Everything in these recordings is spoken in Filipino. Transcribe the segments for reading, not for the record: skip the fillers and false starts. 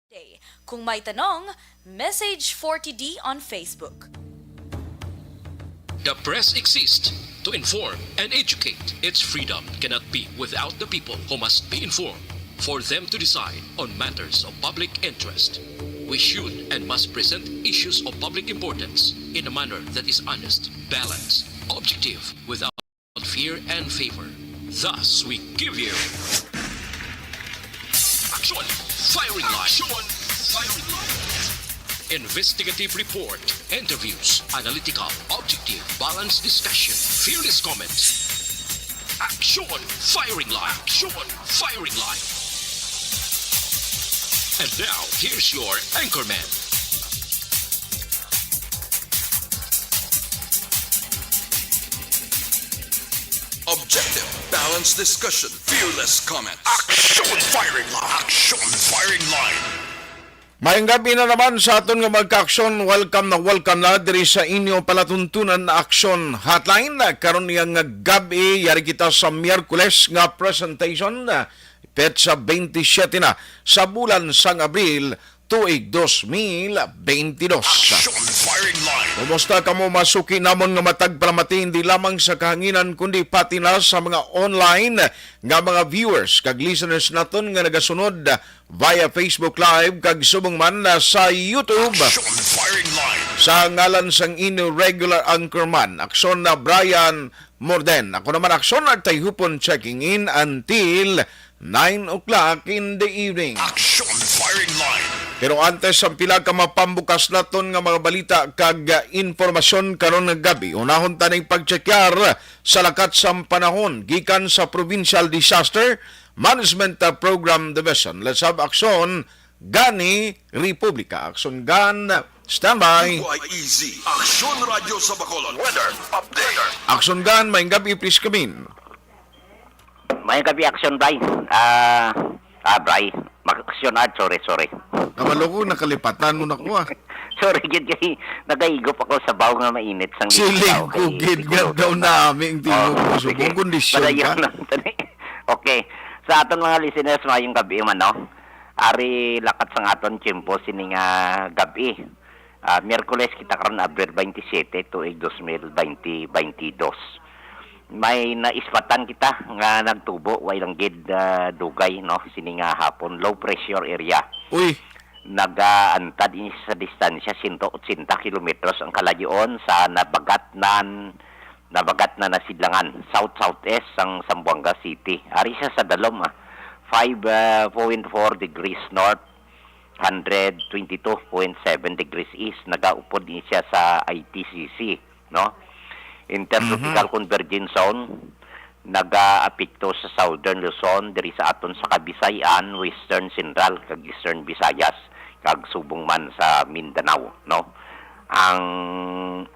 Day. Kung may tanong, message 40D on Facebook. The press exists to inform and educate. Its freedom cannot be without the people who must be informed for them to decide on matters of public interest. We should and must present issues of public importance in a manner that is honest, balanced, objective, without fear and favor. Thus, we give you Action Firing Line. Investigative report, interviews, analytical, objective, balanced discussion, fearless comments. Action Firing Line. Action Firing Line. And now, here's your anchorman. Objective, balanced discussion, fearless comments. Action Firing Line! Action Firing Line! Mayang gabi na naman sa aton nga magka-aksyon. Welcome na diri sa inyo palatuntunan na aksyon hotline. Karon niya nga gabi, yari kita sa Miyerkules nga presentation. Petsa 27 na sa bulan sang Abril, tuig 2022. Action Firing Line! Kumusta ka mo masuki namon nga matagpalamati hindi lamang sa kahanginan kundi pati na sa mga online nga mga viewers kag listeners naton nga nagasunod via Facebook Live kag subong man sa YouTube. Action Firing Line! Sa ngalan sang inyo regular anchorman, Aksyon na Brian Morden. Ako naman Aksyon na tayhupon checking in until 9 o'clock in the evening. Action Firing Line! Pero antes ang pila ka mapambukas naton nga mga balita kag informasyon karon nga gabi. Unahon taning pagchekyar sa lakat sa panahon gikan sa Provincial Disaster Management Program Division. Let's have aksyon Gani Republika. Aksyon Gan standby. YEZ, Aksyon Radio sa Bacolod. Weather Update! Aksyon Gan, may gabi please come in. May gabi action, Bray. Bray. Mag-action art. Sorry. Kamalo ko, nakalipatan mo na ko ah. Sorry, gid kay nagaigop ako sa baw nga mainit sang Siling kugid nga daw namin tingog ko subong kondisyon ka. Okay. Sa aton mga listeners, mayong gabi man, no? Ari lakat sang aton tiyempo sining gabi. Miyerkules kita karon Abril 27 tuig 2022. May naispatan kita nga nagtubo way lang gid dugay no sini nga hapon low pressure area. Uy, Nagaantad ini sa distansya 180 kilometros ang kalayon sa nabagat na nasidlangan south-southeast sang Zamboanga City. Ari siya sa dalom 5.4 degrees north, 122.7 degrees east. Nagaupod ni siya sa ITCC, no? Intertropical Convergence Zone, nag-aapekto sa Southern Luzon, diri sa aton sa Kabisayan, Western Central, kag Eastern Visayas, kag subong man sa Mindanao, no? Ang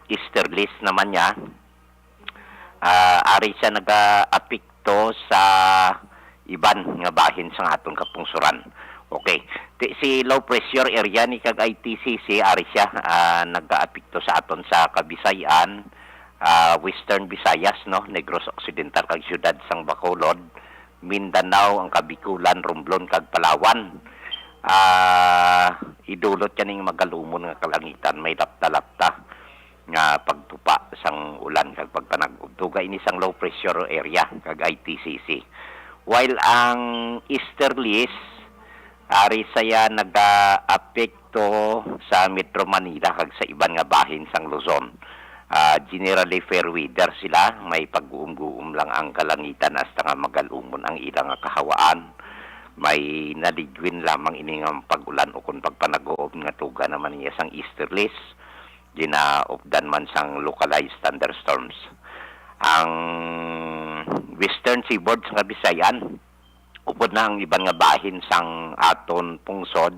easterlies naman niya, ari siya nag-aapekto sa iban nga bahin sa aton kapungsuran. Okay. Si low pressure area ni kag ITCC, ari siya nag-aapekto sa aton sa Kabisayan, Western Visayas, no, Negros Occidental kag siyudad sang Bacolod, Mindanao, ang Kabikulan, Romblon kag Palawan. Idulot kaning magalumon nga kalangitan, may lapta-lapta nga pagtupa sang ulan kag pagpanag-ug. Duga ini sang low pressure area kag ITCC. While ang easterlies ari saya nag-apekto sa Metro Manila kag sa iban nga bahin sang Luzon. Generally fair weather sila, may pag-uum-guum lang ang kalangitan hasta nga magalumon ang ilang kahawaan. May naligwin lamang ini nga pag-ulan o kung pagpanag-uob nga tuga naman niya sang easterlies, ginaopdan man sang localized thunderstorms. Ang western seaboard sa Bisayan, upod na ang iban nga bahin sang aton pungsod,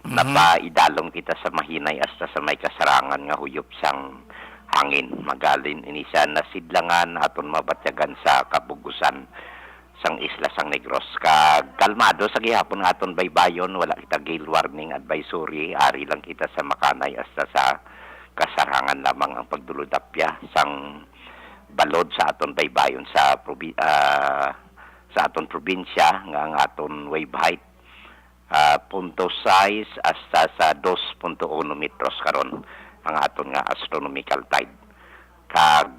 napaidalong kita sa mahinay hasta sa may kasarangan nga huyop sang hangin. Magalin ini siya nasidlangan aton mabatyagan sa kabugusan sang isla sang Negros. Kalmado sa gihapon nga aton baybayon, wala kita gale warning advisory, ari lang kita sa Makanay hasta sa kasarangan lamang ang pagduludapya sang balod sa aton baybayon sa aton probinsya nga ang aton wave height punto 6 hasta sa 2.1 metros karon ang aton nga astronomical tide. Kag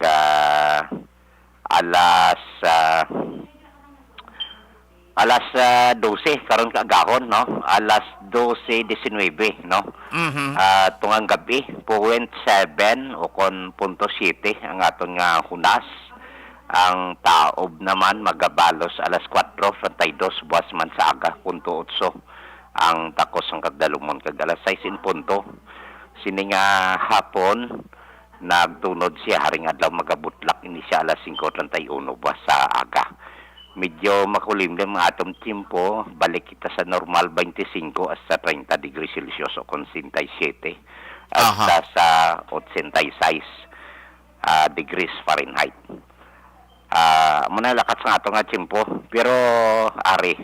alas 12 karon kaagahon, no? Alas 12:19, no? Tungang gabi 0.7 o kon 0.7 ang aton nga hunas. Ang taob naman magabalos alas 4:32 buwas man sa aga 0.8 ang takos ang kagdalumon kag alas 6 in punto. Sini nga hapon nagtunod siya haring adlaw magabutlak ini siya alas 5:31 buwas sa aga. Medyo makulimlim ang atong tiempo, balik kita sa normal 25 hasta 30 degrees Celsius o 67 hasta sa 86 degrees Fahrenheit. Muna lakas nga ito nga tiempo, pero ari,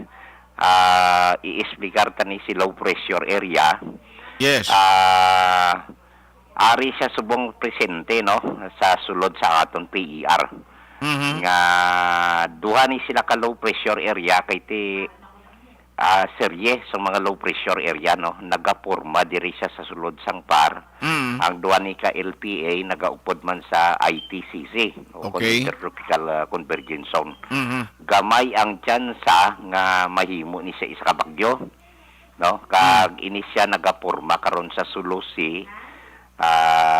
i-explicar ta ni si low pressure area. Yes. Ari siya subong presente, no, sa sulod sa aton PER. Nga duha ni sila ka low pressure area kay ti serye sa mga low pressure area, no, nagaporma diri siya sa sulod sang PAR. Ang duha ni ka LPA nagaupod man sa ITCC o Intertropical Convergence Zone. Gamay ang tsansa nga mahimo ni siya isa ka bagyo, no, kag ini siya nagaporma karon sa Sulusi.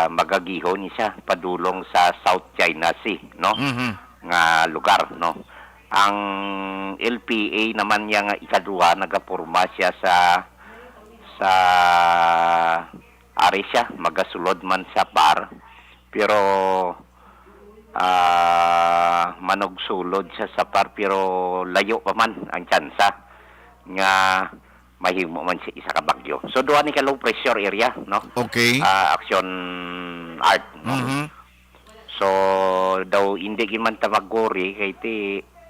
Magagihon ni siya padulong sa South China Sea, no, nga lugar, no. Ang LPA naman niya nga ikaduha nagaporma siya sa ari siya magasulod man sa PAR, pero manugsulod siya sa PAR pero layo pa man ang tsansa nga mahimo man siya isa ka bagyo. So duha ni ka low pressure area, no? Okay. Action art, no? So daw hindi man ta magori kay ti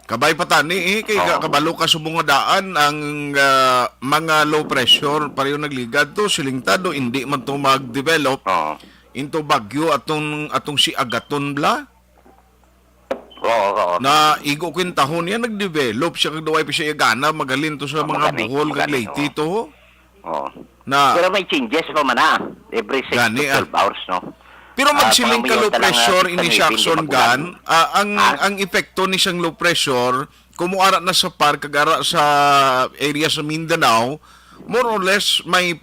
Kabay patani kay kabalo ka subong nga daan ang mga low pressure pareho nagligad to silingtado hindi man to mag-develop into bagyo atong si Agaton bla. Oo. Na igo kwintahon yan nag-develop siya kag duway pa siya gana magalin to sa mga Bohol kag Leyte to. Oo. Na pero may changes pa man every 6 to 12 hours, no. Pero magsiling ka low pressure ini Jackson gan ang epekto ni siyang low pressure kumuara na sa PAR kagara sa area sa Mindanao more or less may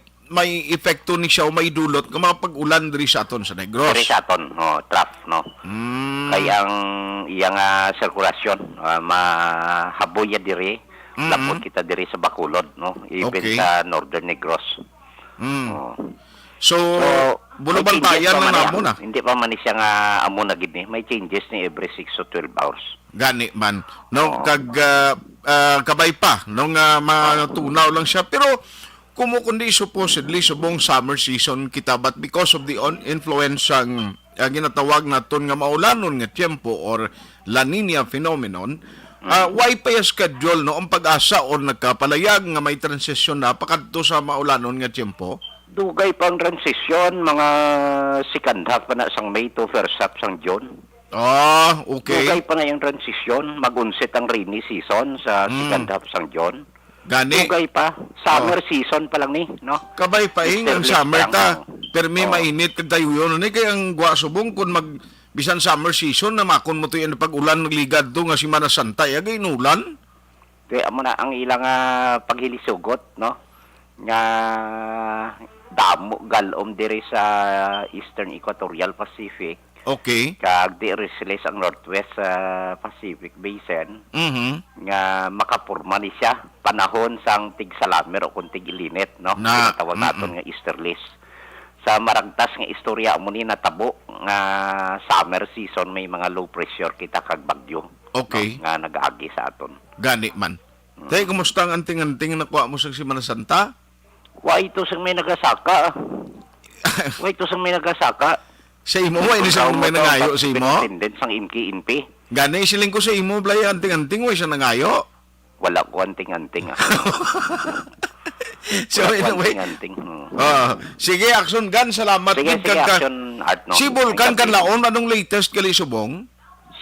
epekto ni siya o may dulot ng mga pag-ulan diri sa aton sa Negros. Diri sa aton, trough, no. Kaya ang iyang sirkulasyon mahaboy diri, lapot kita diri sa Bacolod, no. Even sa Northern Negros. So bulubantayan na namo na. Hindi pa man siya nga amo na gid ni. May changes ni every 6 to 12 hours. Gani man. No, kag kabay pa nung matunaw lang siya pero kumukundi supposedly subong summer season kita but because of the influence ang ginatawag naton nga maulanon nga tiempo or La Nina phenomenon, why pa yung schedule no ang pag-asa or nagkapalayag nga may transisyon na pakadto sa maulanon nga tiempo? Dugay pang transisyon mga second half pa na sang May to first half sang June. Okay. Dugay pa na yung transisyon, magunsit ang rainy season sa second half sang June. Gani. Dugay pa. Summer season pa lang ni, no? Kabay pa ang summer ta. Pero may mainit kag dayuyon ni kay ang gwa subong kun bisan summer season na makon mo to yan pag-ulan nagligad to nga Semana Santa agay inulan. Kaya amo na ang ilang paghilisugot, no? Nga damo galom diri sa Eastern Equatorial Pacific. Okay. Kag di release ang Northwest Pacific Basin. Nga makapurma ni siya panahon sang tig-salamer o kung tig-ilinit, no? Tinatawag natin nga easterlies. Sa maragtas nga istorya mo ni natabo nga summer season may mga low pressure kita kag bagyo. Okay. No? Nga nag-agi sa aton. Gani man. Tay, kumusta ang anting-anting na nakuha mo sa Semana Santa? Wa ito sang may nagasaka. Sa imo, way ni sa may nangayo sa imo? Tendent sang imki-impi. Gani, siling ko sa imo, blay, anting-anting, way sa nangayo? Wala ko anting-anting. So, anyway. Sige, Action Gan, salamat. Sige, Action Art, no? Si Vulcan Kanlaon, anong latest kali subong?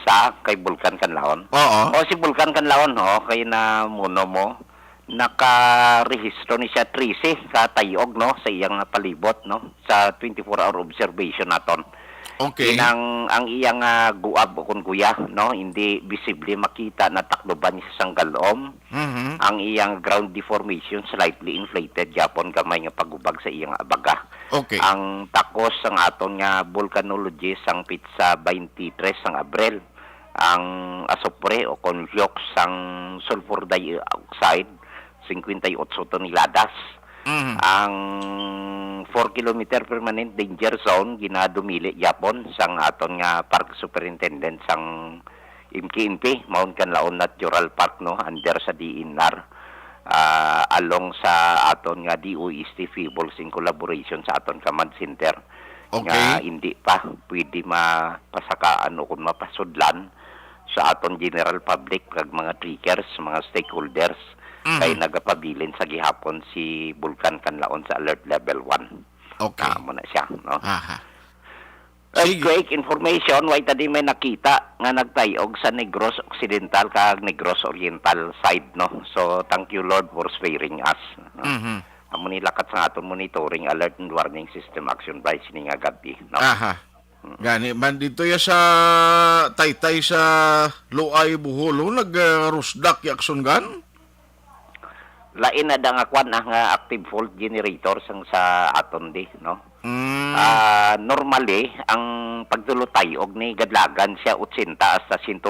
Sa, kay Vulcan Kanlaon? Oo. O, si Vulcan Kanlaon, kay na muno mo, nakarehistro ni siya 13 sa Tayog, no, sa iyang palibot, no, sa 24-hour observation naton. Okay. Ang iyang guab o kun kuya, no, hindi visible makita na takloban niya sa sanggalom. Mhm. Ang iyang ground deformation slightly inflated yapon gamay nga pagubag sa iyang abaga. Okay. Ang takos ang aton nga volcanologist ang pitsa 23 ang Abril. Ang asopre o conviox ang sulfur dioxide 58 toneladas. Mhm. Ang 4 kilometer permanent danger zone ginadumili Japon sang aton nga park superintendent sang IMKINP Mount Canlaon Natural Park, no, under sa DNR, along sa aton nga DOST Feebles in collaboration sa aton command center. Okay. Nga hindi pa pwede mapasakaan o kung mapasudlan sa aton general public kag mga triggers, mga stakeholders. Kay nagapabilin sa gihapon si Bulkan Canlaon sa alert level 1. Okay. Kamo na siya, no? Aha. Sige. Earthquake information, way tadi may nakita nga nagtayog sa Negros Occidental kag Negros Oriental side, no? So thank you Lord for sparing us. No? Mhm. Amo ni lakat sa aton monitoring alert and warning system action by sininga gabi, no? Aha. Gani man dito ya sa Taytay sa Luay Buholo nag-rusdak yakson gan. Lain na da nga kwan nga active fault generator sang sa aton di, no? Normally ang pagdulutayog ni gadlagan siya 80 hasta 120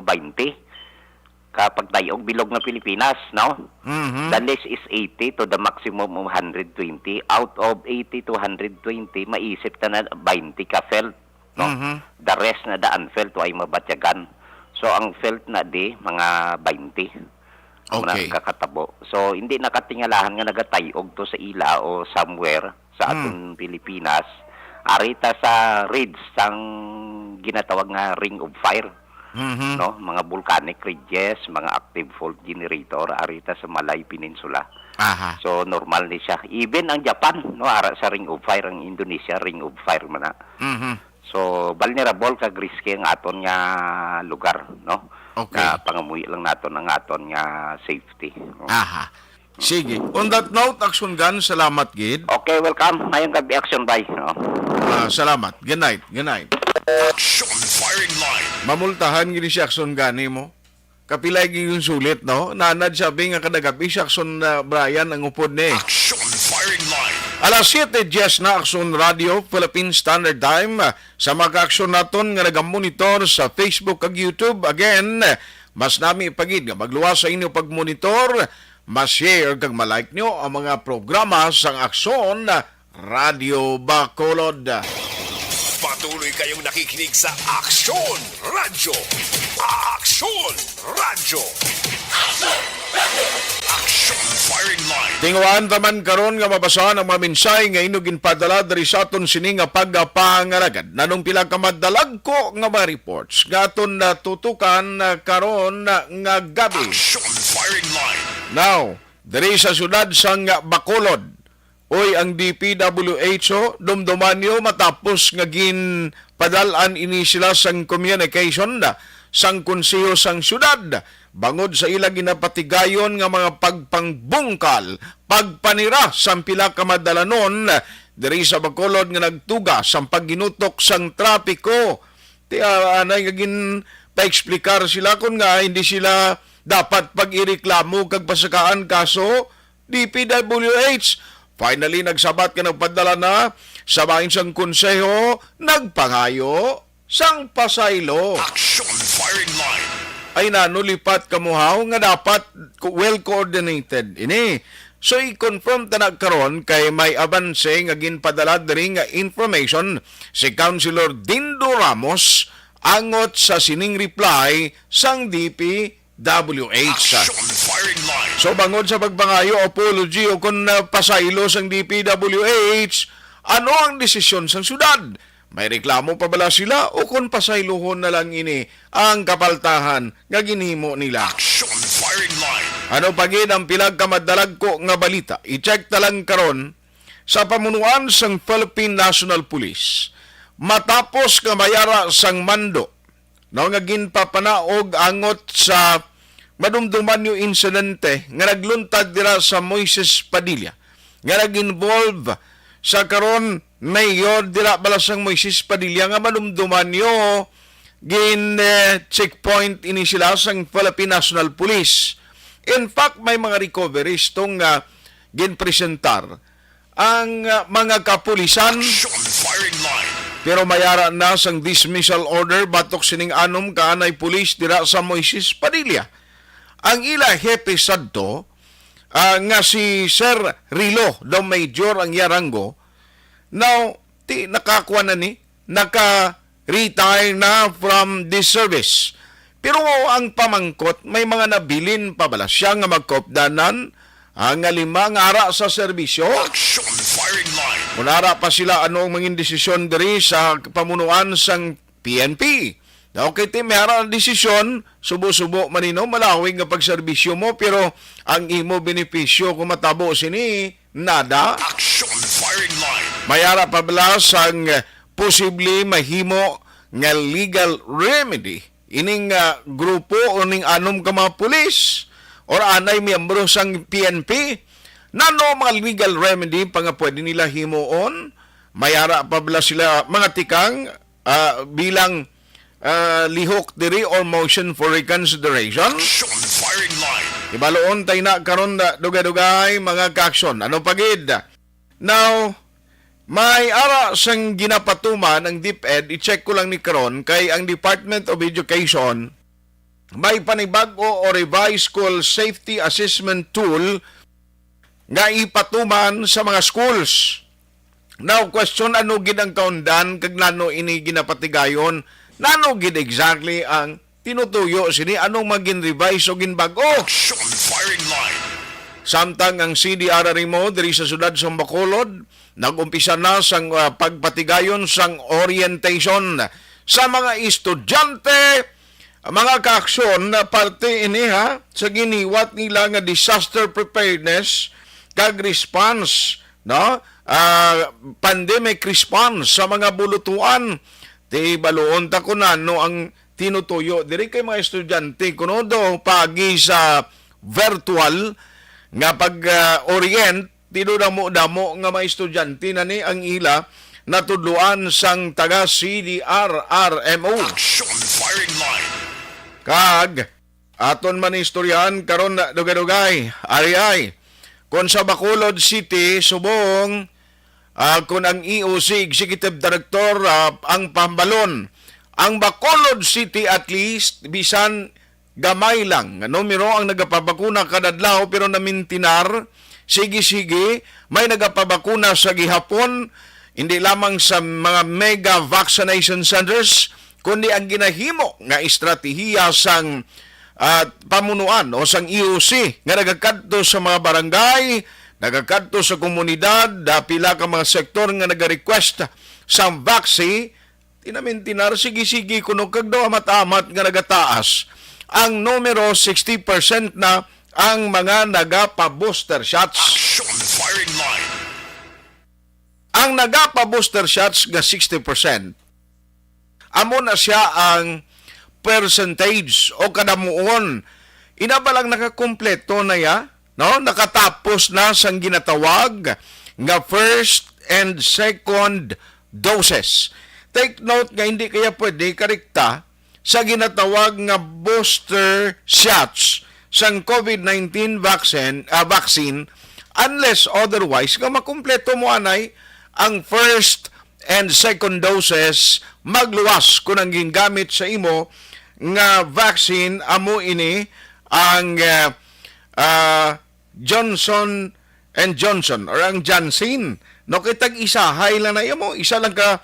kapag tayog bilog na Pilipinas, no? Mhm. The less is 80 to the maximum of 120. Out of 80 to 120, maisip na 20 ka felt, no? Mhm. The rest na da unfelt ay mabatyagan. So ang felt na di mga 20. Okay. Kakatabo. So hindi nakatingalahan nga nagatayog to sa ila o somewhere sa aton Pilipinas. Arita sa ridge sang ginatawag nga ring of fire, Mhm. no, mga volcanic ridges, mga active fault generator arita sa Malay Peninsula. Aha. So normal ni siya. Even ang Japan, no, ara sa ring of fire, ang Indonesia ring of fire man na. Mhm. So vulnerable kag risky ang aton nga lugar, no. Okay. Na pangamuhi lang naton ang aton nga safety. No? Aha. Sige. On that note, Action Gun, salamat gid. Okay, welcome. Ngayong gabi action by, no. Salamat. Good night. Good night. Action firing line. Mamultahan gini si Action Gani mo. Kapilay yung sulit, no? Nanad sabi nga kadagabi si Action Brian ang upod ni. Action firing line. Alas 7:10 na Action Radio, Philippine Standard Time. Sa mga aksyon naton nga nagamonitor sa Facebook ag YouTube. Again, mas nami ipagid nga magluwas sa inyo pagmonitor, mas-share kag malike nyo ang mga programa sa Aksyon Radio Bacolod. Patuloy kayong nakikinig sa Action Radio. Action Radio. Action firing line. Tinguan taman karon nga mabasahan ang mga mensay nga inugin padala diri sa aton sini nga pagpangalagad. Nanong pila ka madalag ko nga mga reports nga aton natutukan karon nga gabi. Action firing line. Now, diri sa syudad sang Bacolod, oy ang DPWH dumdumanyo matapos nga gin padalan ini sila sang communication sang konseho sang syudad bangod sa ila ginapatigayon nga mga pagpangbungkal, pagpanira sang pila ka madalanon diri sa Bacolod nga nagtuga sang pagginutok sang trapiko. Ti anay nga gin paeksplikar sila kun nga hindi sila dapat pag-ireklamo kag pasakaan kaso DPWH. Finally, nagsabat ka nagpadala na sa bahin sang konseho, nagpangayo sang pasaylo. Action firing line. Ay nanulipat kamuhaw nga dapat well coordinated ini. So i-confirm ta nagkaron kay may abanse nga ginpadala diri nga information si Councilor Dindo Ramos angot sa sining reply sang DPWH. Action firing line. So bangod sa pagbangayo, apology o kung pasaylo sang DPWH, ano ang desisyon sang syudad? May reklamo pa bala sila o kung pasaylohon na lang ini ang kapaltahan nga ginhimo nila? Action firing line. Ano pagid ang pinagkamadalag ko nga balita? I-check talang karon sa pamunuan sang Philippine National Police. Matapos nga mayara sang mando, no nga ginpapanaog angot sa madumduman yung insidente nga nagluntad dira sa Moises Padilla nga nag-involve sa karon mayor dira balasang Moises Padilla nga madumduman yo checkpoint ini sila sang Philippine National Police. In fact, may mga recoveries tong ginpresentar ang mga kapulisan. Action firing line. Pero mayara na sang dismissal order batok sining anom kaanay pulis dira sa Moises Padilla. Ang ila hepe sadto nga si Sir Rilo, the major ang yarango, now nakakuha na ni, naka-retire na from this service. Pero ang pamangkot, may mga nabilin pa bala siya nga magkopdanan ang 5 nga ara sa serbisyo. Action firing line. Munara pa sila anong mangin desisyon diri sa pamunuan sang PNP. Okay, may ara ang desisyon, subo-subo manino, malawig nga pagserbisyo mo, pero ang imo benepisyo kung matabo sini, nada. Action firing line. Mayara pa bala sang posible mahimo nga legal remedy ining grupo o ning anom ka mga pulis or anay miyembro sang PNP. Nano mga legal remedy pa nga pwede nila himuon, mayara pa bala sila mga tikang bilang lihok diri or motion for reconsideration. Action firing line. Ibaloon tayo na karon dugay-dugay mga kaaksyon. Ano pagid? Now, may ara sang ginapatuman ang DepEd, i-check ko lang ni karon kay ang Department of Education may panibago o revised school safety assessment tool nga ipatuman sa mga schools. Now, question ano gid ang kaundan kag nano ini ginapatigayon? Nano gid exactly ang tinutuyo sini anong magin revise o ginbago? Action firing line. Samtang ang CDRR mo diri sa sudad sa Bacolod nagumpisa na sang pagpatigayon sang orientation sa mga estudyante, mga kaaksyon na parte ini sa giniwat nila nga disaster preparedness kag response, no? Pandemic response sa mga bulutuan. Di baluon ta kunan no ang tinutuyo diri kay mga estudyante kuno do pagi sa virtual nga pag-orient tinudamo-damo nga mga estudyante na ni ang ila natudluan sang taga CDRRMO. Action firing line. Kag aton man istoryahan karon na dugay-dugay ari kon sa Bacolod City subong kun ang EOC Executive Director ang pambalon ang Bacolod City at least bisan gamay lang numero ang nagapabakuna kadadlaw pero namintinar sige may nagapabakuna sa gihapon hindi lamang sa mga mega vaccination centers kundi ang ginahimo nga estratehiya sang pamunuan o sang EOC nga nagakadto sa mga barangay, nagakadto sa komunidad, pila ka mga sektor nga nagarequest sang vaccine, tinamintinar sige kuno kag daw amat-amat nga nagataas ang numero 60% na ang mga nagapa-booster shots. Action firing line. Ang nagapa-booster shots nga 60%, amo na siya ang percentage o kadamuon. Ina ba lang nakakumpleto na ya? No? Nakatapos na sang ginatawag nga first and second doses. Take note nga hindi kaya pwede karikta sa ginatawag nga booster shots sang COVID-19 vaccine unless otherwise nga makumpleto mo anay ang first and second doses magluwas kung ang gingamit sa imo nga vaccine amo ini ang Johnson and Johnson or ang Janssen. No kitag isahay lang na imo, isa lang ka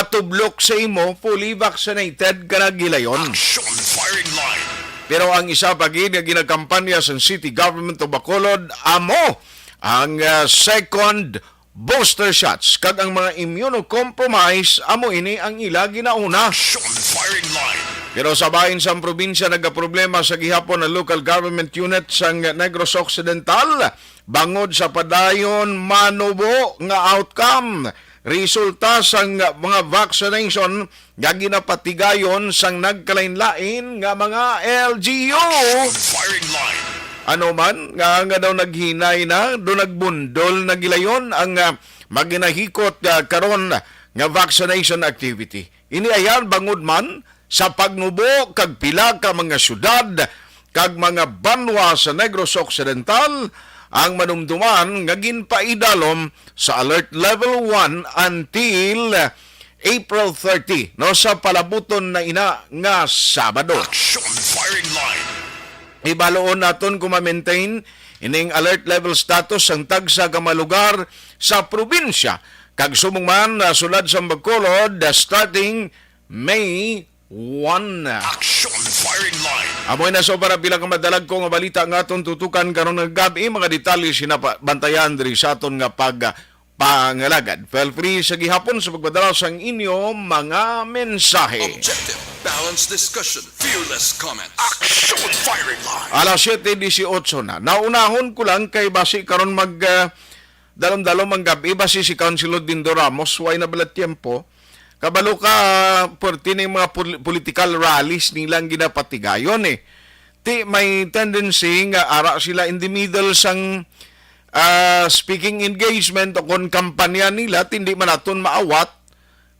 tublok sa imo fully vaccinated ka na gilayon. Action firing line. Pero ang isa pa gid nga ginakampanya sa City Government of Bacolod amo ang second booster shots kag ang mga immunocompromised amo ini ang ila ginauna. Action firing line. Pero sa bahin sa probinsya nagaproblema sa gihapon ng local government unit sa Negros Occidental bangod sa padayon manubo nga outcome resulta sang mga vaccination nga ginapatigayon sang nagkalain-lain nga mga LGU. Firing line. Ano man nga daw naghinay na do nagbundol na gilayon ang maginahikot karon nga vaccination activity. Ini ayan bangod man sa pagnubo kag pila ka mga syudad kag mga banwa sa Negros Occidental ang manumduman nga ginpaidalom sa Alert Level 1 until April 30 no sa palabuton na ina nga Sabado. Action firing line. Ibaloon naton kung ma-maintain ining alert level status ang tagsa ka mga lugar sa probinsya kag sumungman na sulad sa Bacolod starting May 1. Action firing line. Amoy na so para bilang madalag ko nga balita nga aton tutukan karon ng gabi mga detalye sinabantayan diri sa aton nga pangalagad. Feel free sa gihapon sa pagpadala sang inyo mga mensahe. Objective, balanced discussion, fearless comments. Action firing line. Alas 7:18 na. Naunahon ko lang kay basi karon mag dalom-dalom ang gabi basi si Councilor Dindo Ramos way na bala tiempo. Kabalo ka porti ng mga political rallies nilang ginapatigayon eh. Ti may tendency nga ara sila in the middle sang speaking engagement o kon kampanya nila hindi man naton maawat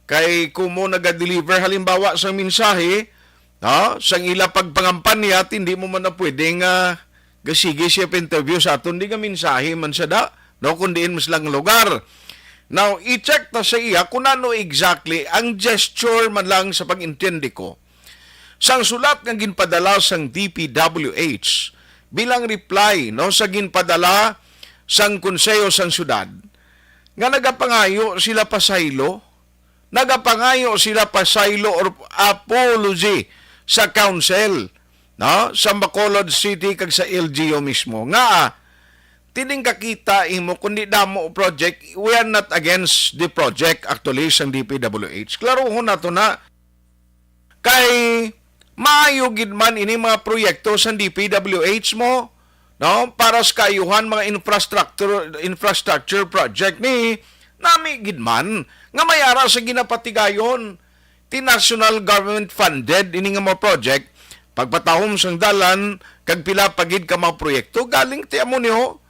kay kumo naga-deliver halimbawa sa mensahe sang ila pagpangampanya hindi mo man na pwedeng gasige siya interview sa aton di nga mensahe man sa da no kundiin mas lang lugar. Now, i-check na sa iya kung ano exactly ang gesture man lang sa pag-intindi ko. Sang sulat nga ginpadala sang DPWH bilang reply no sa ginpadala sang konseyo sang syudad nga nagapangayo sila pasaylo or apology sa council no sa Bacolod City kag sa LGU mismo nga tining kakita imo kundi damo project, we are not against the project actually sang DPWH. Klarohon nato na kay maayo gid man ini mga proyekto sang DPWH mo no para sa kayuhan mga infrastructure project ni nami gid man nga mayara sa ginapatigayon ti national government funded ini nga mga project pagpatahom sang dalan kag pila pagid ka mga proyekto galing ti amo niyo.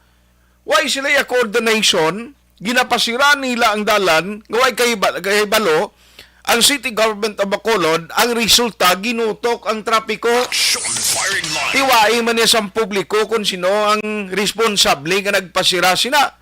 Why sila ya coordination, ginapasira nila ang dalan, ngaway kahibalo, ang city government of Bacolod, ang resulta, ginutok ang trapiko. Action firing line. Tiwai man niya sa publiko kung sino ang responsable nga nagpasira sila.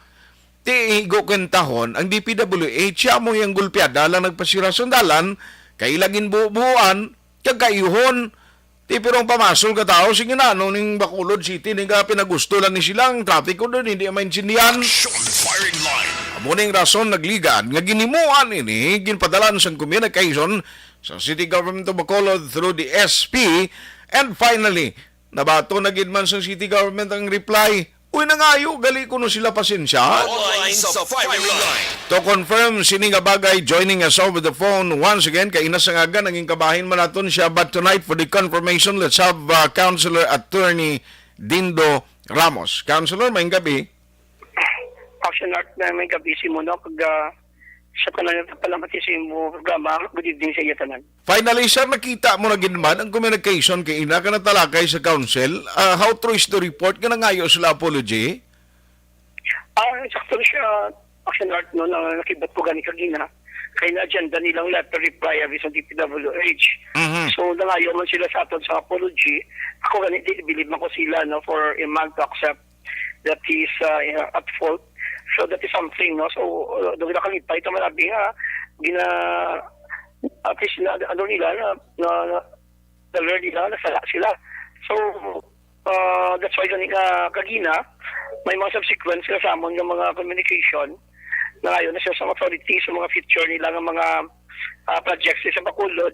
Ti igo kwentahon, ang DPWH, siya mo yung gulpiada lang nagpasira sa dalan, kailagin buuan, kagayuhon, ti pirong pamasol ka tao, sige na, ning Bacolod City, ning pinagusto lang ni silang traffic ko doon, hindi maintindihan. Action firing line. Amuning rason nagligan, nga ginimuan ini, ginpadalan sa communication sa City Government of Bacolod through the SP, and finally, nabato na gidman sa City Government ang reply, uy nangayo, gali ko no sila pasensya. Online sa firing line. To confirm, sini nga bagay, joining us over the phone once again, kay inasangaga, naging kabahin man naton siya. But tonight, for the confirmation, let's have Councilor Attorney Dindo Ramos. Councilor, may gabi. Action Art na may gabi si Muno, kag sa tanan na palamati sa mo programa, good evening sa iyo tanan. Finally, sir, nakita mo na ginman ang communication kay ina ka natalakay sa council. How true is the report ka nangayo sila apology? Sakto siya, Action Art no, na nakibat ko gani kagina. Kaya na agenda nilang letter reply sa DPWH. So, nangayo man sila sa aton sa apology. Ako gani, believe man ko sila no, for a man to accept that he's at fault. So that is something, no? So, doon nakalipay ito manabi at least na, ano nila, learn nila, nasala sila. So, that's why kagina, may mga subsequent sila sa amon ng mga communication na ngayon na siya sa authority, sa mga feature nila ng mga projects sa Bacolod,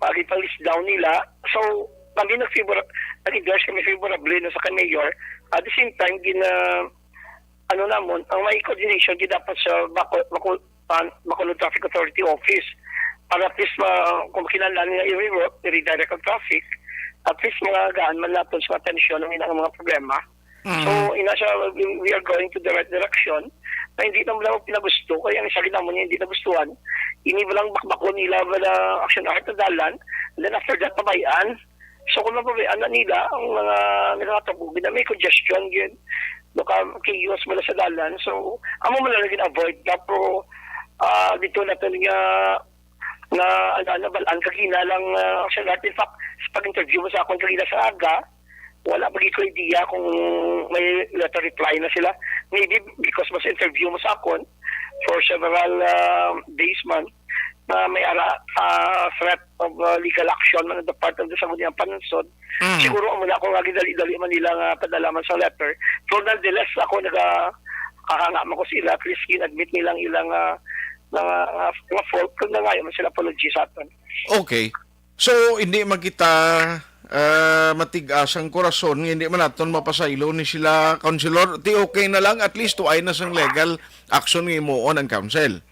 pag-list down nila. So, nag-endorse kami favorably no, sa mayor. At the same time, ang may coordination dapat sa Bacolod Traffic Authority Office para at least kung kinala nila i-redirect ang traffic, at least mga gaan man natin sa atensyon ng mga problema. So, we are going to the right direction. na hindi naman lang pinagusto, kaya ang salita mo niya hindi nagustuhan, inibalang bakbako nila wala action art na dalan, and then after that, pabayaan. So kung mapabayaan na nila, ang mga nakatagubin na may congestion, yun, kiyos mo sa dalan. So, amo mo lang avoid na, pero dito natin nga, na balaan kagina lang action art. In fact, sa pag-interview mo sa akong kagina sa aga, wala bagi ko idea kung may letter reply na sila. Maybe because mas interview mo sa akon for several days man na may threat of legal action man on the part of the Sangguniang Panunsod. Siguro muna ako nga dali-dali man nila nga padalaman sa letter. So nonetheless ako kahanga mo ko sila, at least admit nilang ilang mga fault kung na ngayon sila apology sa atin. Okay. So, hindi magkita matigas ang korason, hindi man naton mapasaylo ni sila, Councilor. Ti okay na lang, at least tuay na sang legal action ni moon ang council.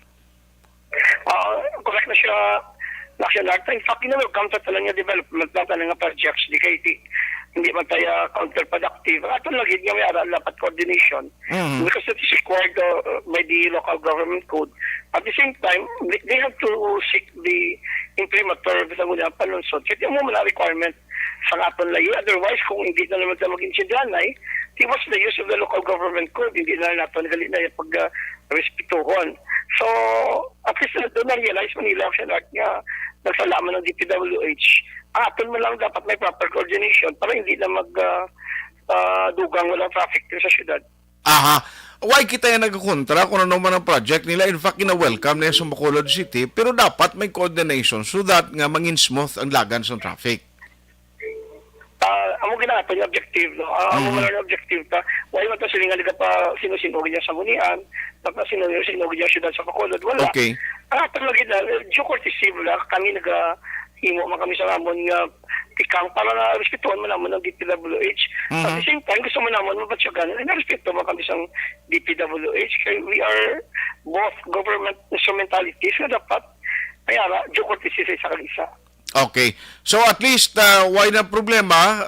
Correct na siya, National Art. In fact, welcome sa talang nga development na talang nga projects di kay hindi man tayo counterproductive. Ato lagi nga may dapat coordination because it is required by the local government code. At the same time, they have to seek the imprimatur of the Sangguniang Panunsod. Kaya mo na requirement sa aton layo. Otherwise, kung hindi na naman tayo mag-insidyan ay, what's the use of the local government code? Hindi na natin galit na yung pag-respetuhon. So, at least doon na-realize Manila Action Art nga nagsalaman ng DPWH. Aton mo lang dapat may proper coordination para hindi na dugang walang traffic sa syudad. Aha. Why kita yan nagkukontra kung ano man ang project nila? In fact, ina-welcome na sa Bacolod City, pero dapat may coordination so that nga mangin smooth ang lagan sa traffic. Amo ginagawa yung objective, no? Amo man ang objective ta. Why man ta silingan nila pa sinusinog niya sa Munian, tapos sinusinog niya syudad sa Bacolod. Wala. Okay. Talaga na, due courtesy wala, kami himo man kami sa amon nga tikang para na respetuhan mo naman ng DPWH. At the same time, gusto mo naman mapatsyagan, na-respeto mo kami sa DPWH. Kaya we are both government instrumentalities na dapat may due courtesy sa isa kag-isa. Okay. So at least, why na problema,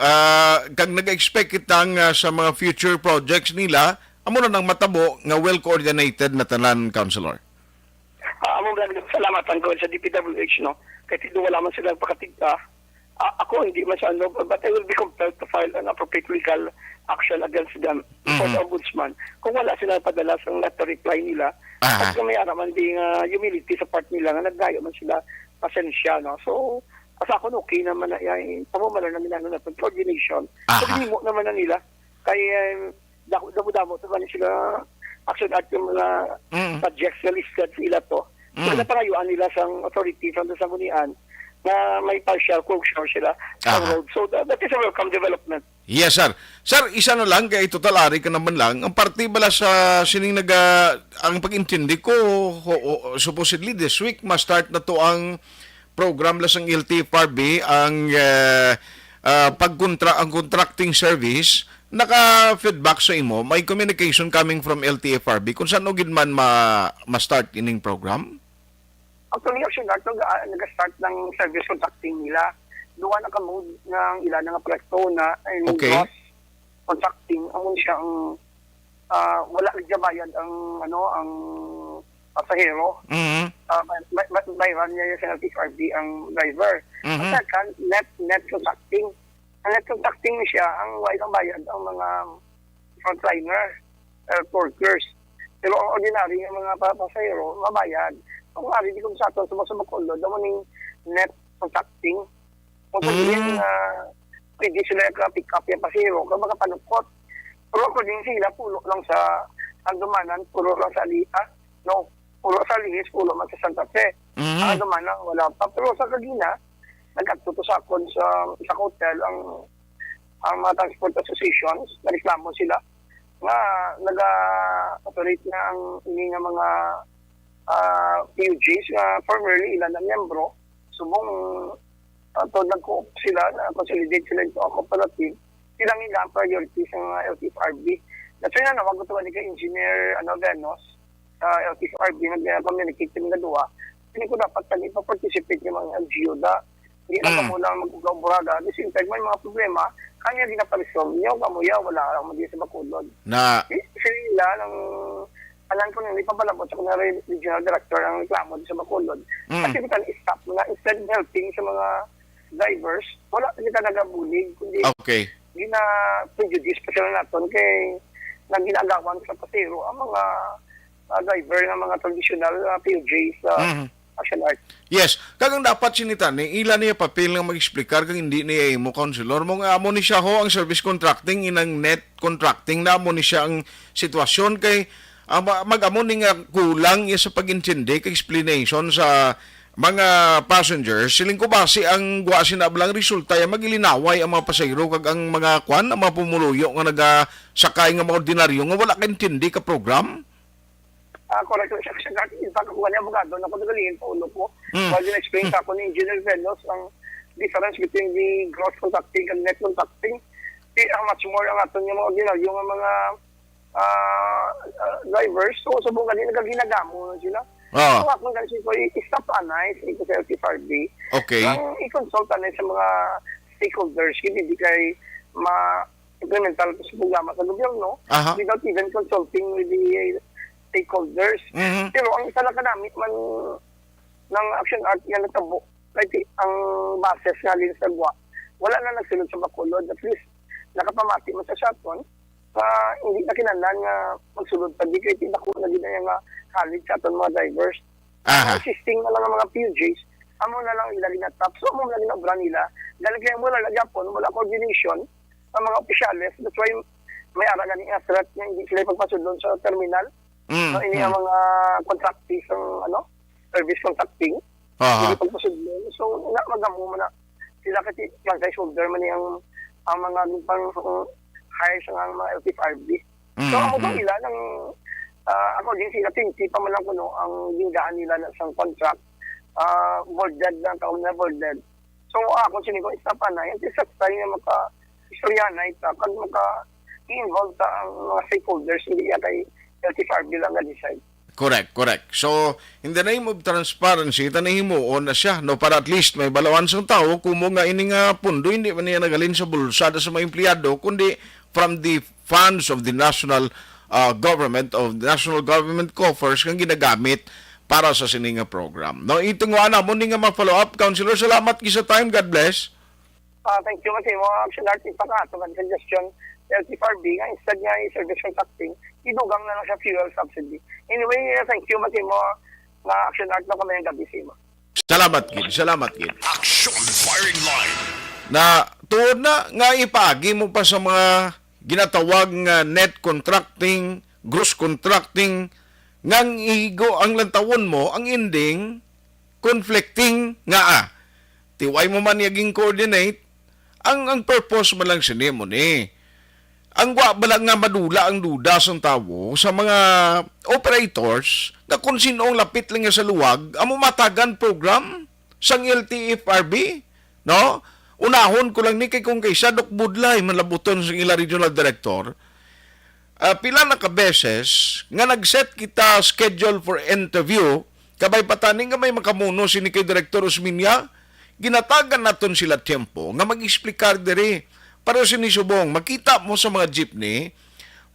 kag nag-expect kitang sa mga future projects nila, amo na nang matabo nga well-coordinated na tanan, Councilor. Amo salamatan ko sa DPWH, no? Kahit hindi wala man sila pakatigda. Ako hindi man sa but I will be compelled to file an appropriate legal action against them for the ombudsman. Kung wala sila padala sa letter reply nila, at kung may araman ding humility sa part nila, nga nagdayo man sila pasensya, no? So, asa ako okay naman na pamamalan na nila na coordination. So, hindi mo naman na nila. Kaya, damo-damo ito ba sila action at yung mga subjects na listed sila to. So, napangayuan nila sa authority from the Sanggunian na may partial closure sila sa road. So, that is a welcome development. Yes, sir. Sir, isa na lang, kaya total ari ka naman lang. Ang parte bala sa sining ang pag-intindi ko, supposedly this week, ma-start na to ang program lasang LTFRB, ang ang contracting service. Naka-feedback sa imo, may communication coming from LTFRB kung saan ogid man ma-start ining program? Actually, nag-start ng service contracting nila. Doon naka-mode ng ilan ng proyekto na gross contracting. Ang siyang wala nagjabayad ang pasahero. Mayroon niya yung LTFRB ang driver. At second, net contracting. Ang net contracting siya, ang walang bayad ang mga frontliner, workers. Pero ang ordinary yung mga pasahero, mabayad. Kung ari di kung sa ato sumusumakulod, daw ning net contracting. Kung pwede pwede sila pick up yung pasahero, kung makapanukot. Pero kung din sila, pulo lang sa Andumanan, pulo lang sa Alita, no? Pulo sa Lihis, pulo man sa Santa Fe. Ang Andumanan, wala pa. Pero sa Kagina, nag-atutusakon sa hotel ang mga transport associations, nareklamo sila nga nag-operate na ang ini nga mga PUGs nga formerly ilan na miyembro subong nag-co-op sila na consolidate sila into a cooperative silang ilang priorities ng LTFRB. That's why na magutuan ni Engineer Venos LTFRB nag-communicate sa mga duwa. Hindi ko dapat pa-participate yung mga LGU hindi na kamo lang mag-ugawbraga. At the same time, may mga problema, kanya din na pa-resolve niyo, kamuya, wala lang mo din sa Bacolod. Sila ng alam ko na hindi pa palabot sa kunwari regional director ang reklamo sa Bacolod. Kasi kita stop na instead of helping sa mga drivers, wala kita nagabulig, kundi Okay. gina-prejudice pa sila natin kay nagginagawan sa pasero ang mga driver ng mga traditional POJs sa Action Art. Yes, kagang dapat sinitan ni ilan niya papel nga mag-explicar kang hindi niya imo counselor mo nga amo ni siya ho ang service contracting inang net contracting na amo ni siya ang sitwasyon kay mag-amo ni nga kulang iya sa pag-intindi kay explanation sa mga passengers siling ko base ang guwa sinablang resulta ya magilinaway ang mga pasahero kag ang mga kwan ang mga pumuluyo nga nagasakay nga mga ordinaryo nga wala ka intindi ka program. Correct siya kasi in fact ako kanina abogado na ko nagalihin pa ulo ko. While explain sa ako ni Engineer Velos ang difference between the gross contracting and net contracting. Ang much more ang aton yung mga ordinaryo yung mga drivers. So subong kanina nagaginagamo na sila. So ako kasi ko i-stop anay sa LTFRB. Okay. Ang i-consult anay sa mga stakeholders hindi kay ma-implemental sa programa sa gobyerno without even consulting with the stakeholders. Pero ang isa lang kanamit man ng Action Art yan natabo, like ang bases nga din sa GWA, wala na nagsunod sa Bacolod. At least, nakapamati mo sa Shaton, hindi na kinanlan nga magsunod pa. Di kayo tinako na din nga college sa aton mga drivers. Assisting na lang ang mga PUJs, amo na lang ilagin na top. So, amo na rin obra nila. Dahil kaya mula na Japon, wala coordination ang mga opisyales. That's why may ara ganing asrat na hindi sila pagpasunod sa terminal. So, ini ang mga contractees ng service contracting. Hindi pagpasunod. So, magamo man na sila kasi franchise holder man ang mga hire sa mga LTFRB. So, ako ba ilan ang according sila, tinti pa man lang kuno ang gingaan nila na isang contract boarded lang, taon na boarded. So, ako sinigong isa pa na, yung isa tayo na maka-istorya na ita, kag maka-involve sa ang mga stakeholders, hindi yan kay LTFRB lang na-decide. Correct. So, in the name of transparency, tanahimuon na siya, no, para at least may balawan sa tao, kumo nga ini nga pundo, hindi man niya nagalin sa bulsada sa mga empleyado, kundi from the funds of the national government, of the national government coffers, kang ginagamit para sa sininga program. No, itong wala mo nga ma-follow up, Councilor. Salamat kisa time. God bless. Thank you kasi mga Action Art ipakato ng suggestion LTFRB nga instead nga i-service contracting, idugang na lang siya fuel subsidy. Anyway, thank you kasi mga Action Art na kami ang gabi sima. Salamat, Kid. Action firing line. Na tuod na nga ipagi mo pa sa mga ginatawag nga net contracting, gross contracting, ngang igo ang lantawon mo, ang ending, conflicting nga tiway mo man yaging coordinate, ang purpose mo lang sini mo ni. Ang balang nga madula ang duda sa tao sa mga operators na kung sinoong lapit lang nga sa luwag, amo matagan program sang LTFRB, no? Unahon ko lang ni kay kung kaysa Dok Budlay manlabuton sa ila regional director. Pila na ka beses nga nag-set kita schedule for interview kabay pataning nga may makamuno si ni kay Director Osminia, ginatagan naton sila tempo nga mag-explicar diri para sinisubong makita mo sa mga jeepney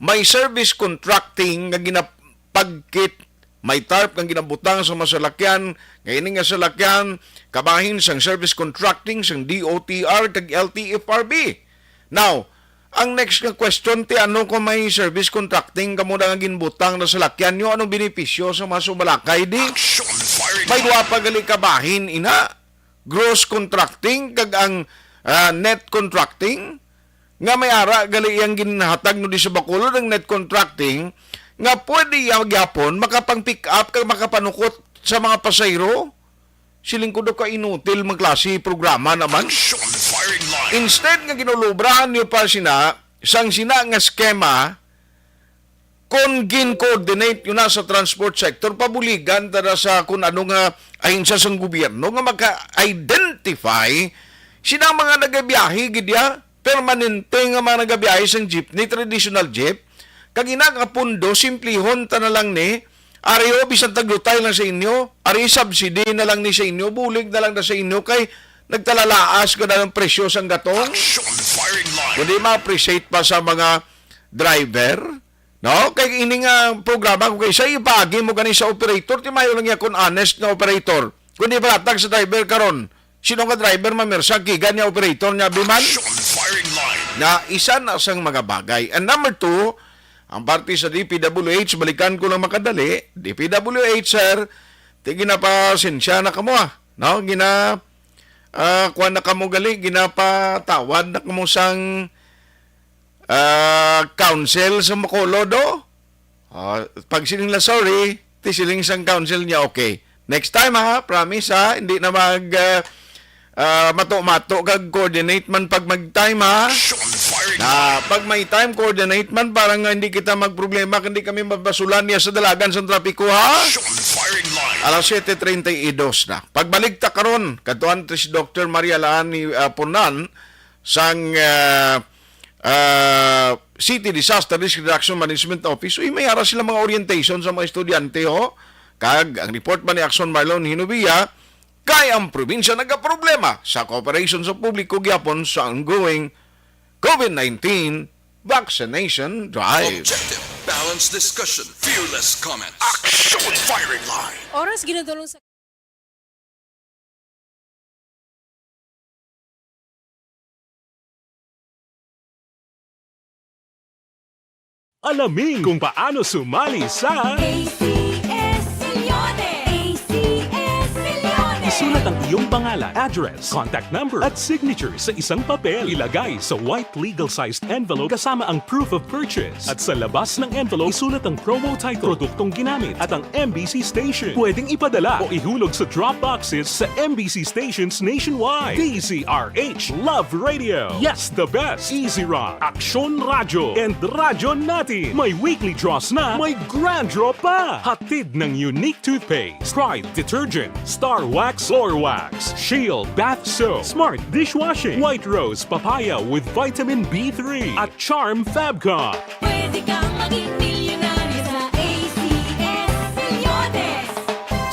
may service contracting nga ginapagkit, may tarp nga ginabutang sa masalakyan, ngayon nga salakyan kabahin sang service contracting sang DOTR kag LTFRB. Now, ang next nga question ti ano kung may service contracting kamo nga ginbutang na salakyan nyo, anong benepisyo sa mga sumalakay di? Action firing May line. duwa pa gali kabahin ina gross contracting kag ang net contracting nga may ara gali yang ginhatag no di sa Bacolod ng net contracting nga pwede yung gyapon makapang-pick up kag makapanukot sa mga pasahero. Siling ko do ka inutil magklase programa naman. Action firing line. Instead nga ginulubrahan niyo pa sina sang sina nga skema kung gin-coordinate yun na sa transport sector pabuligan tada sa kung ano nga ahinsya sang gobyerno nga maka-identify sina mga nagabiyahe gidya permanente nga mga nagabiyahe sang jeepney, traditional jeep, kag inagapundo, simplihon ta na lang ni, ariyo, bisan taglutay lang sa inyo, ari subsidy na lang ni sa inyo, bulig na lang na sa inyo, kay nagtalalaas ka na ng presyo sang gatong, Action firing line. kundi ma-appreciate pa sa mga driver, No, kay ini nga programa kung kay sa ibagi mo gani sa operator, ti mayo lang yakon honest nga operator. Kundi balatag sa driver karon. Sino ka driver mamersa gigan niya operator niya biman? Action firing line. Na isa na sang mga bagay. And number 2, ang parte sa DPWH, balikan ko lang makadali. DPWH, sir, ti ginapasensya na kamo no? Kuha na kamo gali, ginapatawad na kamo sang council sa Makolodo. Pag siling la sorry, ti siling sang council niya, okay. Next time promise hindi na mato-mato kag coordinate man pag mag-time Action firing line. na pag may time coordinate man parang hindi kita magproblema kundi kami mabasulan niya sa dalagan sa trapiko Action firing line. alas 7:32 na pagbalik ta karon kadtuan si Dr. Maria Laani Punan sang City Disaster Risk Reduction Management Office may ara sila mga orientation sa mga estudyante kag ang report ba ni Axon Marlon Hinubia kay ang probinsya nagka-problema sa cooperation sa publiko gyapon sa ongoing COVID-19 vaccination drive. Objective, balanced discussion, fearless comments. Action firing line. Oras ginadulong sa Alamin kung paano sumali sa ACS Millones! ACS Millones! isulat ang iyong pangalan, address, contact number at signature sa isang papel. Ilagay sa white legal-sized envelope kasama ang proof of purchase. At sa labas ng envelope, isulat ang promo title, produktong ginamit at ang MBC station. Pwedeng ipadala o ihulog sa drop boxes sa MBC stations nationwide. DZRH Love Radio. Yes, the best. Easy Rock, Aksyon Radyo, and Radyo Natin. May weekly draws na, may grand draw pa. Hatid ng unique toothpaste, Pride Detergent, Star Wax Floor Wax, Shield Bath Soap, Smart Dishwashing, White Rose Papaya with Vitamin B3, at Charm Fabcon. Pwede kang maging milyonaryo sa ACS Millones!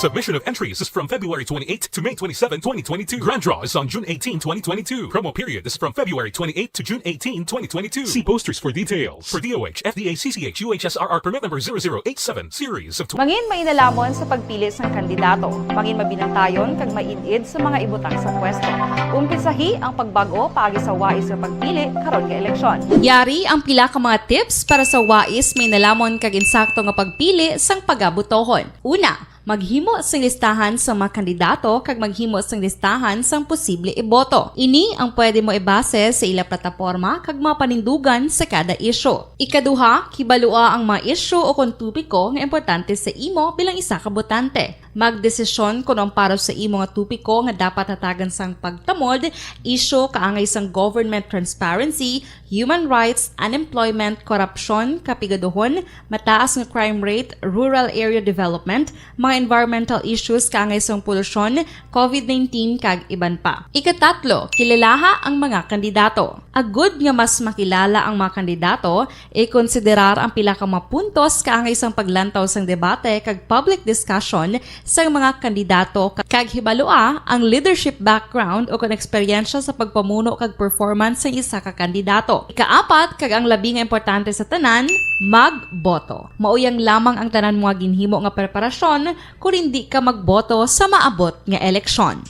Submission of entries is from February 28 to May 27, 2022. Grand draw is on June 18, 2022. Promo period is from February 28 to June 18, 2022. See posters for details. For DOH, FDA, CCH, UHSRR permit number 0087, series of Mangin mainalamon sa pagpili ng kandidato. Mangin mabinantayon kag mainid sa mga ibutang sa pwesto. Umpisahi ang pagbago paagi sa wais sa pagpili karon nga eleksyon. Yari ang pila ka mga tips para sa wais may nalamon kag insakto nga pagpili sang pagabutohon. Una, maghimo sang listahan sa mga kandidato kag maghimo sang listahan sang posible iboto. Ini ang pwede mo ibase sa ila plataporma kag mga panindugan sa kada isyu. Ikaduha, kibalua ang mga isyu o kung tupiko nga importante sa imo bilang isa ka botante. Magdesisyon kung ang para sa imo nga tupiko nga dapat hatagan sang pagtamod, isyu kaangay sang government transparency, human rights, unemployment, korupsyon, kapigaduhon, mataas nga crime rate, rural area development, mga environmental issues kaangay sang polusyon, COVID-19 kag iban pa. Ikatatlo, kilalaha ang mga kandidato. Agud nga mas makilala ang mga kandidato, i-konsiderar ang pila ka mga puntos kaangay sang paglantaw sang debate kag public discussion sa mga kandidato kag hibalua ang leadership background o kung eksperyensya sa pagpamuno kag performance sa isa ka kandidato. Ikaapat kag ang labi nga importante sa tanan, magboto. Mauyang lamang ang tanan mga ginhimo nga preparasyon kung hindi ka magboto sa maabot nga eleksyon.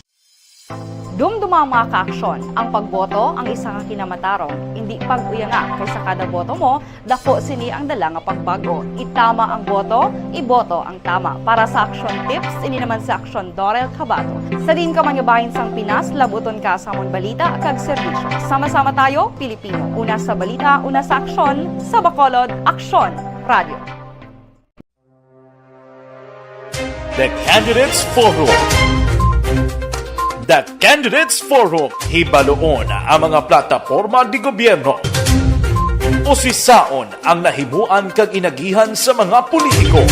Dumduma ang mga kaaksyon. Ang pagboto ang isa ka kinamatarong. Hindi pag-uyanga kaysa kada boto mo, dako sini ang dala nga pagbago. Itama ang boto, iboto ang tama. Para sa action tips, ini naman sa Aksyon Dorel Cabato. Sa din ka manyabahin sang Pinas, labuton ka sa amon balita kag serbisyo. Sama-sama tayo, Pilipino. Una sa balita, una sa aksyon, sa Bacolod, Aksyon Radio. The Candidates Forum. The Candidates Forum, hibaluon ang mga plataporma di gobyerno. Usisaon ang nahimuan kag inagihan sa mga politiko.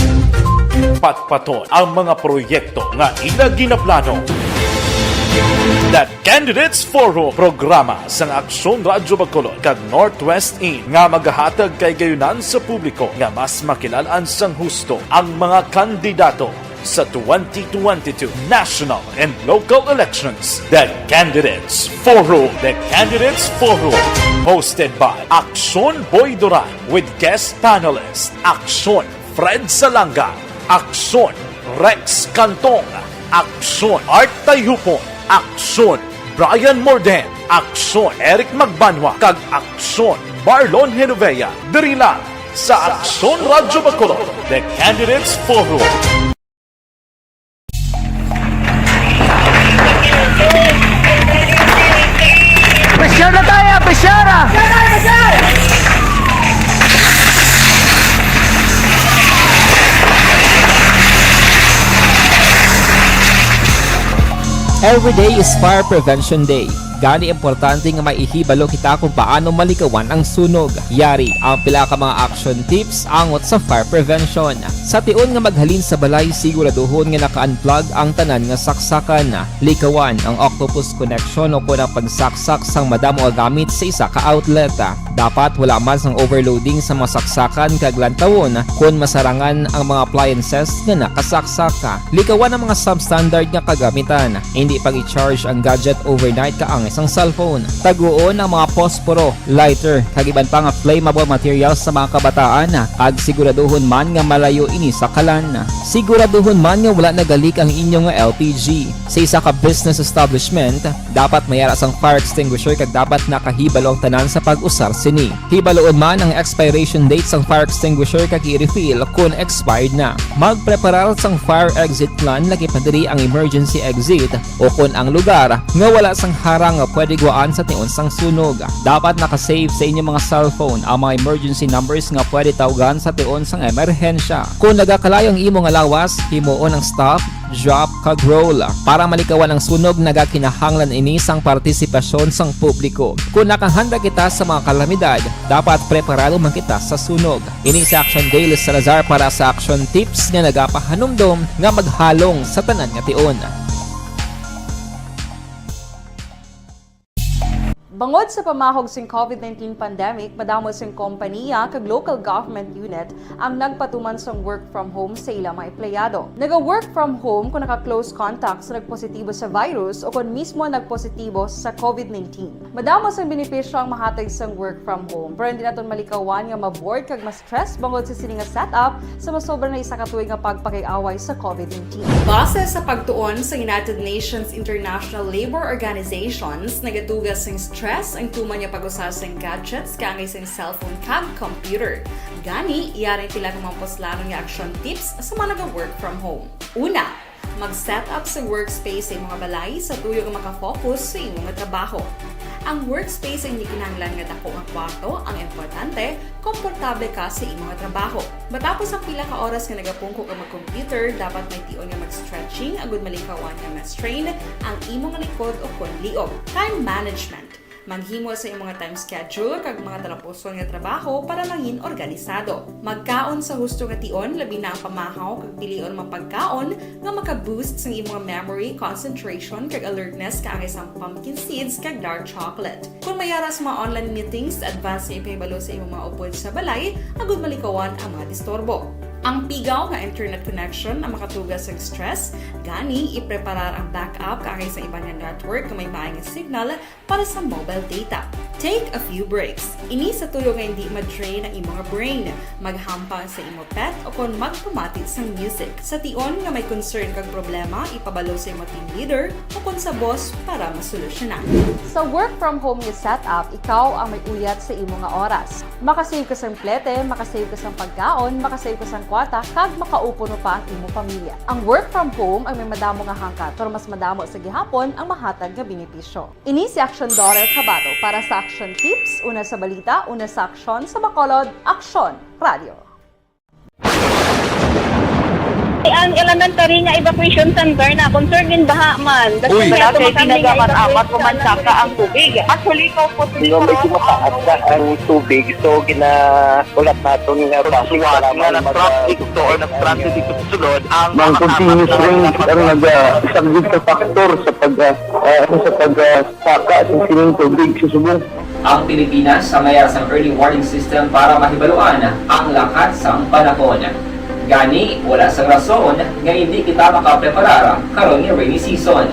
Patpaton ang mga proyekto nga ila ginaplano. The Candidates Forum, programa sang Aksyon Radyo Bacolod kag Northwest In nga magahatag kay gayunan sa publiko nga mas makilalaan sang husto ang mga kandidato sa 2022 national and local elections. The Candidates Forum. The Candidates Forum. Hosted by Aksyon Boy Duran with guest panelist Aksyon Fred Salanga, Aksyon Rex Cantong, Aksyon Art Tayupon, Aksyon Brian Morden, Aksyon Eric Magbanwa, kag Aksyon Marlon Genovea. Diri lang sa Aksyon Radyo Bacolod, The Candidates Forum. Besyara tayo! Besyara! Every day is Fire Prevention Day. Gani importante nga maihibalo kita kung paano malikawan ang sunog. Yari ang pila ka mga action tips angot sa fire prevention. Sa tion nga maghalin sa balay, siguraduhon nga naka-unplug ang tanan nga saksakan. Likawan ang octopus connection o kung ang pagsaksak sang madamo gamit sa isa ka outlet. Dapat wala man sang overloading sa masaksakan kag lantawon kung masarangan ang mga appliances nga nakasaksaka. Likawan ang mga substandard nga kagamitan. Hindi pag i-charge ang gadget overnight kaang isang cellphone. Taguon ang mga posporo, lighter, kag iban pa nga flammable materials sa mga kabataan. Ag siguraduhon man nga malayo ini sa kalan. Siguraduhon man nga wala nagalik ang inyong LPG. Sa isa ka business establishment, dapat mayara sang fire extinguisher kag dapat nakahibalo ang tanan sa pag-usar sini. Hibaloon man ang expiration date sang fire extinguisher kag i-refill kung expired na. Magpreparar sang fire exit plan lagi pa diri ang emergency exit o kung ang lugar nga wala sang harang nga pwede guwaan sa tion sang sunog. Dapat nakasave sa inyong mga cellphone ang mga emergency numbers nga pwede tawagan sa tion sang emerhensya. Kung nagakalayo ang imong alawas, himuon ang stop, drop, kag roll. Para malikawan ang sunog, nagakinahanglan ini sang partisipasyon sang publiko. Kung nakahanda kita sa mga kalamidad, dapat preparado man kita sa sunog. Ini sa Action Daily Salazar para sa action tips nga nagapahanumdom nga maghalong sa tanan nga tion. Bangod sa pamahog sing COVID-19 pandemic, madamo sing kompanya kag local government unit ang nagpatuman sang work from home sa ilang mga empleyado. Naga-work from home kung naka-close contact sa nagpositibo sa virus o kung mismo nagpositibo sa COVID-19. Madamo sang benepisyo ang mahatag sang work from home, pero hindi naton malikawan nga ma-bored kag ma-stress bangod sa sini nga setup sa masobra na isa ka tuig nga pagpakiaway sa COVID-19. Base sa pagtuon sa United Nations International Labour Organizations, nagatugas sing stress ang tuman niya pag-usar sa gadgets kangay sa cellphone kag computer. Gani, iyaring pila ng mga poslanon nga action tips sa mga nag-work from home. Una, mag-set up sa workspace sa mga balay sa tuyo nga makafocus sa imong trabaho. Ang workspace ay hindi kinahanglan nga dako nga kwarto, ang importante, komportable ka sa imong trabaho. Matapos ang pila ka oras nga nagapungko ka mag-computer, dapat may tion nga mag-stretching agud malikawan nga ma-strain ang imong likod o kon liog. Time management. Maghimo sa imong time schedule kag mga talapuson nga trabaho para maging organisado. Magkaon sa husto nga tion, labi na ang pamahaw kag pilion mga pagkaon nga maka-boost sa imong memory, concentration kag alertness kaangay sang pumpkin seeds kag dark chocolate. Kung mayara sa mga online meetings, advance nga ipahibalo sa imong mga upod sa balay, agud malikawan ang mga disturbo. Ang pigaw nga internet connection ang makatugas sa stress, gani ipreparar ang backup kaangay sa ibang network na may maayong signal para sa mobile data. Take a few breaks. Ini sa tuyo nga hindi ma-drain ang imong brain. Maghampang sa imong pet o kung magpumatit sa music. Sa tion nga may concern kag problema, ipabalo sa imong team leader o kung sa boss para masolusyonan. Sa work from home nga setup, ikaw ang may uyat sa imong nga oras. Makasave ka sa plete, makasave ka sa pagkaon, makasave ka sa kwata, kag makaupo mo pa ang imong pamilya. Ang work from home ay may madamo nga hangkat, pero mas madamo sa gihapon ang mahatag nga benepisyo. Ini si Action Daughter Cabato para sa Action Tips, una sa balita, una sa aksyon sa Bacolod, Aksyon Radio. Ang elementary nga evacuation center na concern din baha man. Uy, kasi tinagamat-amat kumansaka ang tubig. Actually, ikaw po Hindi mo medyo mataas ang tubig. So, ulat natin nga pasiwat nga nag-traffic to or nag-transit dito sa sulod. Ang continuous rain ang nag-isagid sa factor sa pagsaka sa sining tubig sa subong. Ang Pilipinas sa mayara sang early warning system para mahibaluan ang lakat sang panahon. Gani, wala sa rason nga hindi kita makapreparar karon ni rainy season.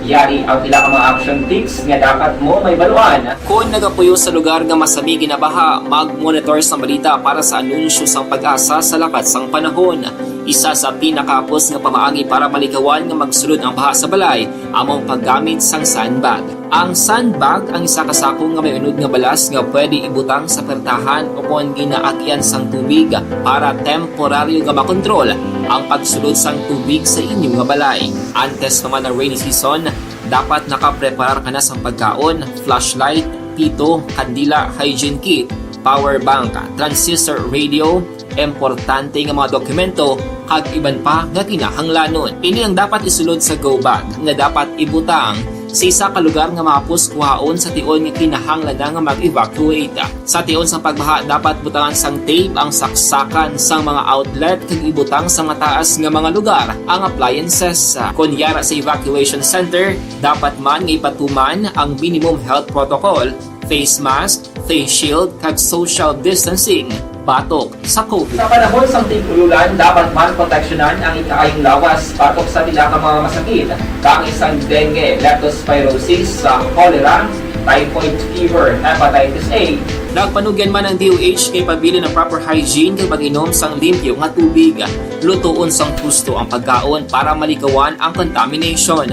Yari ang pila ka mga action tips nga dapat mo may baluan. Kung nagapuyo sa lugar nga masabi ginabaha, mag-monitor sa balita para sa anunsyo sang pag-asa sa lakat sang panahon. Isa sa pinakapos nga pamaagi para malikawan nga magsulod ang baha sa balay, among paggamit sang sandbag. Ang sandbag ang isa kasakong nga may unod nga balas nga pwede ibutang sa pertahan upon ginaagyan sang tubig para temporaryo nga makontrol ang pagsulod sang tubig sa inyong nga balay. Antes naman ng rainy season, dapat nakapreparar ka na sa pagkaon, flashlight, pito, kandila, hygiene kit, power bank, transistor radio, importante nga mga dokumento kag iban pa nga kinahanglanon. Ini ang dapat isulod sa go bag nga dapat ibutang sa isa ka lugar nga mapus kuhaon sa tion nga kinahanglan nga mag-evacuate. Sa tion sa pagbaha dapat butangan sang tape ang saksakan sang mga outlet kag ibutang sa mataas nga mga lugar ang appliances. Kunyara sa evacuation center, dapat man nga ipatuman ang minimum health protocol, face mask, face shield kag social distancing. Batok sa COVID. Sa panahon sa tig-ululan, dapat man proteksyonan ang ikaayong lawas batok sa pila ka mga masakit. Kang isang dengue, leptospirosis, cholera, typhoid fever, hepatitis A. Nagpanugyan man ang DOH kay pabili ng proper hygiene kay pag-inom sang limpyo nga tubig. Lutuon sang husto ang pagkaon para malikawan ang contamination.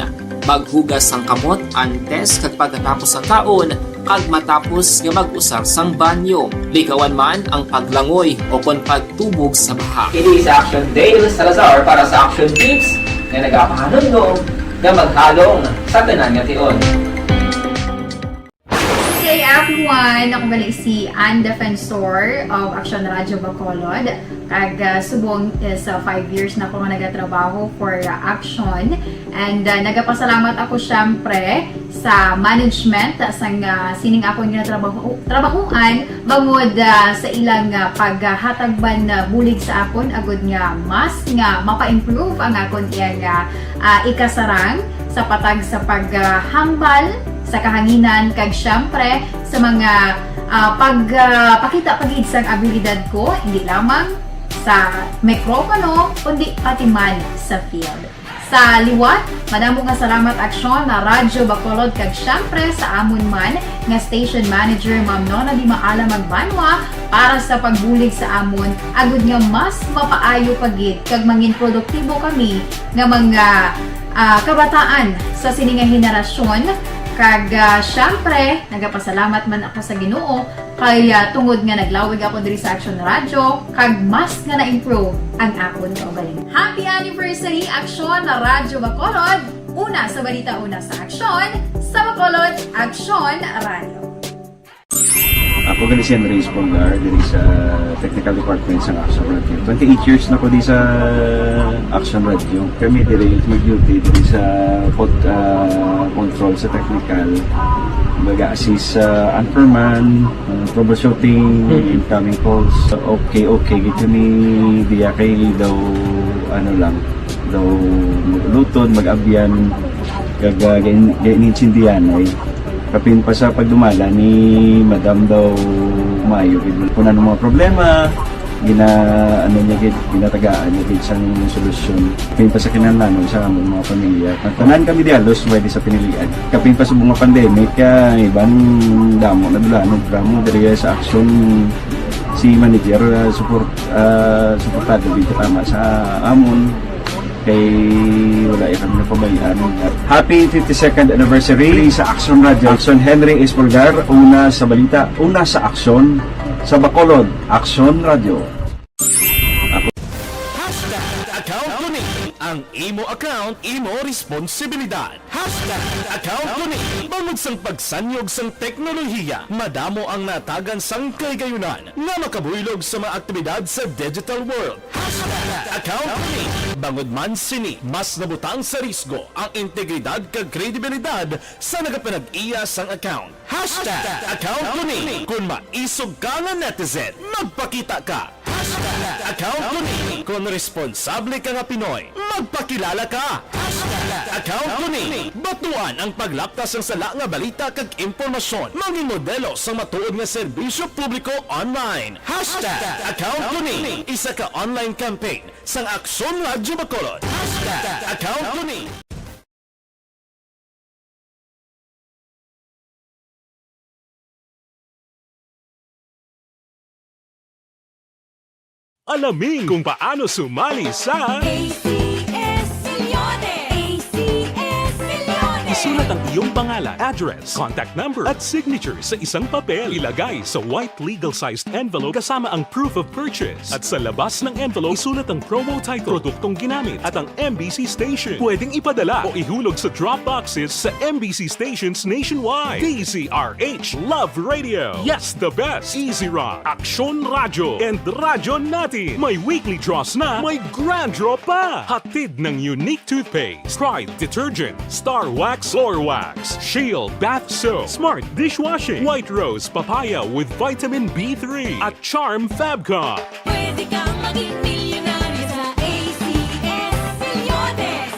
Maghugas sang kamot antes kag pagkatapos ang kaon kag matapos nga mag-usar sang banyo. Likawan man ang paglangoy o kon pagtubog sa baha. Kini sa Action Dale Salazar para sa Action Tips nga nagapahanundong nga maghalong sa tanan nga tion. Hey everyone! Ako balik si Ann Defensor of Action Radio Bacolod. Kag subong is 5 years na ako nga nagatrabaho for Action. And nagapasalamat ako syempre sa management sang sining ako nga trabahuan bangod sa ilang paghatagban na bulig sa akon agud nga mas nga mapa-improve ang akon iyang ikasarang sa patag sa paghambal sa kahanginan kag syempre sa mga pagpakita pagid sang abilidad ko hindi lamang sa mikropono kundi pati man sa field. Sa liwat, madamo nga salamat Aksyon na Radyo Bacolod kag syempre sa amon man nga station manager Ma'am Nona Di Maala Magbanwa para sa pagbulig sa amon agud nga mas mapaayo pagid kag mangin produktibo kami nga mga kabataan sa sining nga henerasyon. Kag syempre, nagapasalamat man ako sa Ginoo kay tungod nga naglawig ako diri sa Action Radio kag mas nga na-improve ang akon kaugalingon. Happy anniversary Action na Radyo Bacolod! Una sa balita, una sa Action, sa Bacolod, Action Radio. Ako gali si Andres Polgar diri sa Technical Department sa Action Radio. 28 years na ko di sa Action Radio. Kami diri mag-duty diri sa control sa technical. Mag-assist sa anchorman, troubleshooting, incoming calls. Okay, gitu ni diya kay daw daw maglutod, mag-abyan, ganinsindihan ay kapin pa sa pagdumala ni Madam daw Mayo kuna ng mga problema ginatagaan niya isang solusyon kapin pa sa kinahanglan sa among mga pamilya tanan kami di halos pwede sa pinilian kapin pa sa mga pandemic ibang damo na dulanog dramo diri sa Action si manager suportado dito tama sa amon kay wala kami napabayaan. Happy 52nd anniversary sa Action Radio. Action Henry Espolgar, una sa balita, una sa Action, sa Bacolod, Action Radio. Account ko ni ang imo account, imo responsibilidad. Account ko ni bangod sang pagsanyog sang teknolohiya, madamo ang natagan sang kaygayunan nga makabuylog sa mga aktibidad sa digital world. Account ko ni bangod man sini mas nabutang sa risgo ang integridad kag kredibilidad sa nagapanag-iya sang account. Account ko ni kung maisog ka nga netizen, magpakita ka. Account ko ni kung responsable ka nga Pinoy, magpakilala ka. Account ko ni Batuan ang paglaptas ng sala nga balita kag impormasyon. Mangin modelo sa matuod nga serbisyo publiko online. #Account ko ni. Isa ka online campaign sang Aksyon Radyo Bacolod. #Account ko ni. Alamin kung paano sumali sa ACS Milyones! ACS Milyones! Isulat ang iyong pangalan, address, contact number at signature sa isang papel. Ilagay sa white legal-sized envelope kasama ang proof of purchase. At sa labas ng envelope, isulat ang promo title, produktong ginamit at ang MBC station. Pwedeng ipadala o ihulog sa drop boxes sa MBC stations nationwide. DZRH Love Radio. Yes, the best. Easy Rock, Aksyon Radyo, and Radyo Natin. May weekly draws na, may grand draw pa. Hatid ng unique toothpaste, Pride Detergent, Star Wax Floor Wax, Shield Bath Soap, Smart Dishwashing, White Rose Papaya with Vitamin B3, at Charm Fabcon. Pwede kang maging milyonaryo sa ACS Milyones!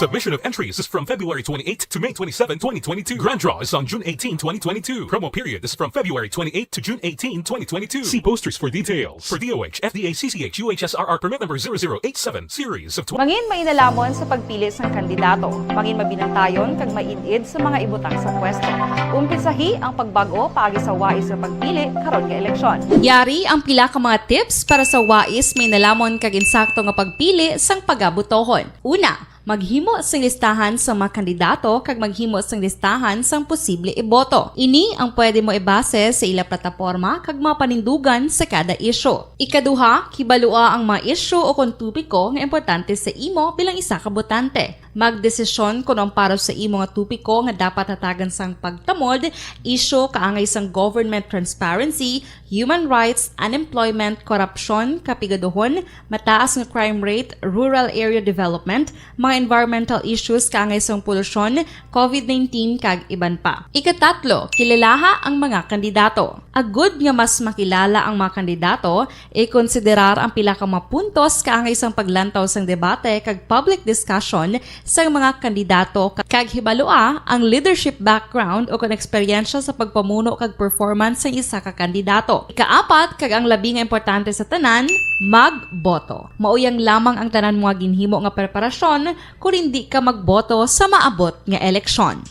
Submission of entries is from February 28 to May 27, 2022. Grand draw is on June 18, 2022. Promo period is from February 28 to June 18, 2022. See posters for details. For DOH, FDA, CCH, UHSRR permit number 0087 series of Mangin mainalamon sa pagpili ng kandidato. Mangin mabinantayon kag mainid sa mga ibutang sa pwesto. Umpisahi ang pagbago paagi sa wais sa pagpili karon nga eleksyon. Yari ang pila ka mga tips para sa wais may nalamon kag insakto nga pagpili sang pagabutohon. Una, maghimo sang listahan sa mga kandidato kag maghimo sang listahan sang posible iboto. Ini ang pwede mo ibase sa ila plataporma kag mga panindugan sa kada isyu. Ikaduha, kibalua ang mga isyu o kung tupiko nga importante sa imo bilang isa ka botante. Magdesisyon kung ang para sa imo nga tupiko nga dapat hatagan sang pagtamod, isyu kaangay sang government transparency, human rights, unemployment, korupsyon, kapigaduhon, mataas nga crime rate, rural area development, mga environmental issues kaangay sang polusyon, COVID-19 kag iban pa. Ikatatlo, kilalaha ang mga kandidato. Agud nga mas makilala ang mga kandidato, i-konsiderar ang pila ka mga puntos kaangay sang paglantaw sang debate kag public discussion sa mga kandidato kag hibalua ang leadership background o kung eksperyensya sa pagpamuno kag performance sa isa ka kandidato. Ikaapat, kag ang labi nga importante sa tanan, magboto. Mauyang lamang ang tanan mga ginhimo nga preparasyon kung hindi ka magboto sa maabot nga eleksyon.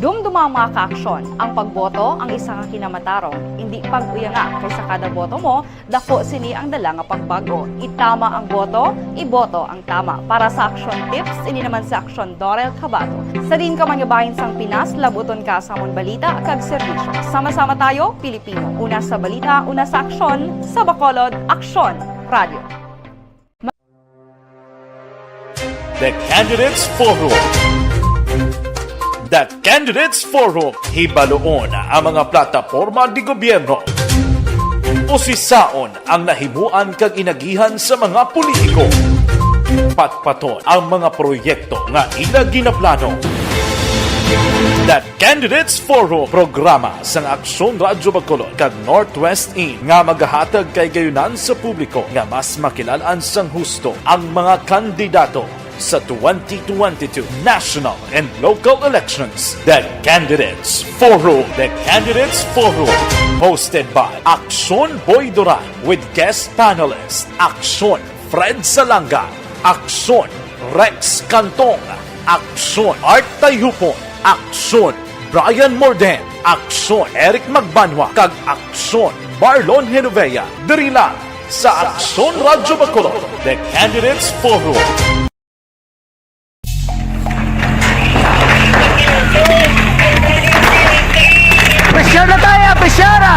Dumduma ang mga kaaksyon. Ang pagboto ang isa nga kinamatarong. Hindi pag-uyanga kaysa kada boto mo, dako sini ang dala nga pagbago. Itama ang boto, iboto ang tama. Para sa action tips, ini naman sa Aksyon Dorel Cabato. Sa din ka manyabahin sang Pinas, labuton ka sa amon balita kag serbisyo. Sama-sama tayo, Pilipino. Una sa balita, una sa aksyon, sa Bacolod, Aksyon Radio. The Candidates Forum. The Candidates Forum, hibaluon ang mga plataporma di gobyerno. Usisaon ang nahimuan kag inagihan sa mga politiko. Patpaton ang mga proyekto nga ila ginaplano. The Candidates Forum, programa sang Aksyon Radyo Bacolod kag Northwest In nga magahatag kay gayunan sa publiko nga mas makilalaan sang husto ang mga kandidato sa 2022 national and local elections. The Candidates Forum. The Candidates Forum. Hosted by Aksyon Boy Duran with guest panelists Aksyon Fred Salanga, Aksyon Rex Cantong, Aksyon Art Tayhupon, Aksyon Brian Morden, Aksyon Eric Magbanwa, kag Aksyon Marlon Genovea. Diri lang sa Aksyon Radyo Bacolod. The Candidates Forum. Besyara tayo! Besyara!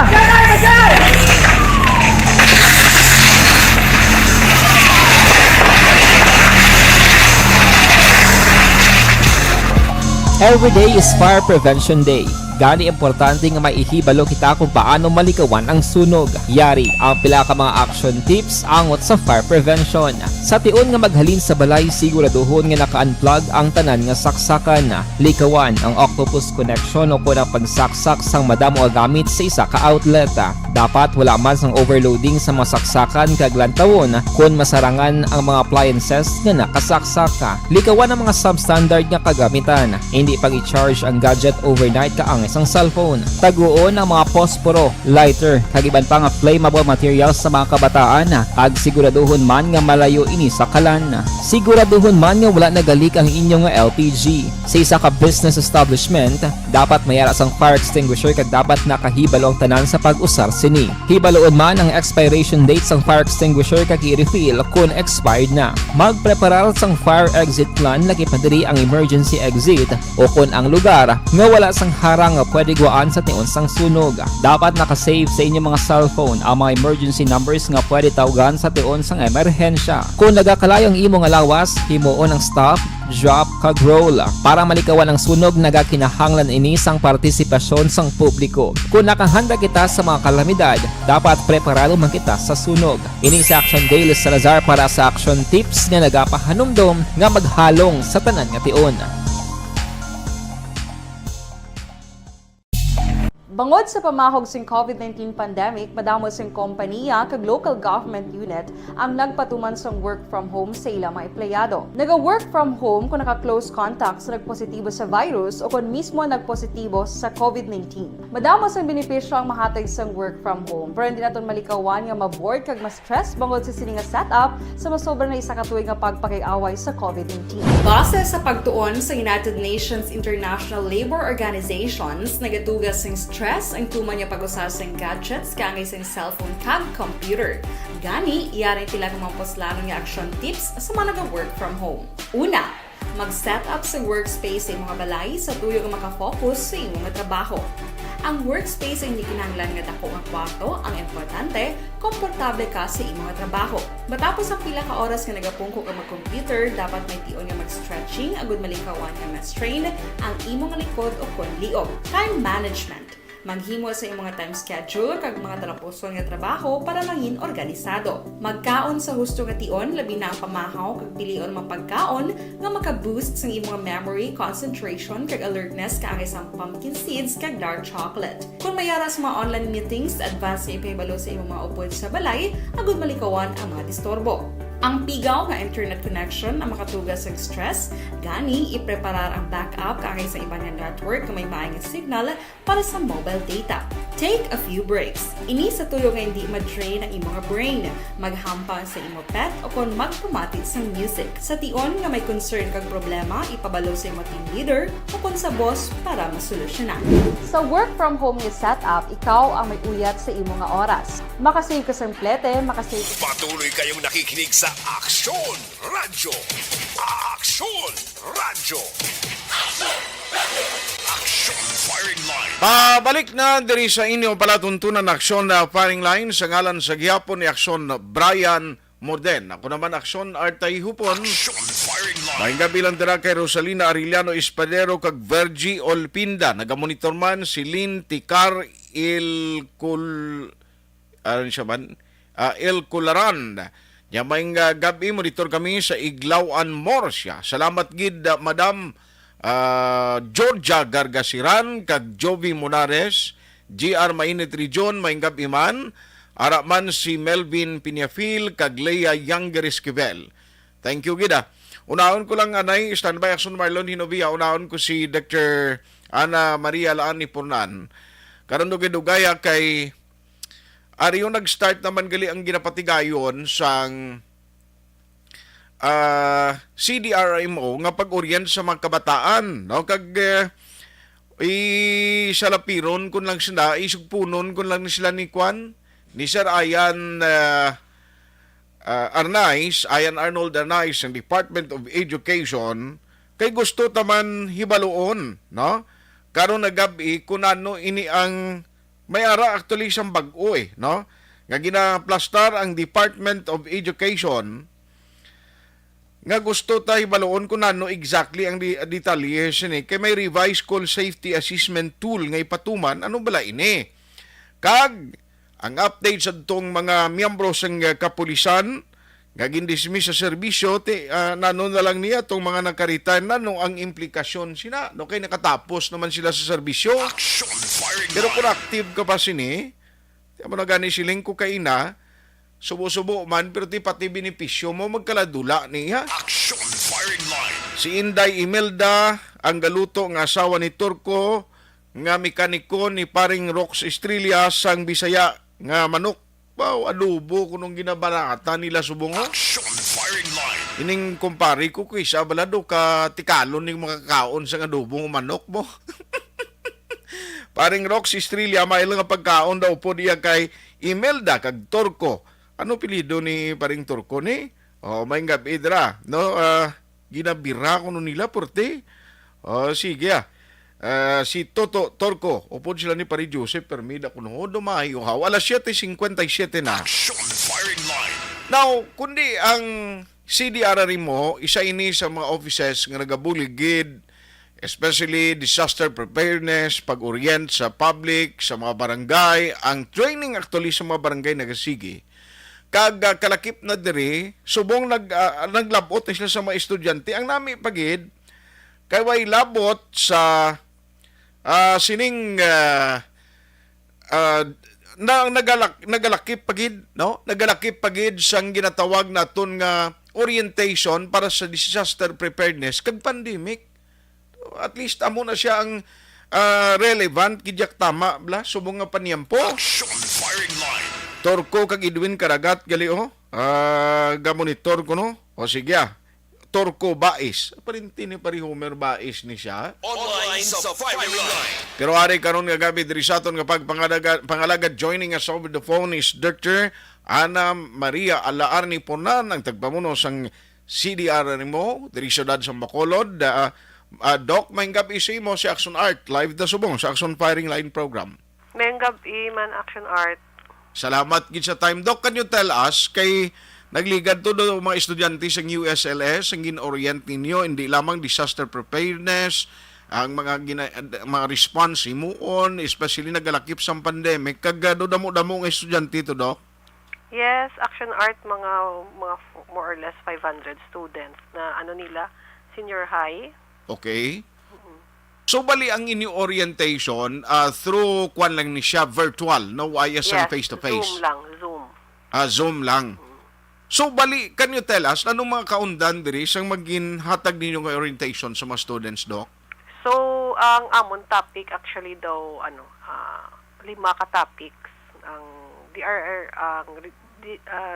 Every day is Fire Prevention Day. Gani importante nga maihibalo kita kung paano malikawan ang sunog. Yari ang pila ka mga action tips angot sa fire prevention. Sa tion nga maghalin sa balay, siguraduhon nga naka-unplug ang tanan nga saksakan. Likawan ang octopus connection o kung ang pagsaksak sang madamo gamit sa isa ka outlet. Dapat wala man sang overloading sa mga saksakan kag lantawon kung masarangan ang mga appliances nga nakasaksaka. Likawan ang mga substandard nga kagamitan. Hindi pag i-charge ang gadget overnight kaangis ang cellphone. Taguon ang mga posporo, lighter, kag iban pa nga flammable materials sa mga kabataan. Ag siguraduhon man nga malayo ini sa kalan. Siguraduhon man nga wala nagalik ang inyong nga LPG. Sa isa ka business establishment, dapat mayara sang fire extinguisher kag dapat nakahibalo ang tanan sa pag-usar sini. Hibaloon man ang expiration date sang fire extinguisher kag i-refill kung expired na. Magpreparar sang fire exit plan lagi pa diri ang emergency exit o kung ang lugar nga wala sang harang nga pwede guaan sa tion sang sunog. Dapat nakasave sa inyong mga cellphone ang mga emergency numbers nga pwede tawagan sa tion sang emerhensya. Kung nagakalayo ang imong alawas, himuon ang stop, drop kag roll para malikawan ang sunog. Nagakinahanglan ini sang partisipasyon sang publiko. Kung nakahanda kita sa mga kalamidad, dapat preparado man kita sa sunog. Ini sa Action Day Salazar para sa action tips nga nagapahanumdom nga maghalong sa tanan nga tion. Bangod sa pamahog sing COVID-19 pandemic, madamo sing kompanya kag local government unit ang nagpatuman sang work from home sa ilang mga empleyado. Naga-work from home kung naka-close contact sa nagpositibo sa virus o kung mismo nagpositibo sa COVID-19. Madamo sang benepisyo ang mahatag sang work from home, pero hindi naton malikawan nga ma-bored kag ma-stress bangod sa sini nga setup sa masobra na isa ka tuig nga pagpakiaway sa COVID-19. Base sa pagtuon sa United Nations International Labor Organizations, nagatugas sing stress ang tuman niya pag-usar sa gadgets kangay sa cellphone kag computer. Gani, iyarin tila ng mga poslano nga action tips sa mga nag-work from home. Una, mag-set up sa workspace sa mga balay sa tuyo nga makafocus sa imong trabaho. Ang workspace ay hindi kinahanglan nga dako nga kwarto, ang importante, komportable ka sa imong trabaho. Matapos ang pila ka oras nga nagapungko ka mag-computer, dapat may tion nga mag-stretching agud malikawan nga ma-strain ang imong likod o kon liog. Time management. Maghimo sa imong time schedule kag mga tarapuson nga trabaho para maging organisado. Magkaon sa husto nga tion, labi na ang pamahaw kag pilion mga pagkaon nga maka-boost sa imong memory, concentration kag alertness kaangay sang pumpkin seeds kag dark chocolate. Kung mayara sa mga online meetings, advance nga ipahibalo sa imong mga upod sa balay, agud malikawan ang mga disturbo. Ang pigaw nga internet connection ang makatugas sa stress, gani ipreparar ang backup kaangay sa ibang network nga may maayong signal para sa mobile data. Take a few breaks. Ini sa tuyo nga hindi ma-drain ang imong brain. Maghampang sa imong pet o kung magpumatid sa music. Sa tion nga may concern kag problema, ipabalo sa imong team leader o kung sa boss para masolusyonan. Sa work from home nga setup, ikaw ang may uyat sa imong nga oras. Makasave ka sa plete, makasave ka. Patuloy kayong nakikinig sa Aksyon Radyo. Aksyon Radyo. Aksyon Firing Line. Pabalik na diri sa inyo palatuntunan aksyon na firing line sa ngalan sa gihapon ni aksyon Brian Morden. Ako naman aksyon Artay Hupon. Aksyon Firing Line. Maing gabi lang dira kay Rosalina Arellano Espadero kag Vergie Olpinda. Nagamonitor man si Lynn Ticar El Cularan. Yamayng gabi monitor kami sa Iglawan Morsia. Salamat gid Madam Georgia Gargasiran kag Jovi Monares, GR Mainit Region, maing gabi man. Ara man si Melvin Piñafil kag Leia Younger Esquivel. Thank you gida. Unahon ko lang anay standby action Marlon Hinovia. Unahon ko si Dr. Ana Maria Laani Purnan. Karon dugay-dugaya kay ari yung nag-start naman gali ang ginapatigayon sang CDRMO nga pag-orient sa mga kabataan, no? Kag isalapiron kun lang sila, isugpunon kun lang sila ni Kwan, ni Sir Ayan Ayan Arnold Arnaiz ng Department of Education, kay gusto taman hibaloon, no? Karon nagabi kun ano ini ang may ara actually siyang bag-o no? Nga ginaplastar ang Department of Education nga gusto tayo baloon kung ano exactly ang detalye ni kay may revised call safety assessment tool nga ipatuman ano bala ini. Kag ang update sa itong mga miyembro ng kapulisan nga gindismiss sa serbisyo nano na lang niya itong mga nagka-retire nano ang implikasyon sina no kay nakatapos naman sila sa serbisyo. Pero kung active ka pa sini mo na gani siling ko kay ina subo-subo man pero ti pati benepisyo mo magkaladula niya. Si Inday Imelda ang galuto nga asawa ni Turco nga mekaniko ni paring Rox Estrella sang Bisaya nga manok. Wow, adobo kunong ginabarata nila subongo. Ining kumpari ko isa balado ka tikalon ning mga kaon sa adobo ng manok mo. Paring Rox Estrella may nga pagkaon daw po diya kay Imelda kag Turco. Ano pilido ni paring Turco ni? May gabi dra, no? Ginabira ko nila porte. Sige si Toto Turco, upod sila ni Pari Joseph, permida ko no, dumayo ha. Alas 7:57 na. Now, kundi ang CDR mo, isa ini sa mga offices nga nagabuligid, especially disaster preparedness, pag-orient sa public, sa mga barangay, ang training actually sa mga barangay nagasigi. Kag kalakip na diri, subong naglabot na sila sa mga estudyante. Ang nami pagid, kay way labot sa sining nagalakip pagid, no? Nagalakip pagid sang ginatawag naton nga orientation para sa disaster preparedness kag pandemic. At least amo na siya ang relevant kidyak tama bla subong nga paniyampo. Turco kag Edwin Karagat gali gamonitor ko no. O sige Turco Bais. Parinti ni pari Homer Bais ni siya. Online sa firing line. Pero ari karon nga gabi diri sa aton nga pangalaga joining us over the phone is Dr. Ana Maria Alaarni Ponan ang tagpamuno sang CDR nimo diri sa Syudad sa Bacolod. Doc, may gabi sa imo si Action Art live da subong sa Action Firing Line program. May gabi man Action Art. Salamat gid sa time. Doc, can you tell us kay nagligad to do mga estudyante sa USLS ang gin-orient ninyo hindi lamang disaster preparedness ang mga response himuon especially nagalakip sa pandemic kag damo-damo nga estudyante to Doc? Yes, Action Art mga more or less 500 students na nila senior high. Okay. So bali ang inyo orientation through kwan lang ni siya virtual, no? ISM face-to-face? Zoom lang, Zoom. Zoom lang. So bali, can you tell us, anong mga kaundan diri sang maging hatag ninyo nga orientation sa mga students, Doc? So, ang amon topic actually daw, 5 ka topics. Ang DRR,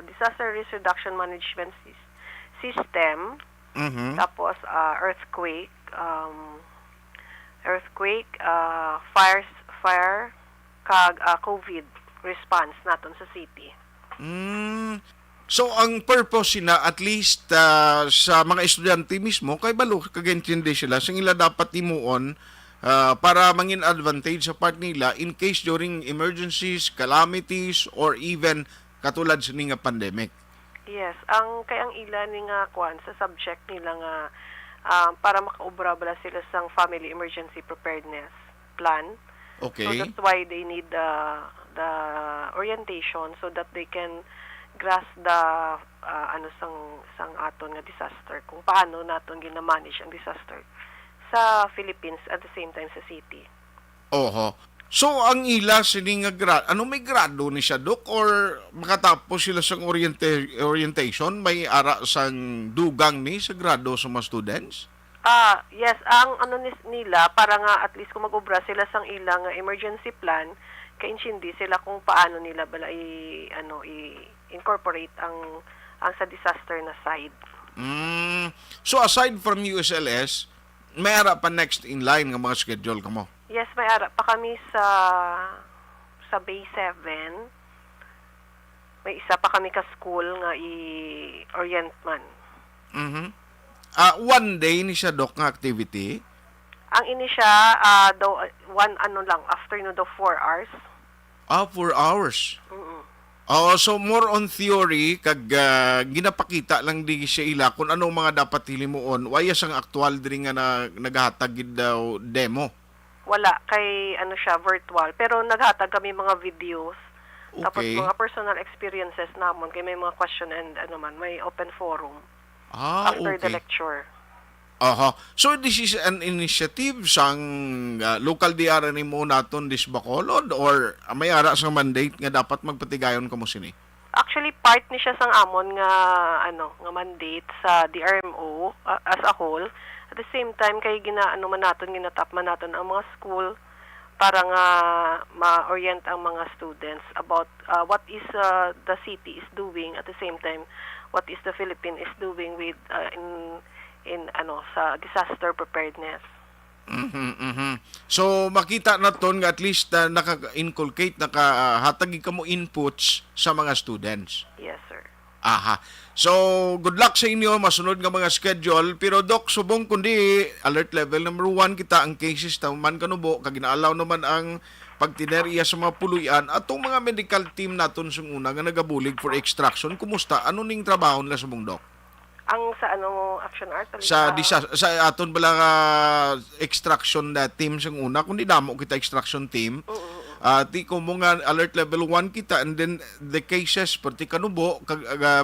Disaster Risk Reduction Management System, tapos fire, kag COVID response naton sa city. So ang purpose sina at least sa mga estudyante mismo kay balo kagintindi sila sing ila dapat timuon para mangin advantage sa part nila in case during emergencies, calamities or even katulad sa nga pandemic. Yes, ang ila ni nga kwan sa subject nila nga para makaubra bala sila sang family emergency preparedness plan. Okay. So that's why they need the orientation so that they can grasp the sang aton nga disaster kung paano naton gina-manage ang disaster sa Philippines at the same time sa city. Oho. So ang ila sini nga may grado ni siya Doc or makatapos sila sang orientation may ara sang dugang ni sa grado sa mga students? Yes, ang nila para nga at least kung mag-ubra sila sang ilang emergency plan kainchindi sila kung paano nila bala incorporate ang sa disaster na side. So aside from USLS, may ara pa next in line nga mga schedule kamo? Yes, may ara pa kami sa Bay 7. May isa pa kami ka school nga i-orient man. One day ni siya Doc nga activity? Ang ini siya daw afternoon daw 4 hours. 4 hours. Oh, so more on theory kag ginapakita lang di siya ila kung ano mga dapat hilimuon. Waya sang aktual diri nga naghatag gid daw demo. Wala, kay ano siya, virtual. Pero naghatag kami mga videos. Tapos Okay. mga personal experiences namon, kay may mga question and ano man, may open forum after the Okay. lecture. Aha. So this is an initiative sang local DR ni mo naton this Bacolod or may ara sa mandate nga dapat magpatigayon kamo sini? Actually, part ni siya sang amon nga nga mandate sa DRMO as a whole. At the same time, kay ginaano man naton, ginatap man naton ang mga school para nga ma-orient ang mga students about what is the city is doing, at the same time what is the Philippines is doing with in sa disaster preparedness. So makita naton nga at least naka-inculcate, nakahatag ka mo inputs sa mga students. Yes, sir. Aha. So, good luck sa inyo, masunod nga mga schedule. Pero Doc, subong kundi alert level number 1 kita ang cases man kanubo, kaginaalaw naman ang pagtinerya sa mga puluyan. Atong mga medical team naton sung una nga nagabulig for extraction, kumusta? Ano ning trabaho nila subong Doc? Ang sa Action Art? Sa aton bala nga extraction na team sung una, kundi damo kita extraction team. Ti ko mga alert level 1 kita, and then the cases pati kanubo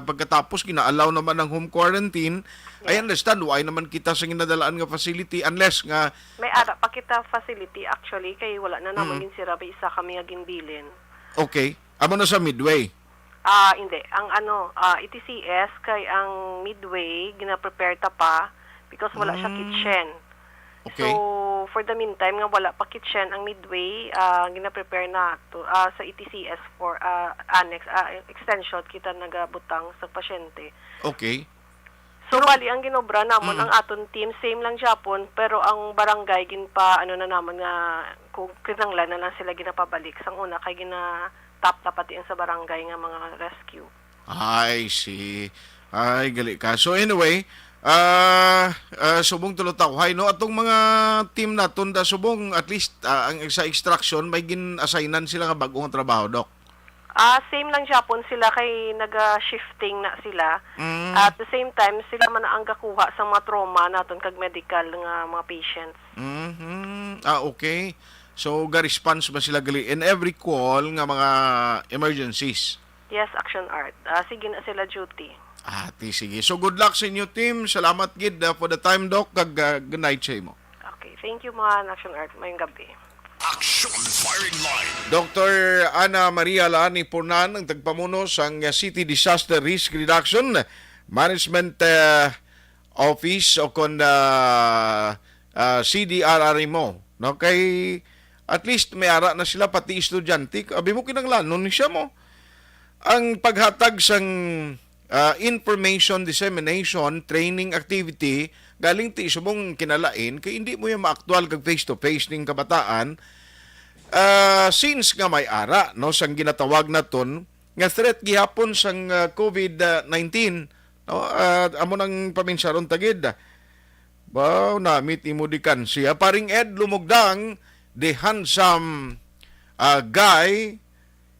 pagkatapos ginaalaw naman ang home quarantine. I understand why naman kita sa ginadalaan nga facility unless nga May ara pa kita facility actually, kay wala na naman ginsira ba isa kami nga ginbilin. okay, amo na sa Midway. Hindi. Ang ETCS kay ang Midway gina-prepare ta pa because wala siya kitchen. Okay. So for the meantime nga wala pa kitchen ang Midway, gina-prepare na to sa ETCS for annex extension kita nagabutang sa pasyente. Okay. So bali ang ginobra namon ang aton team same lang Japon, pero ang barangay ginpa na naman nga kung kinanglan na lang sila ginapabalik sang una kay tap pati ang sa barangay nga mga rescue. I see. Ay, gali ka. So anyway, subong tulutaw. No, atong mga team naton da subong at least ang sa extraction may gin-assignan sila nga bagong trabaho, Doc. Same lang Japon sila kay naga-shifting na sila. At the same time sila man ang gakuha sa mga trauma naton kag medical nga mga patients. Okay. So ga-response ba sila gali in every call nga mga emergencies? Yes, Action Art. Sige na sila duty. Sige. So good luck sa inyo team. Salamat gid for the time, Doc. Kag good night sa imo. Okay, thank you mga Action Art. Mayong gabi. Action Firing Line. Dr. Ana Maria Laani Pornan ang tagpamuno sang City Disaster Risk Reduction Management Office o kon CDRRMO. No, kay at least may ara na sila pati estudyante. Abi mo kinanglanon ni siya mo. Ang paghatag sang information dissemination training activity galing ti subong kinalain kay hindi mo yung ma-actual kag face to face ning kabataan since nga may ara no sang ginatawag naton nga threat gihapon sang COVID-19 no amo nang paminsaron tagid baw namit imo di siya paring Ed Lumugdang, the handsome guy,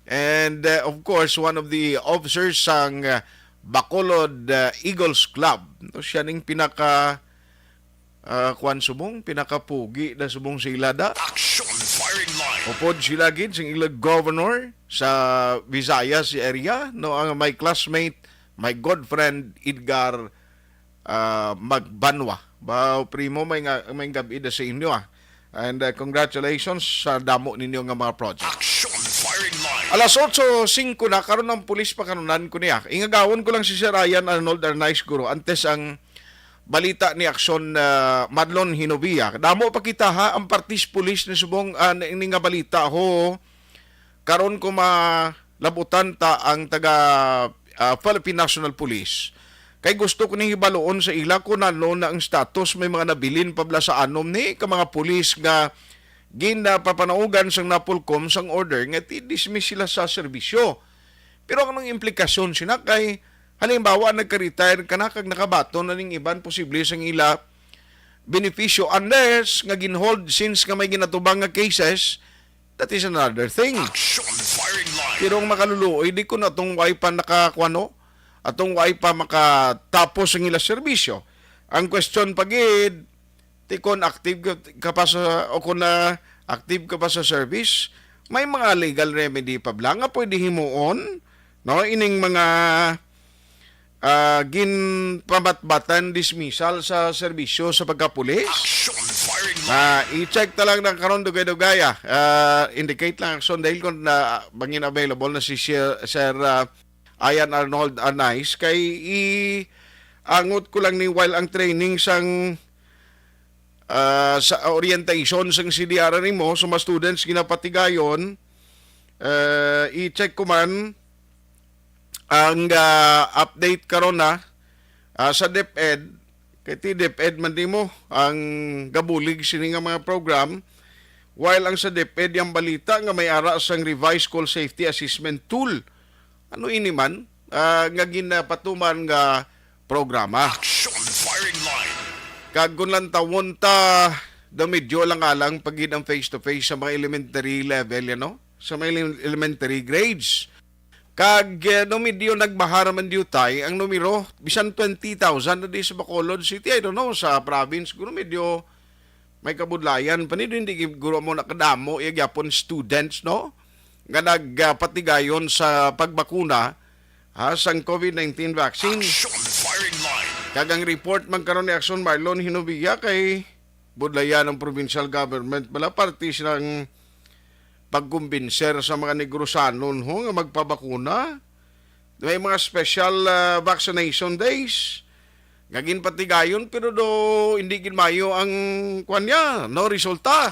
and of course one of the officers sang Bacolod Eagles Club. No, siya ning pinaka kuan subong pinakapugi na subong sila da. Action Firing Line. Upod sila gid sing ilang governor sa Visayas area no ang my classmate, my good friend Edgar Magbanwa. Bao primo may gabi da sa inyo And congratulations sa damo ninyo nga mga project. Action Firing Line. Alas 8:05 na karon ng pulis pa kanunan ko niya. Ingagawon ko lang si Sir Ryan Arnold Arnaiz Guro antes ang balita ni Aksyon Madlon Hinovia. Damo pa kita ha ang partis pulis ni subong ning nga balita ho. Karon ko malabutan ta ang taga Philippine National Police. Kay gusto ko ning ibaloon sa ila ko na ang status may mga nabilin pabla sa anom ni ka mga pulis nga ginapapanaugan sang Napolcom sang order nga i-dismiss sila sa serbisyo. Pero anong implikasyon sina kay halimbawa nagka-retire ka na kag nakabato na ning iban posible sang ila benepisyo unless nga ginhold since nga may ginatubang nga cases that is another thing. Action firing line. Kirong makaluluoy, di ko na itong pa nakakwano, atong pa makatapos ang ila serbisyo. Ang question pagid, ti kon active ka pa sa, o kung na active ka pa sa service, may mga legal remedy pa bla nga pwede himuon, no? Ining mga ginpamatbatan dismissal sa serbisyo sa pagkapulis. I-check talang ng karon dugay-dugaya. Indicate lang action dahil kung na bangin available na si Sir Ian Arnold Arnaiz kay angot ko lang ni while ang training sang sa orientation sang CDR mo sa mga students ginapatigayon, i-check ko man ang update karon na sa DepEd. Kay ti DepEd man di mo ang gabulig sini nga mga program, while ang sa DepEd yung balita nga may ara sang revised school safety assessment tool. Ano ini man nga ginapatuman nga programa. Action firing line. Kag kun lang tawon ta da medyo lang alang pagid ang face to face sa mga elementary level no, sa mga elementary grades. Kag no medyo nagbahara man diutay ang numero bisan 20,000 na di sa Bacolod City, I don't know, sa province guro medyo may kabudlayan pa ni hindi guro mo nakadamo gyapon students no nga nagpatigayon sa pagbakuna sang COVID-19 vaccine. Kag ang report man karon ni Action Marlon hinubiya kay budlayan ng provincial government bala parte silang pagkumbinser sa mga Negrosanon nga magpabakuna. May mga special vaccination days. Gagin patigayon pero do hindi ginmayo ang kanya, no resulta.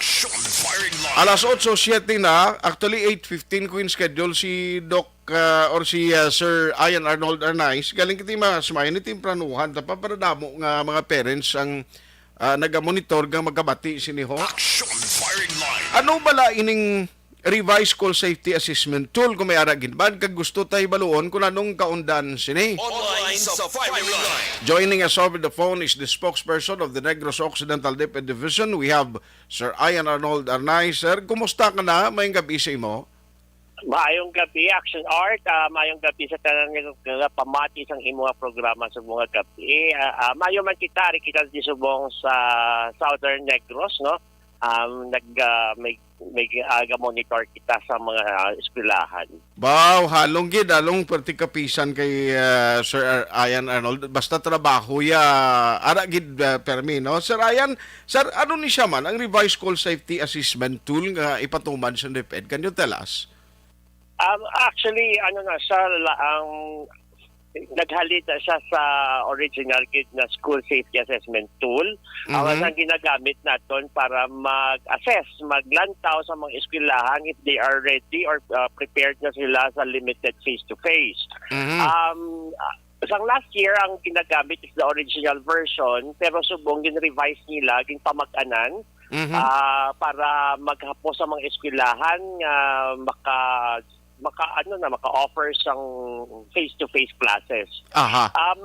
Alas 8:07 na, actually 8:15 ko in schedule si Doc or si Sir Ian Arnold Arnaiz. Galing kiti masmayan ni timpranuhan pa para damo nga mga parents ang nagamonitor nga magkabati siniho. Ano bala ining revised school safety assessment tool kung may aragin bad kag gusto tay baluon kung anong kaundan sini. Online sa firing line. Joining us over the phone is the spokesperson of the Negros Occidental DepEd Division. We have Sir Ian Arnold Arnaiz. Sir, kumusta ka na? Mayong gabi sa imo? Maayong gabi, Action Art. Maayong gabi sa tanang pamati sang imo programa sa mga gabi. Mayo man kita di subong sa Southern Negros, no? May monitor kita sa mga eskwelahan. Wow, halong gid along partikapisan kay Sir Ian Arnold basta trabaho ya ara gid permi no. Sir Ian, sir ano ni siya man ang revised school safety assessment tool nga ipatuman sa DepEd? Can you tell us? Actually siya ang naghalit siya sa original kit na school safety assessment tool. Ang ginagamit naton para mag-assess, maglantaw sa mga eskwelahan if they are ready or prepared na sila sa limited face-to-face. Sang last year, ang ginagamit is the original version, pero subong gin-revise nila, ginpamag-anan, para maghapos sa mga eskwelahan, maka-offer sang face-to-face classes. Ang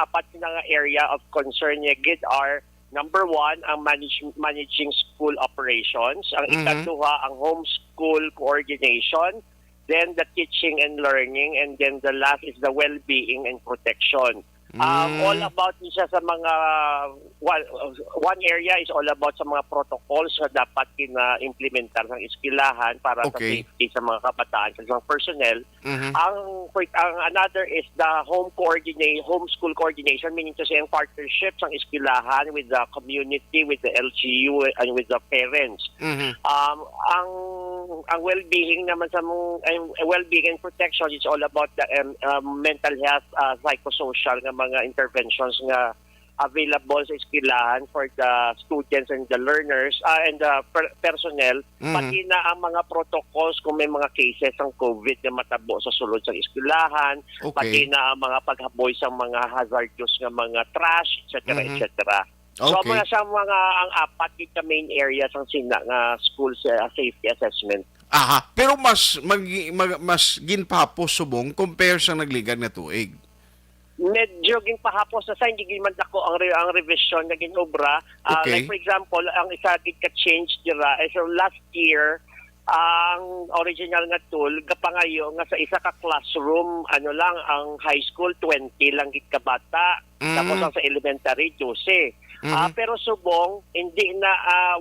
apat na area of concern niya gid are number 1 ang managing school operations, ang ikatuha ang homeschool coordination, then the teaching and learning, and then the last is the well-being and protection. All about siya sa mga one area is all about sa mga protocols na dapat implementar ng eskwelahan para sa safety sa mga kabataan sa mga personnel. Ang another is the homeschool coordination, meaning to say ang partnership ng eskwelahan with the community, with the LGU, and with the parents. Ang well-being naman sa well-being and protection is all about the mental health, psychosocial nga mga interventions nga available sa eskwelahan for the students and the learners and the personnel, pati na ang mga protocols kung may mga cases ng COVID na matabo sa sulod sa eskwelahan, pati na ang mga paghaboy sa mga hazardous nga mga trash, etc. etc. So mga sa mga ang apat yung main areas ang sina nga school safety assessment. Pero mas ginpapos subong compare sa nagligad na tuig. medyo ging pahapos na sa hindi man ako ang revision na ginobra. Okay. Like for example, ang isa gid ka change dira so last year ang original nga tool gapangayo nga sa isa ka classroom ano lang ang high school 20 lang gid ka bata tapos ang sa elementary 12. Pero subong hindi na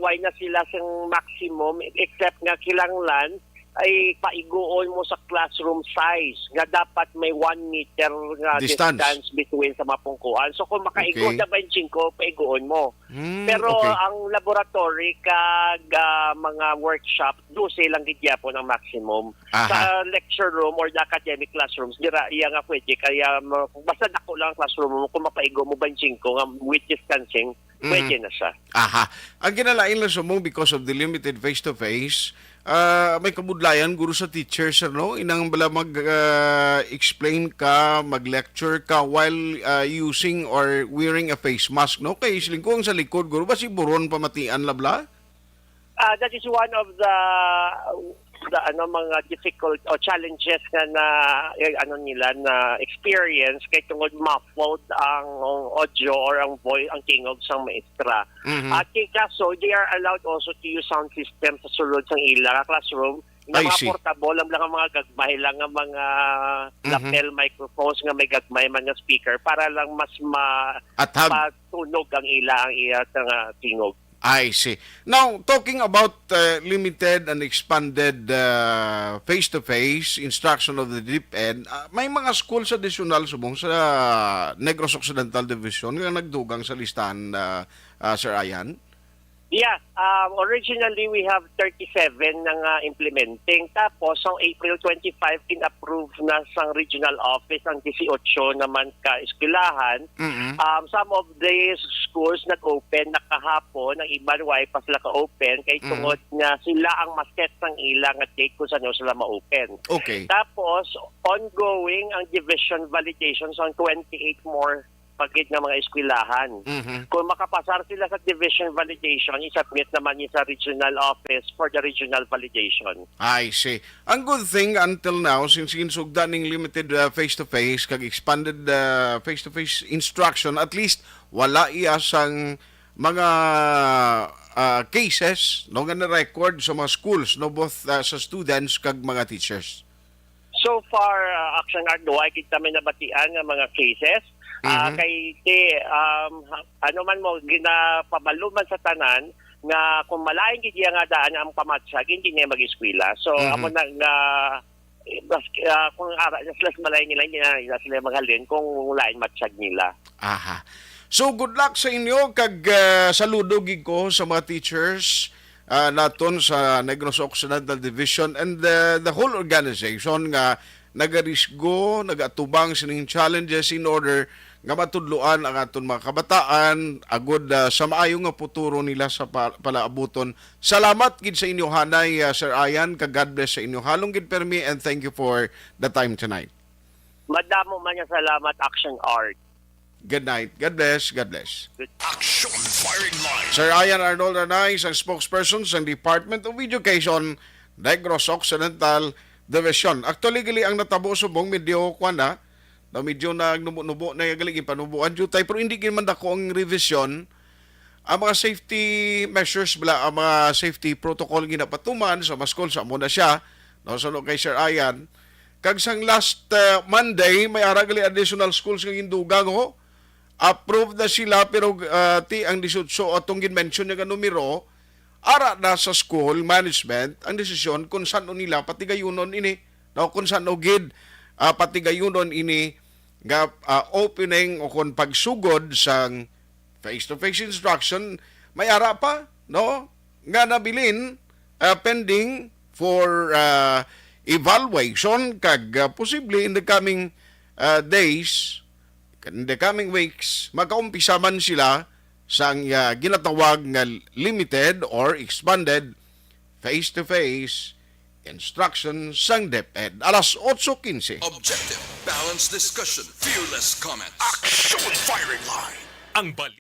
why na sila sang maximum except nga kilanglan ay paiguon mo sa classroom size nga dapat may 1 meter nga distance between sa mapungkuan. So kung makaigo na 25, paiguon mo. Pero ang laboratory kag mga workshop, 12 lang gidyapon ang maximum. Sa lecture room or the academic classrooms, dira iya nga pwede. Kaya basta dako lang ang classroom mo, kung mapaigo mo 25 nga with distancing, pwede na siya. Ang kinalain lang sa mo because of the limited face-to-face, may kabudlayan guro sa teachers no inang bala mag-explain ka mag-lecture ka while using or wearing a face mask no kay silingkong sa likod guro ba si buron pamatian labla. That is one of the mga difficult or challenges na nila na experience kay tungod muffled ang audio or ang voice ang tingog sang maestra. At kaso they are allowed also to use sound system sa sulod sang ila classroom nga mga portable lang ang mga gagmay lang ang mga lapel microphones nga may gagmay man nga speaker para lang mas matunog ang ila ang iya nga tingog. I see. Now, talking about limited and expanded face-to-face instruction of the DepEd, may mga school sa additional subong sa Negros Occidental Division nga nagdugang sa listahan, Sir Ayan? Yeah, originally we have 37 na implementing. Tapos, ang April 25, kin-approve na sa regional office ang 18 naman ka-eskwelahan. Some of these schools nag-open na kahapon, ang iba why pa sila ka-open, kay tungod na sila ang maset ng ilang at date kung saan sila ma-open. Okay. Tapos, ongoing ang division validation sa 28 more pagit ng mga eskwelahan. Kung makapasar sila sa division validation, isubmit naman niya sa regional office for the regional validation. I see. Ang good thing until now, since ginsugda ning limited face-to-face, kag expanded face-to-face instruction, at least wala iya sang mga cases no nga na-record sa mga schools, no both sa students kag mga teachers. So far, Action Art, ay kita may nabatian ng mga cases. Kay ano man mo ginapabaluman sa tanan nga kung malaing gid nga daan ang pamatsag hindi niya mag-eskwela. So amo na kung ara sila malaing nila hindi na sila maghalin kung lain matsag nila. So good luck sa inyo kag saludo gid ko sa mga teachers naton sa Negros Occidental Division and the whole organization nga nagarisgo, nagatubang sining challenges in order nga matudluan ang aton mga kabataan agud sa maayo nga futuro nila sa palaabuton. Salamat gid sa inyo hanay Sir Ayan, kag God bless sa inyo. Halong gid permi and thank you for the time tonight. Madamo man nga salamat Action Art. Good night. God bless. God bless. Action Firing Line. Sir Ayan Arnold Ranay, ang spokesperson sa Department of Education, Negros Occidental Division. Actually, gali ang natabo subong medyo kwana, na medyo nagnubo na galing ipanubuan jutay, pero hindi man dako ang revision. Ang mga safety measures, ang mga safety protocol ginapatuman sa mga school, sa muna siya, no, so kay Sir Ayan. Kag sang last Monday, may aragali additional schools nga gindugang ho. Approved na sila, pero ang 18 atong ginmention nga numero, ara na sa school management ang desisyon kung saan nila patigayunon ini, no, kung saan gid patigayunon ini nga opening o kung pagsugod sang face-to-face instruction, may ara pa, no, nga nabilin pending for evaluation kag possibly in the coming days, in the coming weeks, magkaumpisa man sila sang ginatawag nga limited or expanded face-to-face instruction sang DepEd. Alas 8:15. Objective, balanced discussion, fearless comments. Action Firing Line. Ang bali.